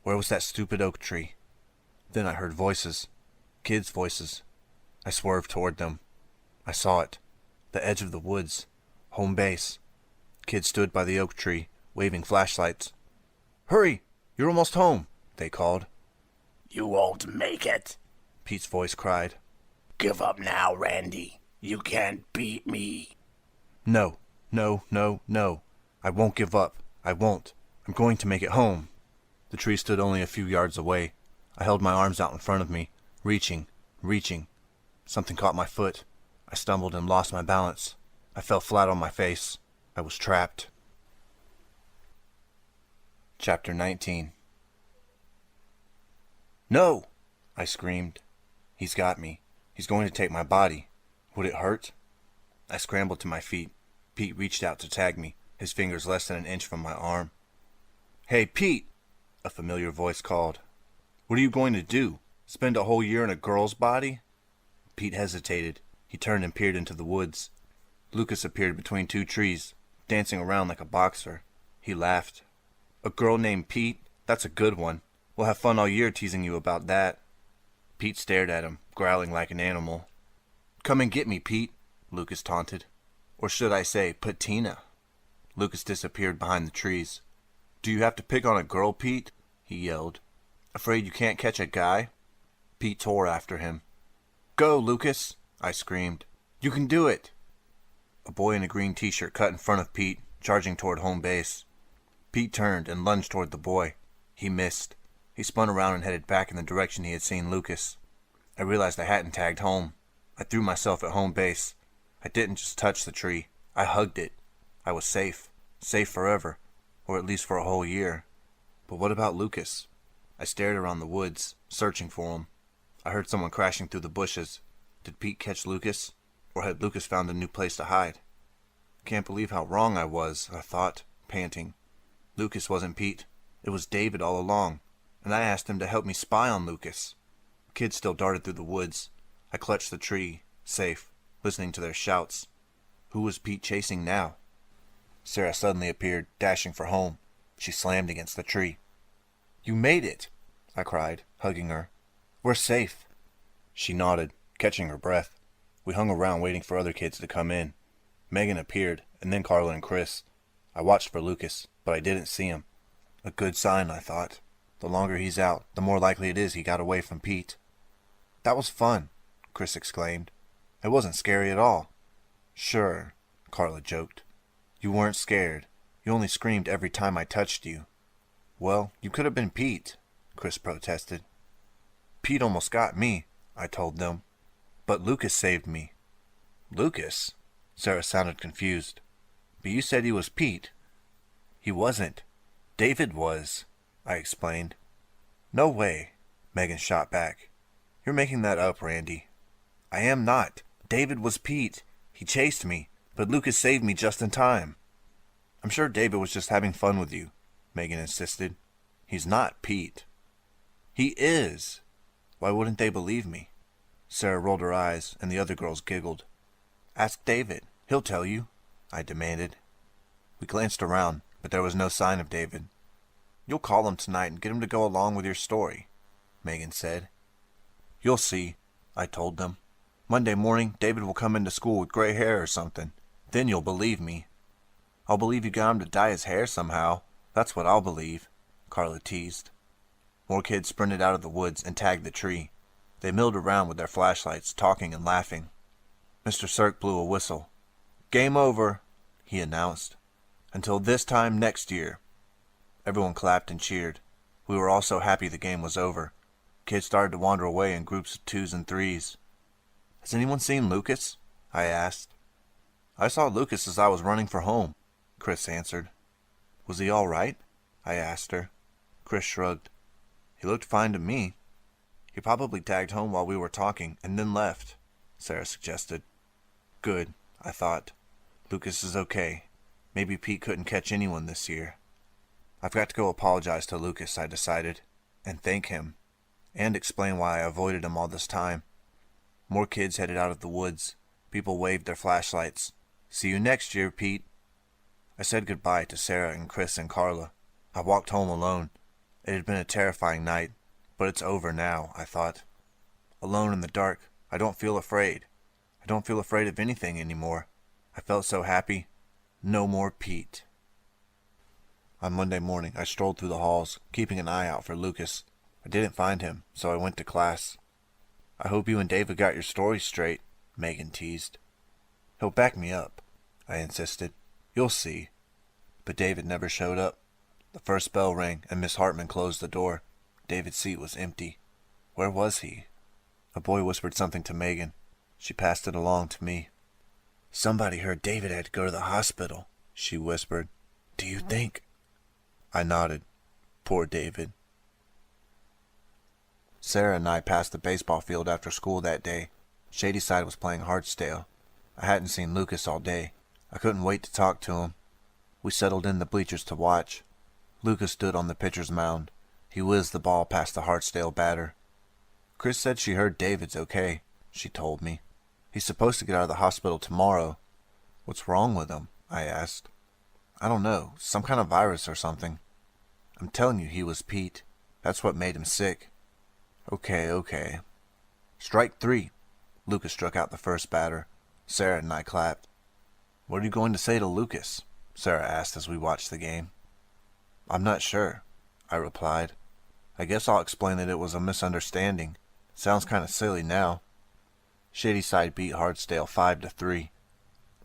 Where was that stupid oak tree? Then I heard voices. Kids' voices. I swerved toward them. I saw it. The edge of the woods. Home base. Kids stood by the oak tree, waving flashlights. "Hurry! You're almost home," they called. "You won't make it," Pete's voice cried. "Give up now, Randy. You can't beat me." No. I won't give up. I won't. I'm going to make it home." The tree stood only a few yards away. I held my arms out in front of me, reaching. Something caught my foot. I stumbled and lost my balance. I fell flat on my face. I was trapped. Chapter 19. "No!" I screamed. "He's got me. He's going to take my body. Would it hurt?" I scrambled to my feet. Pete reached out to tag me, his fingers less than an inch from my arm. "Hey, Pete!" a familiar voice called. "What are you going to do? Spend a whole year in a girl's body?" Pete hesitated. He turned and peered into the woods. Lucas appeared between 2 trees, dancing around like a boxer. He laughed. "A girl named Pete? That's a good one. We'll have fun all year teasing you about that." Pete stared at him, growling like an animal. "Come and get me, Pete," Lucas taunted. Or should I say, patina. Lucas disappeared behind the trees. "Do you have to pick on a girl, Pete?" he yelled. "Afraid you can't catch a guy?" Pete tore after him. "Go, Lucas!" I screamed. "You can do it!" A boy in a green t-shirt cut in front of Pete, charging toward home base. Pete turned and lunged toward the boy. He missed. He spun around and headed back in the direction he had seen Lucas. I realized I hadn't tagged home. I threw myself at home base. I didn't just touch the tree. I hugged it. I was safe. Safe forever. Or at least for a whole year. But what about Lucas? I stared around the woods, searching for him. I heard someone crashing through the bushes. Did Pete catch Lucas? Or had Lucas found a new place to hide? Can't believe how wrong I was, I thought, panting. Lucas wasn't Pete. It was David all along. and I asked him to help me spy on Lucas. Kids still darted through the woods. I clutched the tree, safe, listening to their shouts. Who was Pete chasing now? Sarah suddenly appeared, dashing for home. She slammed against the tree. "You made it!" I cried, hugging her. "We're safe." She nodded, catching her breath. We hung around waiting for other kids to come in. Megan appeared, and then Carla and Chris. I watched for Lucas, but I didn't see him. A good sign, I thought. The longer he's out, the more likely it is he got away from Pete. "That was fun," Chris exclaimed. "It wasn't scary at all." "Sure," Carla joked. "You weren't scared. You only screamed every time I touched you." "Well, you could have been Pete," Chris protested. "Pete almost got me," I told them. "But Lucas saved me." "Lucas?" Sarah sounded confused. "But you said he was Pete." "He wasn't. David was," I explained. "No way," Megan shot back. "You're making that up, Randy." "I am not. David was Pete. He chased me, but Lucas saved me just in time." "I'm sure David was just having fun with you," Megan insisted. "He's not Pete." "He is." Why wouldn't they believe me? Sarah rolled her eyes, and the other girls giggled. "Ask David. He'll tell you," I demanded. We glanced around, but there was no sign of David. "You'll call him tonight and get him to go along with your story," Megan said. "You'll see," I told them. "Monday morning, David will come into school with gray hair or something. Then you'll believe me." "I'll believe you got him to dye his hair somehow. That's what I'll believe," Carla teased. More kids sprinted out of the woods and tagged the tree. They milled around with their flashlights, talking and laughing. Mr. Cirque blew a whistle. "Game over," he announced. "Until this time next year." Everyone clapped and cheered. We were all so happy the game was over. Kids started to wander away in groups of 2s and 3s. "Has anyone seen Lucas?" I asked. "I saw Lucas as I was running for home," Chris answered. "Was he all right?" I asked her. Chris shrugged. "He looked fine to me." "He probably tagged home while we were talking and then left," Sarah suggested. Good, I thought. Lucas is okay. Maybe Pete couldn't catch anyone this year. I've got to go apologize to Lucas, I decided, and thank him, and explain why I avoided him all this time. More kids headed out of the woods. People waved their flashlights. "See you next year, Pete." I said goodbye to Sarah and Chris and Carla. I walked home alone. It had been a terrifying night, but it's over now, I thought. Alone in the dark, I don't feel afraid. I don't feel afraid of anything anymore. I felt so happy. No more Pete. On Monday morning, I strolled through the halls, keeping an eye out for Lucas. I didn't find him, so I went to class. "I hope you and David got your story straight," Megan teased. "He'll back me up," I insisted. "You'll see." But David never showed up. The first bell rang, and Miss Hartman closed the door. David's seat was empty. Where was he? A boy whispered something to Megan. She passed it along to me. "Somebody heard David had to go to the hospital," she whispered. "Do you think?" I nodded. Poor David. Sarah and I passed the baseball field after school that day. Shadyside was playing hardstale. I hadn't seen Lucas all day. I couldn't wait to talk to him. We settled in the bleachers to watch. Lucas stood on the pitcher's mound. He whizzed the ball past the hardstale batter. "Chris said she heard David's okay," she told me. "He's supposed to get out of the hospital tomorrow." "What's wrong with him?" I asked. "I don't know. Some kind of virus or something." "I'm telling you he was Pete. That's what made him sick." Okay. "Strike 3. Lucas struck out the first batter. Sarah and I clapped. "What are you going to say to Lucas?" Sarah asked as we watched the game. "I'm not sure," I replied. "I guess I'll explain that it was a misunderstanding. Sounds kind of silly now." Shadyside beat Hardstale 5-3.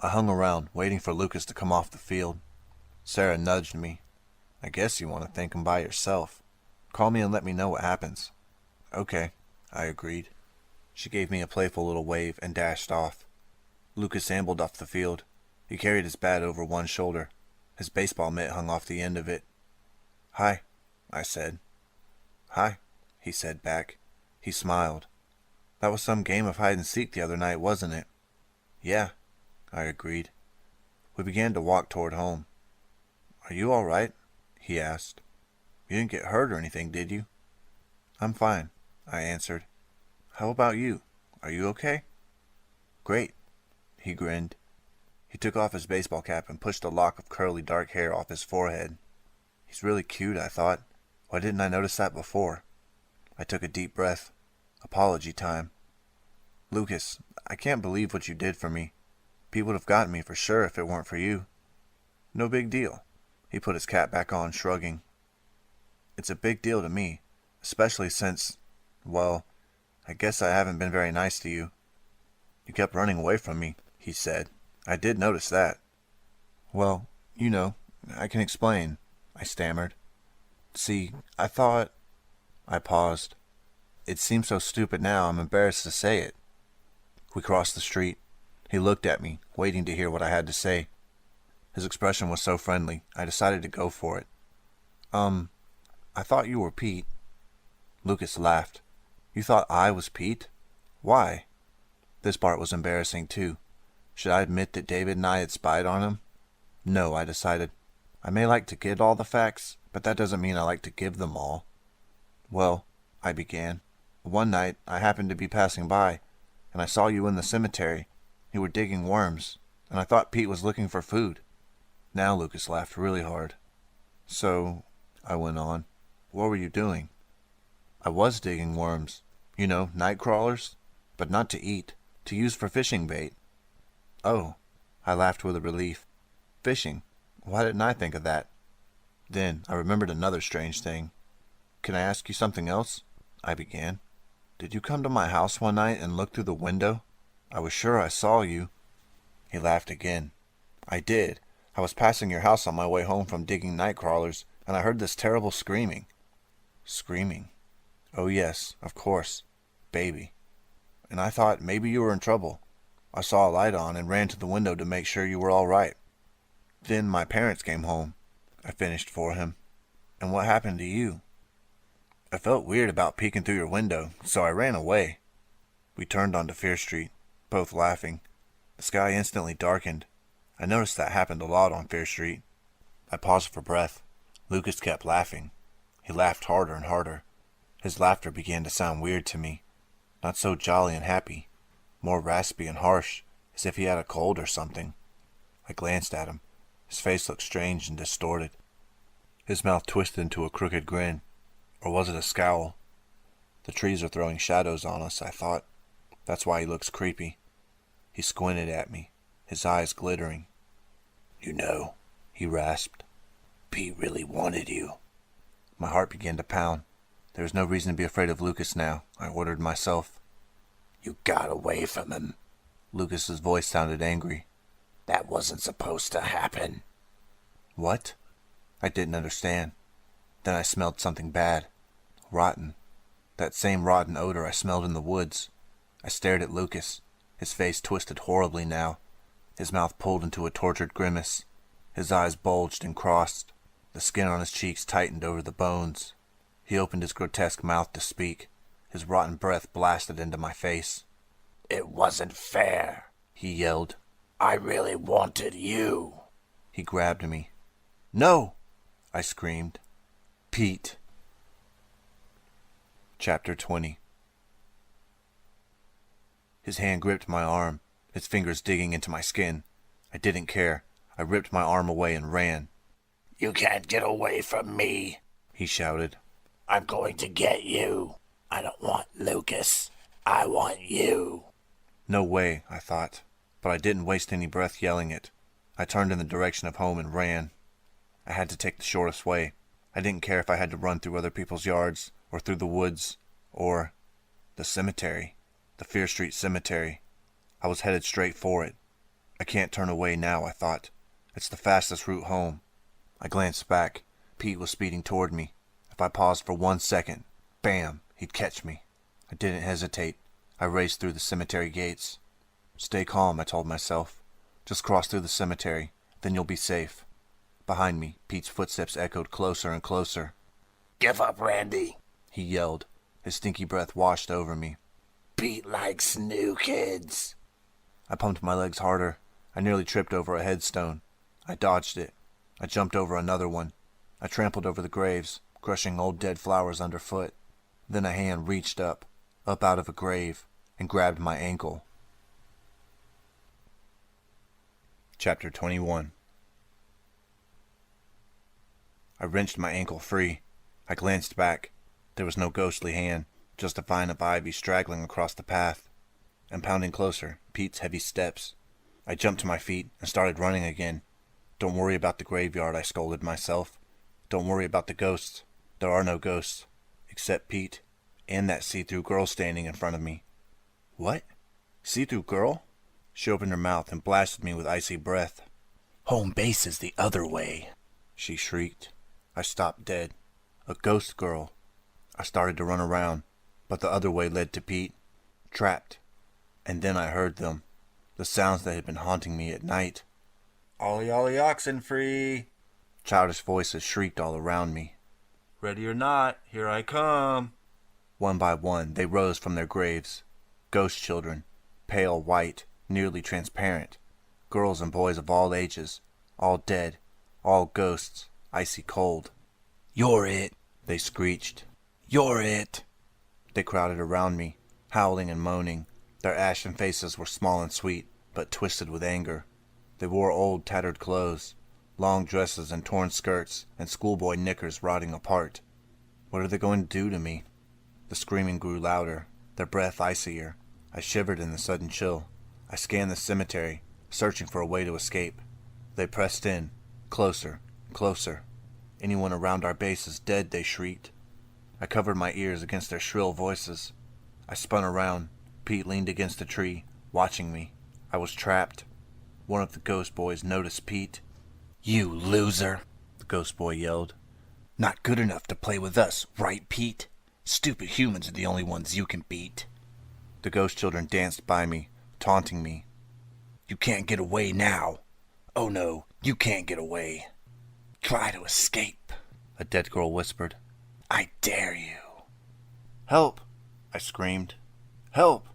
I hung around, waiting for Lucas to come off the field. Sarah nudged me. "I guess you want to thank him by yourself. Call me and let me know what happens." "Okay," I agreed. She gave me a playful little wave and dashed off. Lucas ambled off the field. He carried his bat over one shoulder. His baseball mitt hung off the end of it. "Hi," I said. "Hi," he said back. He smiled. "That was some game of hide-and-seek the other night, wasn't it?" "Yeah," I agreed. We began to walk toward home. "Are you all right?" he asked. "You didn't get hurt or anything, did you?" I'm fine, I answered. How about you? Are you okay? Great, he grinned. He took off his baseball cap and pushed a lock of curly dark hair off his forehead. He's really cute, I thought. Why didn't I notice that before? I took a deep breath. Apology time. Lucas, I can't believe what you did for me. Pete would have gotten me for sure if it weren't for you. No big deal. He put his cap back on, shrugging. It's a big deal to me, especially since, well, I guess I haven't been very nice to you. You kept running away from me, he said. I did notice that. Well, I can explain, I stammered. See, I thought... I paused. It seems so stupid now, I'm embarrassed to say it. We crossed the street. He looked at me, waiting to hear what I had to say. His expression was so friendly, I decided to go for it. I thought you were Pete. Lucas laughed. You thought I was Pete? Why? This part was embarrassing, too. Should I admit that David and I had spied on him? No, I decided. I may like to get all the facts, but that doesn't mean I like to give them all. Well, I began. One night, I happened to be passing by, and I saw you in the cemetery. You were digging worms, and I thought Pete was looking for food. Now Lucas laughed really hard. So, I went on, what were you doing? I was digging worms. Night crawlers. But not to eat, to use for fishing bait. Oh, I laughed with relief. Fishing. Why didn't I think of that? Then I remembered another strange thing. Can I ask you something else? I began. Did you come to my house one night and look through the window? I was sure I saw you. He laughed again. I did. I was passing your house on my way home from digging night crawlers, and I heard this terrible screaming. Screaming? Oh yes, of course. Baby. And I thought maybe you were in trouble. I saw a light on and ran to the window to make sure you were all right. Then my parents came home. I finished for him. And what happened to you? I felt weird about peeking through your window, so I ran away. We turned onto Fear Street, both laughing. The sky instantly darkened. I noticed that happened a lot on Fear Street. I paused for breath. Lucas kept laughing. He laughed harder and harder. His laughter began to sound weird to me. Not so jolly and happy. More raspy and harsh, as if he had a cold or something. I glanced at him. His face looked strange and distorted. His mouth twisted into a crooked grin. Or was it a scowl? The trees are throwing shadows on us, I thought. That's why he looks creepy. He squinted at me, his eyes glittering. He rasped. Pete really wanted you. My heart began to pound. There was no reason to be afraid of Lucas now, I ordered myself. You got away from him. Lucas's voice sounded angry. That wasn't supposed to happen. What? I didn't understand. Then I smelled something bad. Rotten. That same rotten odor I smelled in the woods. I stared at Lucas. His face twisted horribly now. His mouth pulled into a tortured grimace. His eyes bulged and crossed. The skin on his cheeks tightened over the bones. He opened his grotesque mouth to speak. His rotten breath blasted into my face. It wasn't fair, he yelled. I really wanted you. He grabbed me. No, I screamed. Pete. Chapter 20. His hand gripped my arm, his fingers digging into my skin. I didn't care. I ripped my arm away and ran. You can't get away from me, he shouted. I'm going to get you. I don't want Lucas. I want you. No way, I thought, but I didn't waste any breath yelling it. I turned in the direction of home and ran. I had to take the shortest way. I didn't care if I had to run through other people's yards, or through the woods, or the cemetery, the Fear Street Cemetery. I was headed straight for it. I can't turn away now, I thought. It's the fastest route home. I glanced back. Pete was speeding toward me. If I paused for 1 second, bam, he'd catch me. I didn't hesitate. I raced through the cemetery gates. Stay calm, I told myself. Just cross through the cemetery, then you'll be safe. Behind me, Pete's footsteps echoed closer and closer. Give up, Randy, he yelled. His stinky breath washed over me. Pete likes new kids. I pumped my legs harder. I nearly tripped over a headstone. I dodged it. I jumped over another one. I trampled over the graves, crushing old dead flowers underfoot. Then a hand reached up out of a grave, and grabbed my ankle. Chapter 21. I wrenched my ankle free. I glanced back. There was no ghostly hand, just a vine of ivy straggling across the path. And pounding closer, Pete's heavy steps. I jumped to my feet and started running again. Don't worry about the graveyard, I scolded myself. Don't worry about the ghosts. There are no ghosts. Except Pete, and that see-through girl standing in front of me. What? See-through girl? She opened her mouth and blasted me with icy breath. Home base is the other way, she shrieked. I stopped dead. A ghost girl. I started to run around, but the other way led to Pete. Trapped. And then I heard them. The sounds that had been haunting me at night. Ollie, ollie, oxen free. Childish voices shrieked all around me. Ready or not, here I come. One by one, they rose from their graves. Ghost children, pale white, nearly transparent. Girls and boys of all ages, all dead, all ghosts, icy cold. You're it, they screeched. You're it. They crowded around me, howling and moaning. Their ashen faces were small and sweet, but twisted with anger. They wore old, tattered clothes, long dresses and torn skirts, and schoolboy knickers rotting apart. What are they going to do to me? The screaming grew louder, their breath icier. I shivered in the sudden chill. I scanned the cemetery, searching for a way to escape. They pressed in, closer, closer. Anyone around our base is dead, they shrieked. I covered my ears against their shrill voices. I spun around. Pete leaned against a tree, watching me. I was trapped. One of the ghost boys noticed Pete. You loser, the ghost boy yelled. Not good enough to play with us, right, Pete? Stupid humans are the only ones you can beat. The ghost children danced by me, taunting me. You can't get away now. Oh no, you can't get away. Try to escape, a dead girl whispered. I dare you. Help, I screamed. Help!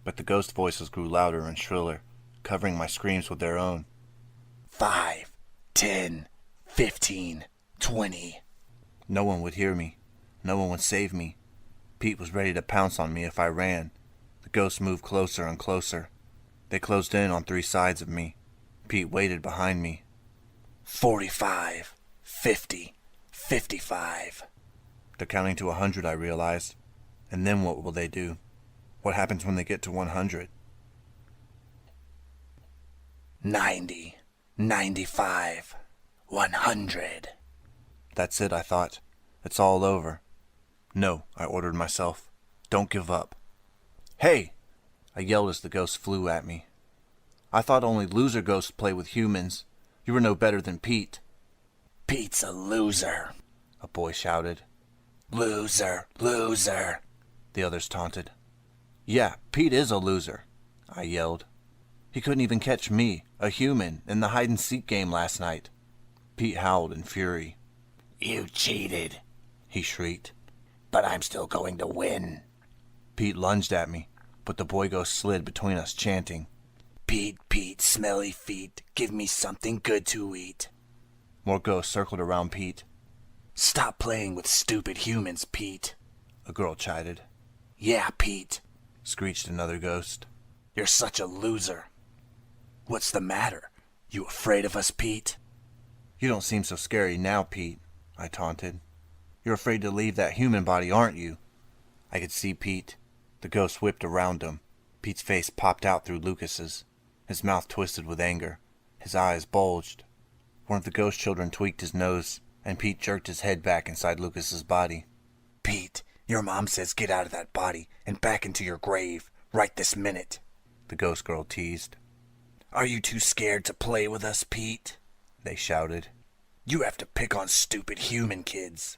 But the ghost voices grew louder and shriller, covering my screams with their own. 5, 10, 15, 20. No one would hear me. No one would save me. Pete was ready to pounce on me if I ran. The ghosts moved closer and closer. They closed in on 3 sides of me. Pete waited behind me. 45, 50, 55. They're counting to 100, I realized. And then what will they do? What happens when they get to 100? 90, 95, 100. That's it, I thought. It's all over. No, I ordered myself. Don't give up. Hey! I yelled as the ghost flew at me. I thought only loser ghosts play with humans. You were no better than Pete. Pete's a loser, a boy shouted. Loser, loser, the others taunted. Yeah, Pete is a loser, I yelled. He couldn't even catch me, a human, in the hide-and-seek game last night. Pete howled in fury. You cheated, he shrieked. But I'm still going to win. Pete lunged at me, but the boy ghost slid between us, chanting. Pete, Pete, smelly feet, give me something good to eat. More ghosts circled around Pete. Stop playing with stupid humans, Pete, a girl chided. Yeah, Pete, screeched another ghost. You're such a loser. What's the matter? You afraid of us, Pete? You don't seem so scary now, Pete, I taunted. You're afraid to leave that human body, aren't you? I could see Pete. The ghost whipped around him. Pete's face popped out through Lucas's. His mouth twisted with anger. His eyes bulged. One of the ghost children tweaked his nose, and Pete jerked his head back inside Lucas's body. Pete, your mom says get out of that body and back into your grave, right this minute, the ghost girl teased. Are you too scared to play with us, Pete? They shouted. You have to pick on stupid human kids.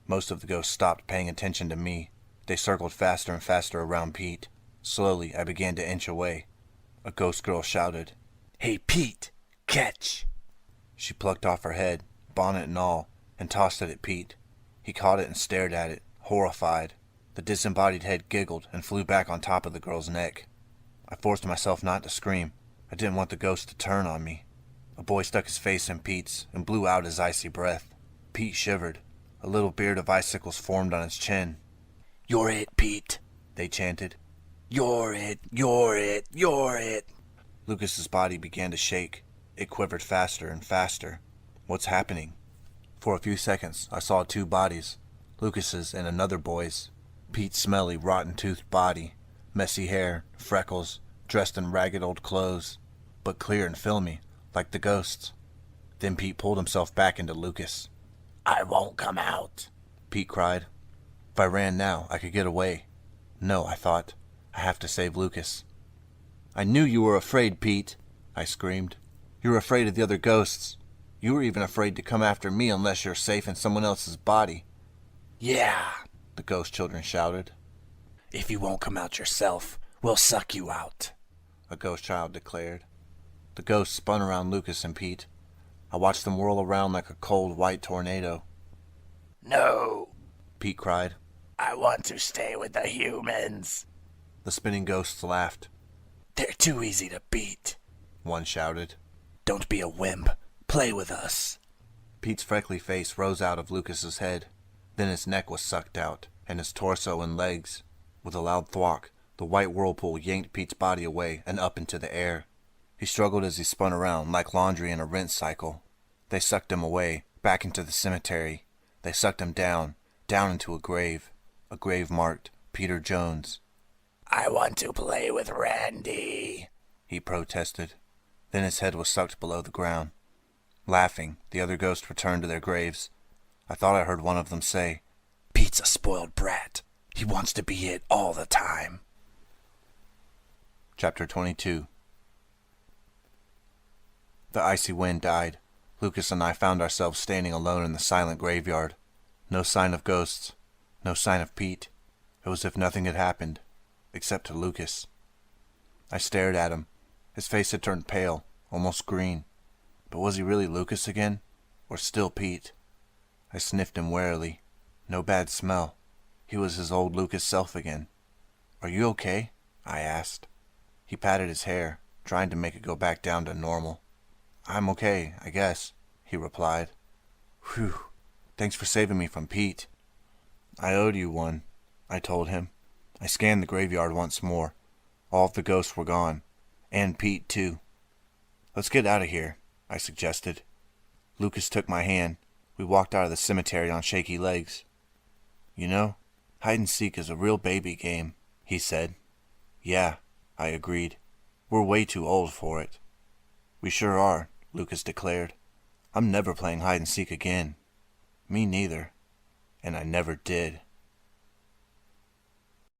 Most of the ghosts stopped paying attention to me. They circled faster and faster around Pete. Slowly, I began to inch away. A ghost girl shouted, Hey, Pete, catch! She plucked off her head, bonnet and all, and tossed it at Pete. He caught it and stared at it, horrified. The disembodied head giggled and flew back on top of the girl's neck. I forced myself not to scream. I didn't want the ghost to turn on me. A boy stuck his face in Pete's and blew out his icy breath. Pete shivered. A little beard of icicles formed on his chin. You're it, Pete, they chanted. You're it, you're it, you're it. Lucas's body began to shake. It quivered faster and faster. What's happening? For a few seconds, I saw two bodies, Lucas's and another boy's. Pete's smelly, rotten-toothed body, messy hair, freckles, dressed in ragged old clothes, but clear and filmy, like the ghosts. Then Pete pulled himself back into Lucas. I won't come out, Pete cried. If I ran now, I could get away. No, I thought. I have to save Lucas. I knew you were afraid, Pete, I screamed. You were afraid of the other ghosts. You were even afraid to come after me unless you're safe in someone else's body. Yeah, the ghost children shouted. If you won't come out yourself, we'll suck you out, a ghost child declared. The ghosts spun around Lucas and Pete. I watched them whirl around like a cold, white tornado. No, Pete cried. I want to stay with the humans. The spinning ghosts laughed. They're too easy to beat, one shouted. Don't be a wimp. Play with us. Pete's freckly face rose out of Lucas's head. Then his neck was sucked out, and his torso and legs. With a loud thwack, the white whirlpool yanked Pete's body away and up into the air. He struggled as he spun around like laundry in a rinse cycle. They sucked him away, back into the cemetery. They sucked him down into a grave marked Peter Jones. I want to play with Randy, he protested. Then his head was sucked below the ground. Laughing, the other ghosts returned to their graves. I thought I heard one of them say, Pete's a spoiled brat. He wants to be it all the time. Chapter 22. The icy wind died. Lucas and I found ourselves standing alone in the silent graveyard. No sign of ghosts. No sign of Pete. It was as if nothing had happened, except to Lucas. I stared at him. His face had turned pale, almost green. But was he really Lucas again, or still Pete? I sniffed him warily. No bad smell. He was his old Lucas self again. Are you okay? I asked. He patted his hair, trying to make it go back down to normal. I'm okay, I guess, he replied. Whew. Thanks for saving me from Pete. I owed you one, I told him. I scanned the graveyard once more. All of the ghosts were gone. And Pete, too. Let's get out of here, I suggested. Lucas took my hand. We walked out of the cemetery on shaky legs. You know, hide and seek is a real baby game, he said. Yeah, I agreed. We're way too old for it. We sure are, Lucas declared. I'm never playing hide and seek again. Me neither. And I never did.